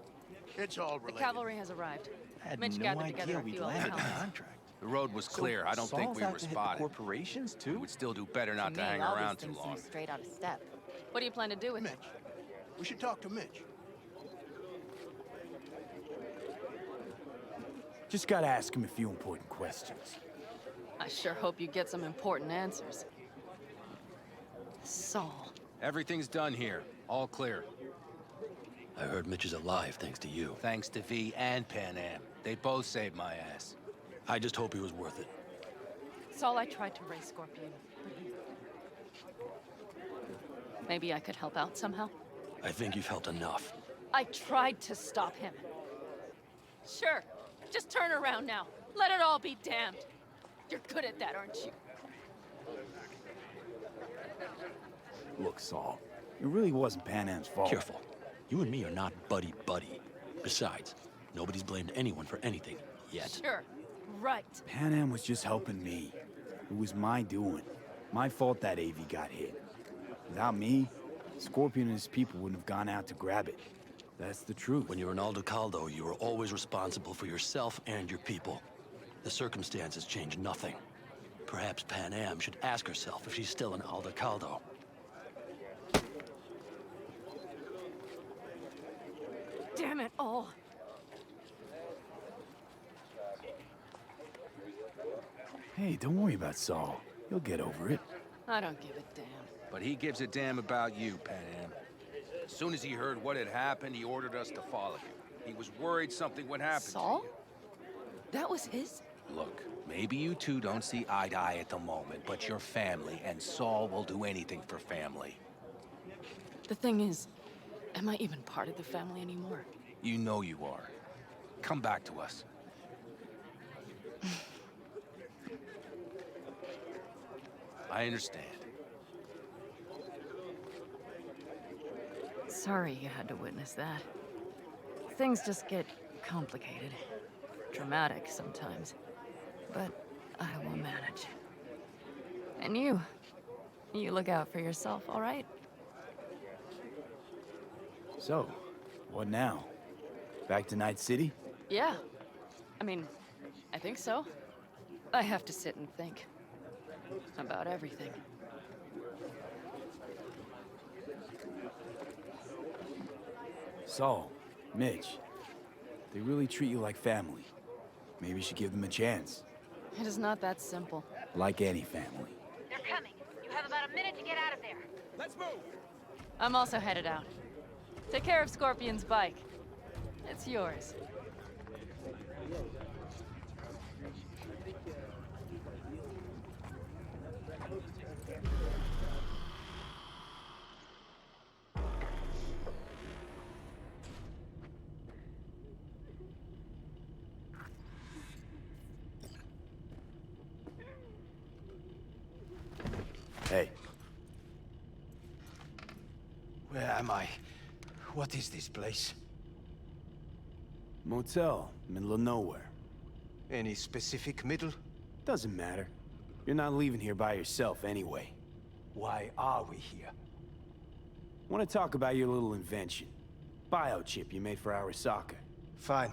It's all The related. cavalry has arrived. I had Mitch no gathered idea together a we'd few landed old the helmets. contract. The road was clear. I don't think Saul's we out were to hit the spotted. corporations too? We would still do better not To to me, hang all around these too things long. seem straight out of step. What do you plan to do with Mitch. him? We should talk to Mitch. Just gotta ask him a few important questions. I sure hope you get some important answers. Saul. Everything's done here. All clear. I heard Mitch is alive thanks to you. Thanks to V and Pan Am. They both saved my ass. I just hope he was worth it. Saul, I tried to raise Scorpion, but he... Maybe I could help out somehow? I think you've helped enough. I tried to stop him. Sure. Just turn around now. Let it all be damned. You're good at that, aren't you? Look, Saul, it really wasn't Pan Am's fault. Careful. You and me are not buddy-buddy. Besides, nobody's blamed anyone for anything yet. Sure. Right. Pan Am was just helping me. It was my doing. My fault that AV got hit. Without me, Scorpion and his people wouldn't have gone out to grab it. That's the truth. When you're in Aldo Caldo, you are always responsible for yourself and your people. The circumstances change nothing. Perhaps Pan Am should ask herself if she's still in Aldo Caldo. Damn it all. Hey, don't worry about Saul. He'll get over it. I don't give a damn. But he gives a damn about you, Pan Am. As soon as he heard what had happened, he ordered us to follow you. He was worried something would happen Saul? to you. That was his? Look, maybe you two don't see eye to eye at the moment, but you're family, and Saul will do anything for family. The thing is, am I even part of the family anymore? You know you are. Come back to us. I understand. Sorry you had to witness that. Things just get complicated. Dramatic sometimes. But I will manage. And you look out for yourself, all right? So, what now? Back to Night City? Yeah. I mean, I think so. I have to sit and think. About everything. Saul, Mitch, they really treat you like family. Maybe you should give them a chance. It is not that simple. Like any family. They're coming. You have about a minute to get out of there. Let's move! I'm also headed out. Take care of Scorpion's bike. It's yours. Hey. Where am I? What is this place? Motel, middle of nowhere. Any specific middle? Doesn't matter. You're not leaving here by yourself anyway. Why are we here? Want to talk about your little invention. Biochip you made for Arasaka. Fine.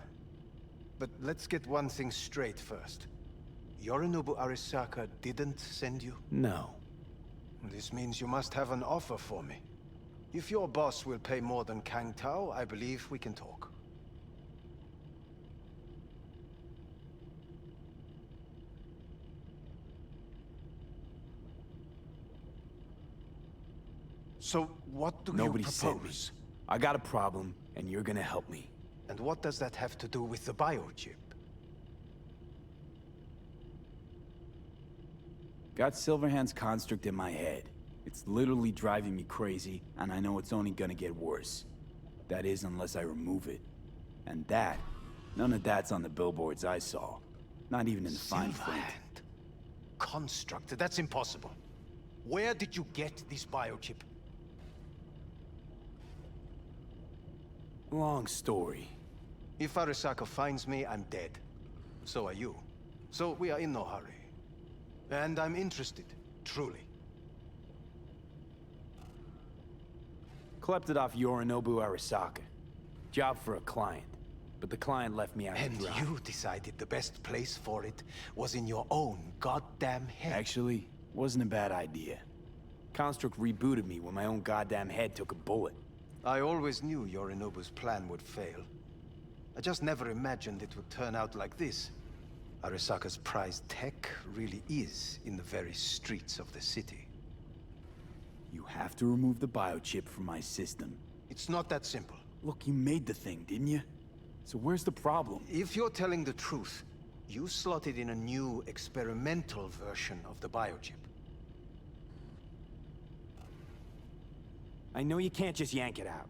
But let's get one thing straight first. Yorinobu Arasaka didn't send you? No. This means you must have an offer for me. If your boss will pay more than Kang Tao, I believe we can talk. So, what do Nobody you sent me. propose? I got a problem, and you're gonna help me. And what does that have to do with the biochip? Got Silverhand's construct in my head. It's literally driving me crazy, and I know it's only gonna get worse. That is, unless I remove it. And that, none of that's on the billboards I saw. Not even in the fine print. Silverhand. Construct, that's impossible. Where did you get this biochip? Long story. If Arasaka finds me, I'm dead. So are you. So we are in no hurry. And I'm interested, truly. Klept it off Yorinobu Arasaka. Job for a client. But the client left me out to And dry. you decided the best place for it was in your own goddamn head. Actually, wasn't a bad idea. Construct rebooted me when my own goddamn head took a bullet. I always knew Yorinobu's plan would fail. I just never imagined it would turn out like this. Arasaka's prized tech really is in the very streets of the city. You have to remove the biochip from my system. It's not that simple. Look, you made the thing, didn't you? So where's the problem? If you're telling the truth, you slotted in a new experimental version of the biochip. I know you can't just yank it out.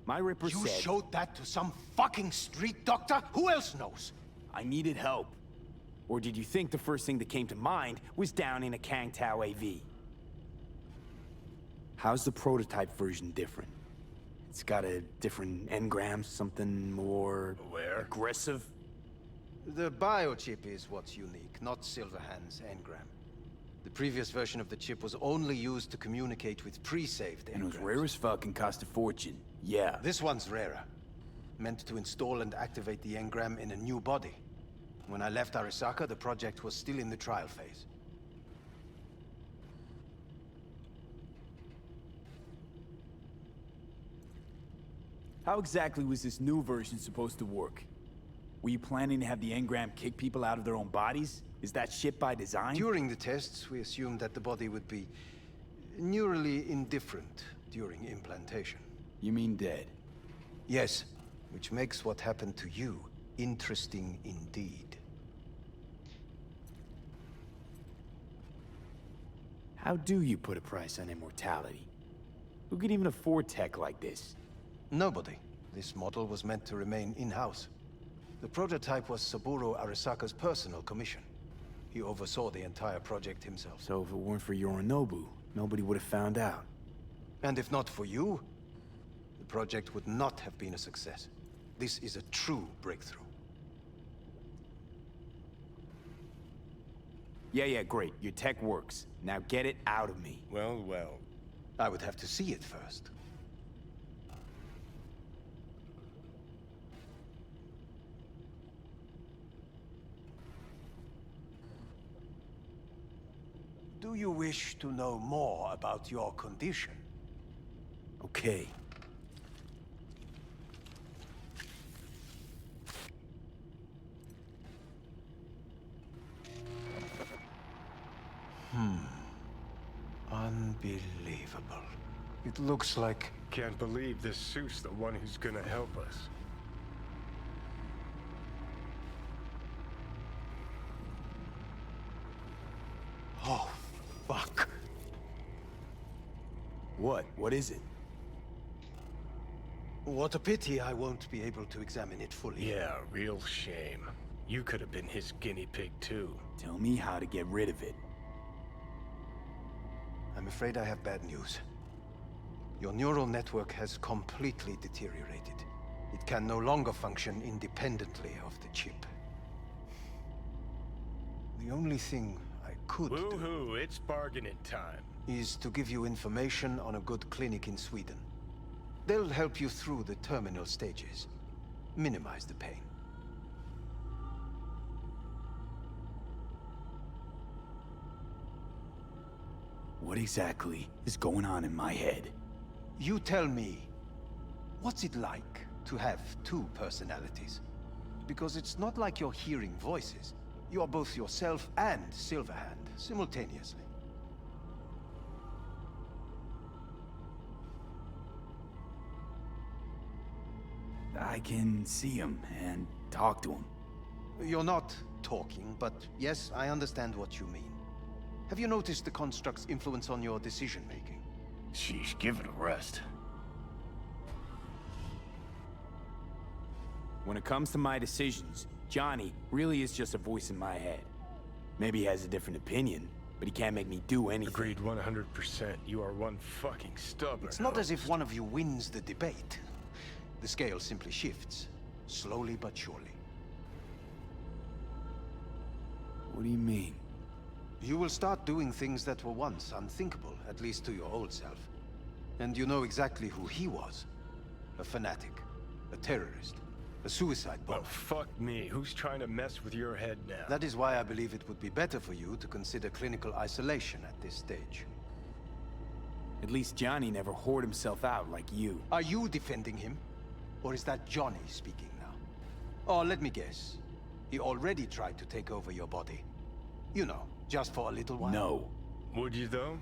My Ripper You said... showed that to some fucking street doctor? Who else knows? I needed help. Or did you think the first thing that came to mind was down in a Kang Tao AV? How's the prototype version different? It's got a different engram, something more... aggressive? The biochip is what's unique, not Silverhand's engram. The previous version of the chip was only used to communicate with pre-saved engrams. And it was rare as fuck and cost a fortune. Yeah. This one's rarer. Meant to install and activate the engram in a new body. When I left Arasaka, the project was still in the trial phase. How exactly was this new version supposed to work? Were you planning to have the engram kick people out of their own bodies? Is that shit by design? During the tests, we assumed that the body would be neurally indifferent during implantation. You mean dead? Yes, which makes what happened to you interesting indeed. How do you put a price on immortality? Who could even afford tech like this? Nobody. This model was meant to remain in-house. The prototype was Saburo Arasaka's personal commission. He oversaw the entire project himself. So if it weren't for Yorinobu, nobody would have found out. And if not for you, the project would not have been a success. This is a true breakthrough. Yeah, great. Your tech works. Now get it out of me. Well. I would have to see it first. Do you wish to know more about your condition? Okay. Unbelievable. It looks like... Can't believe this suit's the one who's gonna help us. Oh, fuck. What? What is it? What a pity I won't be able to examine it fully. Yeah, real shame. You could have been his guinea pig too. Tell me how to get rid of it. I'm afraid I have bad news. Your neural network has completely deteriorated. It can no longer function independently of the chip. The only thing I could Woohoo, it's bargaining time. is to give you information on a good clinic in Sweden. They'll help you through the terminal stages. Minimize the pain. What exactly is going on in my head? You tell me, what's it like to have two personalities? Because it's not like you're hearing voices. You are both yourself and Silverhand simultaneously. I can see him and talk to him. You're not talking, but yes, I understand what you mean. Have you noticed the construct's influence on your decision-making? Sheesh, give it a rest. When it comes to my decisions, Johnny really is just a voice in my head. Maybe he has a different opinion, but he can't make me do anything. Agreed 100%. You are one fucking stubborn. It's not as if one of you wins the debate. The scale simply shifts, slowly but surely. What do you mean? You will start doing things that were once unthinkable, at least to your old self. And you know exactly who he was. A fanatic, a terrorist, a suicide bomber. Well, fuck me. Who's trying to mess with your head now? That is why I believe it would be better for you to consider clinical isolation at this stage. At least Johnny never whored himself out like you. Are you defending him? Or is that Johnny speaking now? Oh, let me guess. He already tried to take over your body. You know, just for a little while. No. Would you, though?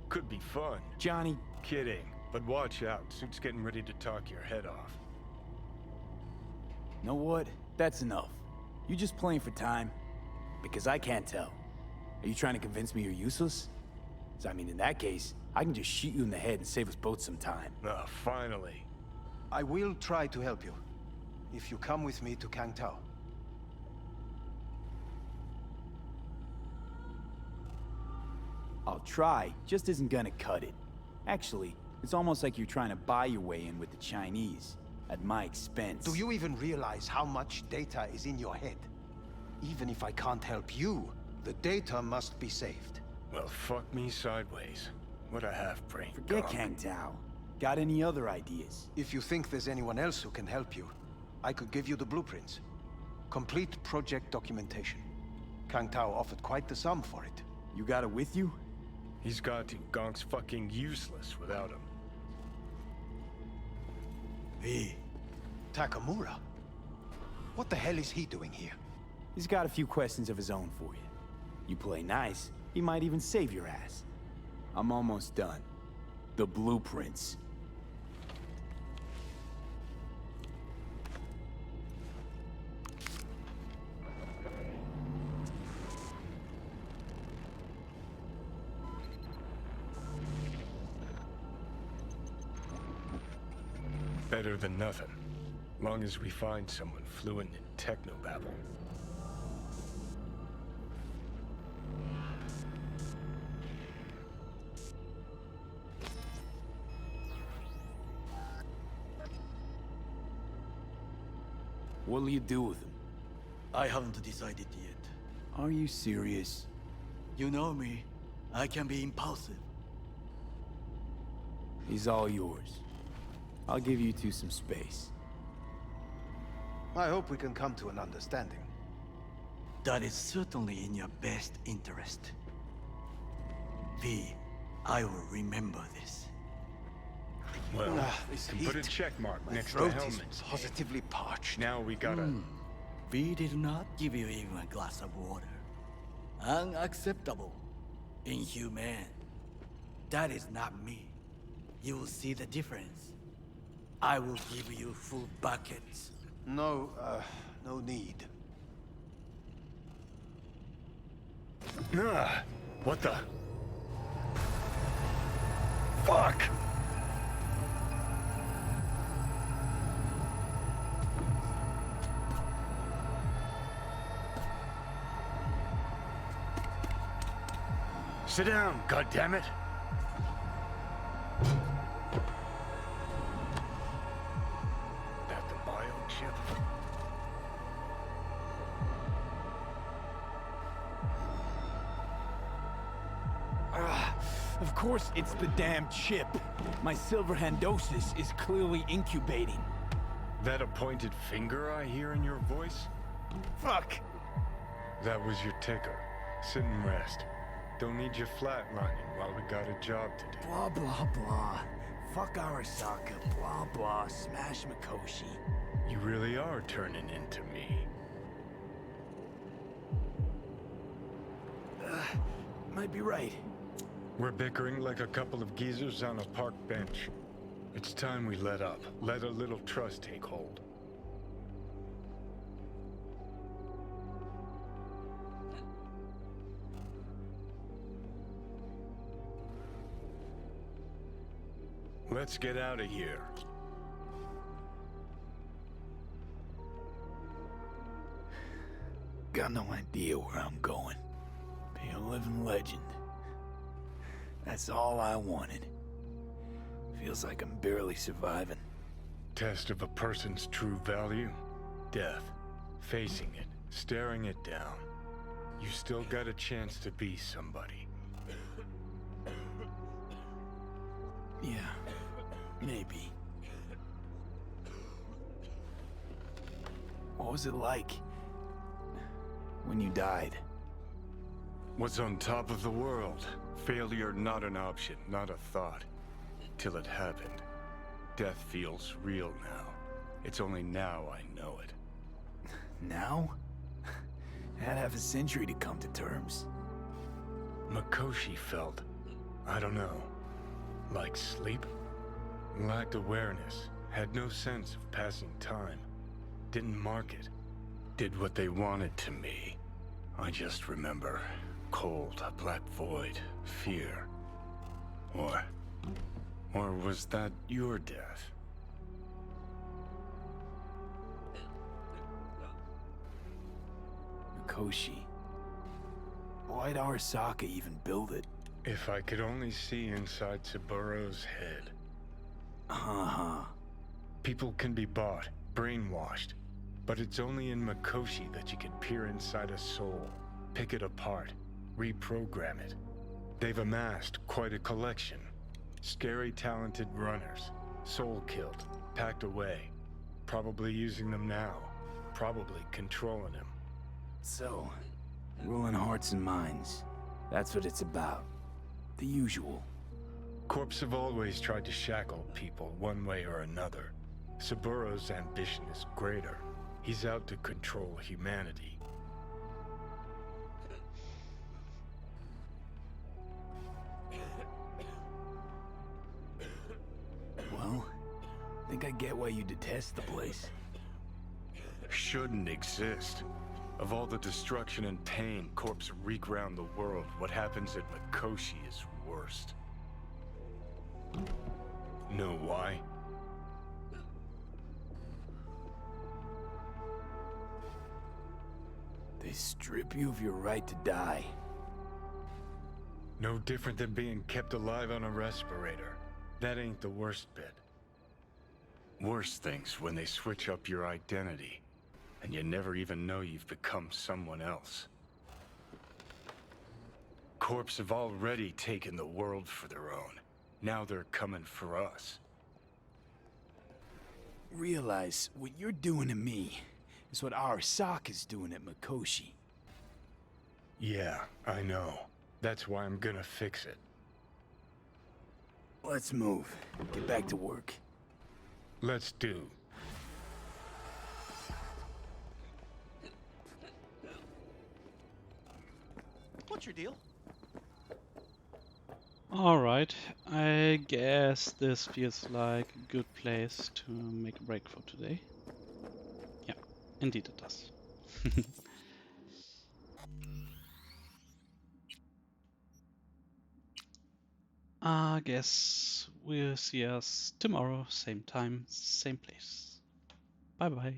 Could be fun. Johnny... Kidding. But watch out. Suit's getting ready to talk your head off. Know what? That's enough. You just playing for time? Because I can't tell. Are you trying to convince me you're useless? 'Cause I mean, in that case, I can just shoot you in the head and save us both some time. Ah, finally. I will try to help you, if you come with me to Kangtao. I'll try, just isn't gonna cut it. Actually, it's almost like you're trying to buy your way in with the Chinese, at my expense. Do you even realize how much data is in your head? Even if I can't help you, the data must be saved. Well, fuck me sideways. What a half-brain. Forget Kangtao. Got any other ideas? If you think there's anyone else who can help you, I could give you the blueprints. Complete project documentation. Kangtao offered quite the sum for it. You got it with you? He's got to. Gonk's fucking useless without him. Hey, Takamura? What the hell is he doing here? He's got a few questions of his own for you. You play nice, he might even save your ass. I'm almost done. The blueprints. Better than nothing. Long as we find someone fluent in technobabble. What'll you do with him? I haven't decided yet. Are you serious? You know me. I can be impulsive. He's all yours. I'll give you two some space. I hope we can come to an understanding. That is certainly in your best interest. V, I will remember this. Well, this can put a heat. check mark My next to throat Helmet's. is positively parched. Now we gotta... V did not give you even a glass of water. Unacceptable. Inhumane. That is not me. You will see the difference. I will give you full buckets. No need. What the? Fuck! Sit down, goddammit! That the biochip? Of course it's the damn chip. My silverhandosis is clearly incubating. That a pointed finger I hear in your voice? Fuck! That was your ticker. Sit and rest. Don't need you flatlining while we got a job to do. Blah, blah, blah. Fuck Arasaka, blah, blah, smash Mikoshi. You really are turning into me. Might be right. We're bickering like a couple of geezers on a park bench. It's time we let up. Let a little trust take hold. Let's get out of here. Got no idea where I'm going. Be a living legend. That's all I wanted. Feels like I'm barely surviving. Test of a person's true value? Death. Facing it. Staring it down. You still got a chance to be somebody. Yeah, maybe. What was it like when you died? Was on top of the world. Failure not an option, not a thought. Till it happened. Death feels real now. It's only now I know it. Now? Had half a century to come to terms. Mikoshi felt, I don't know, like sleep? Lacked awareness, had no sense of passing time. Didn't mark it. Did what they wanted to me. I just remember cold, a black void, fear. Or was that your death? Mikoshi. Why'd Arasaka even build it? If I could only see inside Saburo's head. People can be bought, brainwashed. But it's only in Mikoshi that you can peer inside a soul, pick it apart, reprogram it. They've amassed quite a collection. Scary talented runners, soul-killed, packed away. Probably using them now, probably controlling him. So, ruling hearts and minds. That's what it's about. The usual. Corps have always tried to shackle people one way or another. Saburo's ambition is greater. He's out to control humanity. Well, I think I get why you detest the place. Shouldn't exist. Of all the destruction and pain corpse wreak round the world, what happens at Mikoshi is worst. Know why? They strip you of your right to die. No different than being kept alive on a respirator. That ain't the worst bit. Worst things when they switch up your identity, and you never even know you've become someone else. Corps have already taken the world for their own. Now they're coming for us. Realize what you're doing to me is what Arasaka's doing at Mikoshi. Yeah, I know. That's why I'm gonna fix it. Let's move. Get back to work. Let's do. What's your deal? Alright, I guess this feels like a good place to make a break for today. Yeah, indeed it does. I guess we'll see us tomorrow, same time, same place. Bye bye.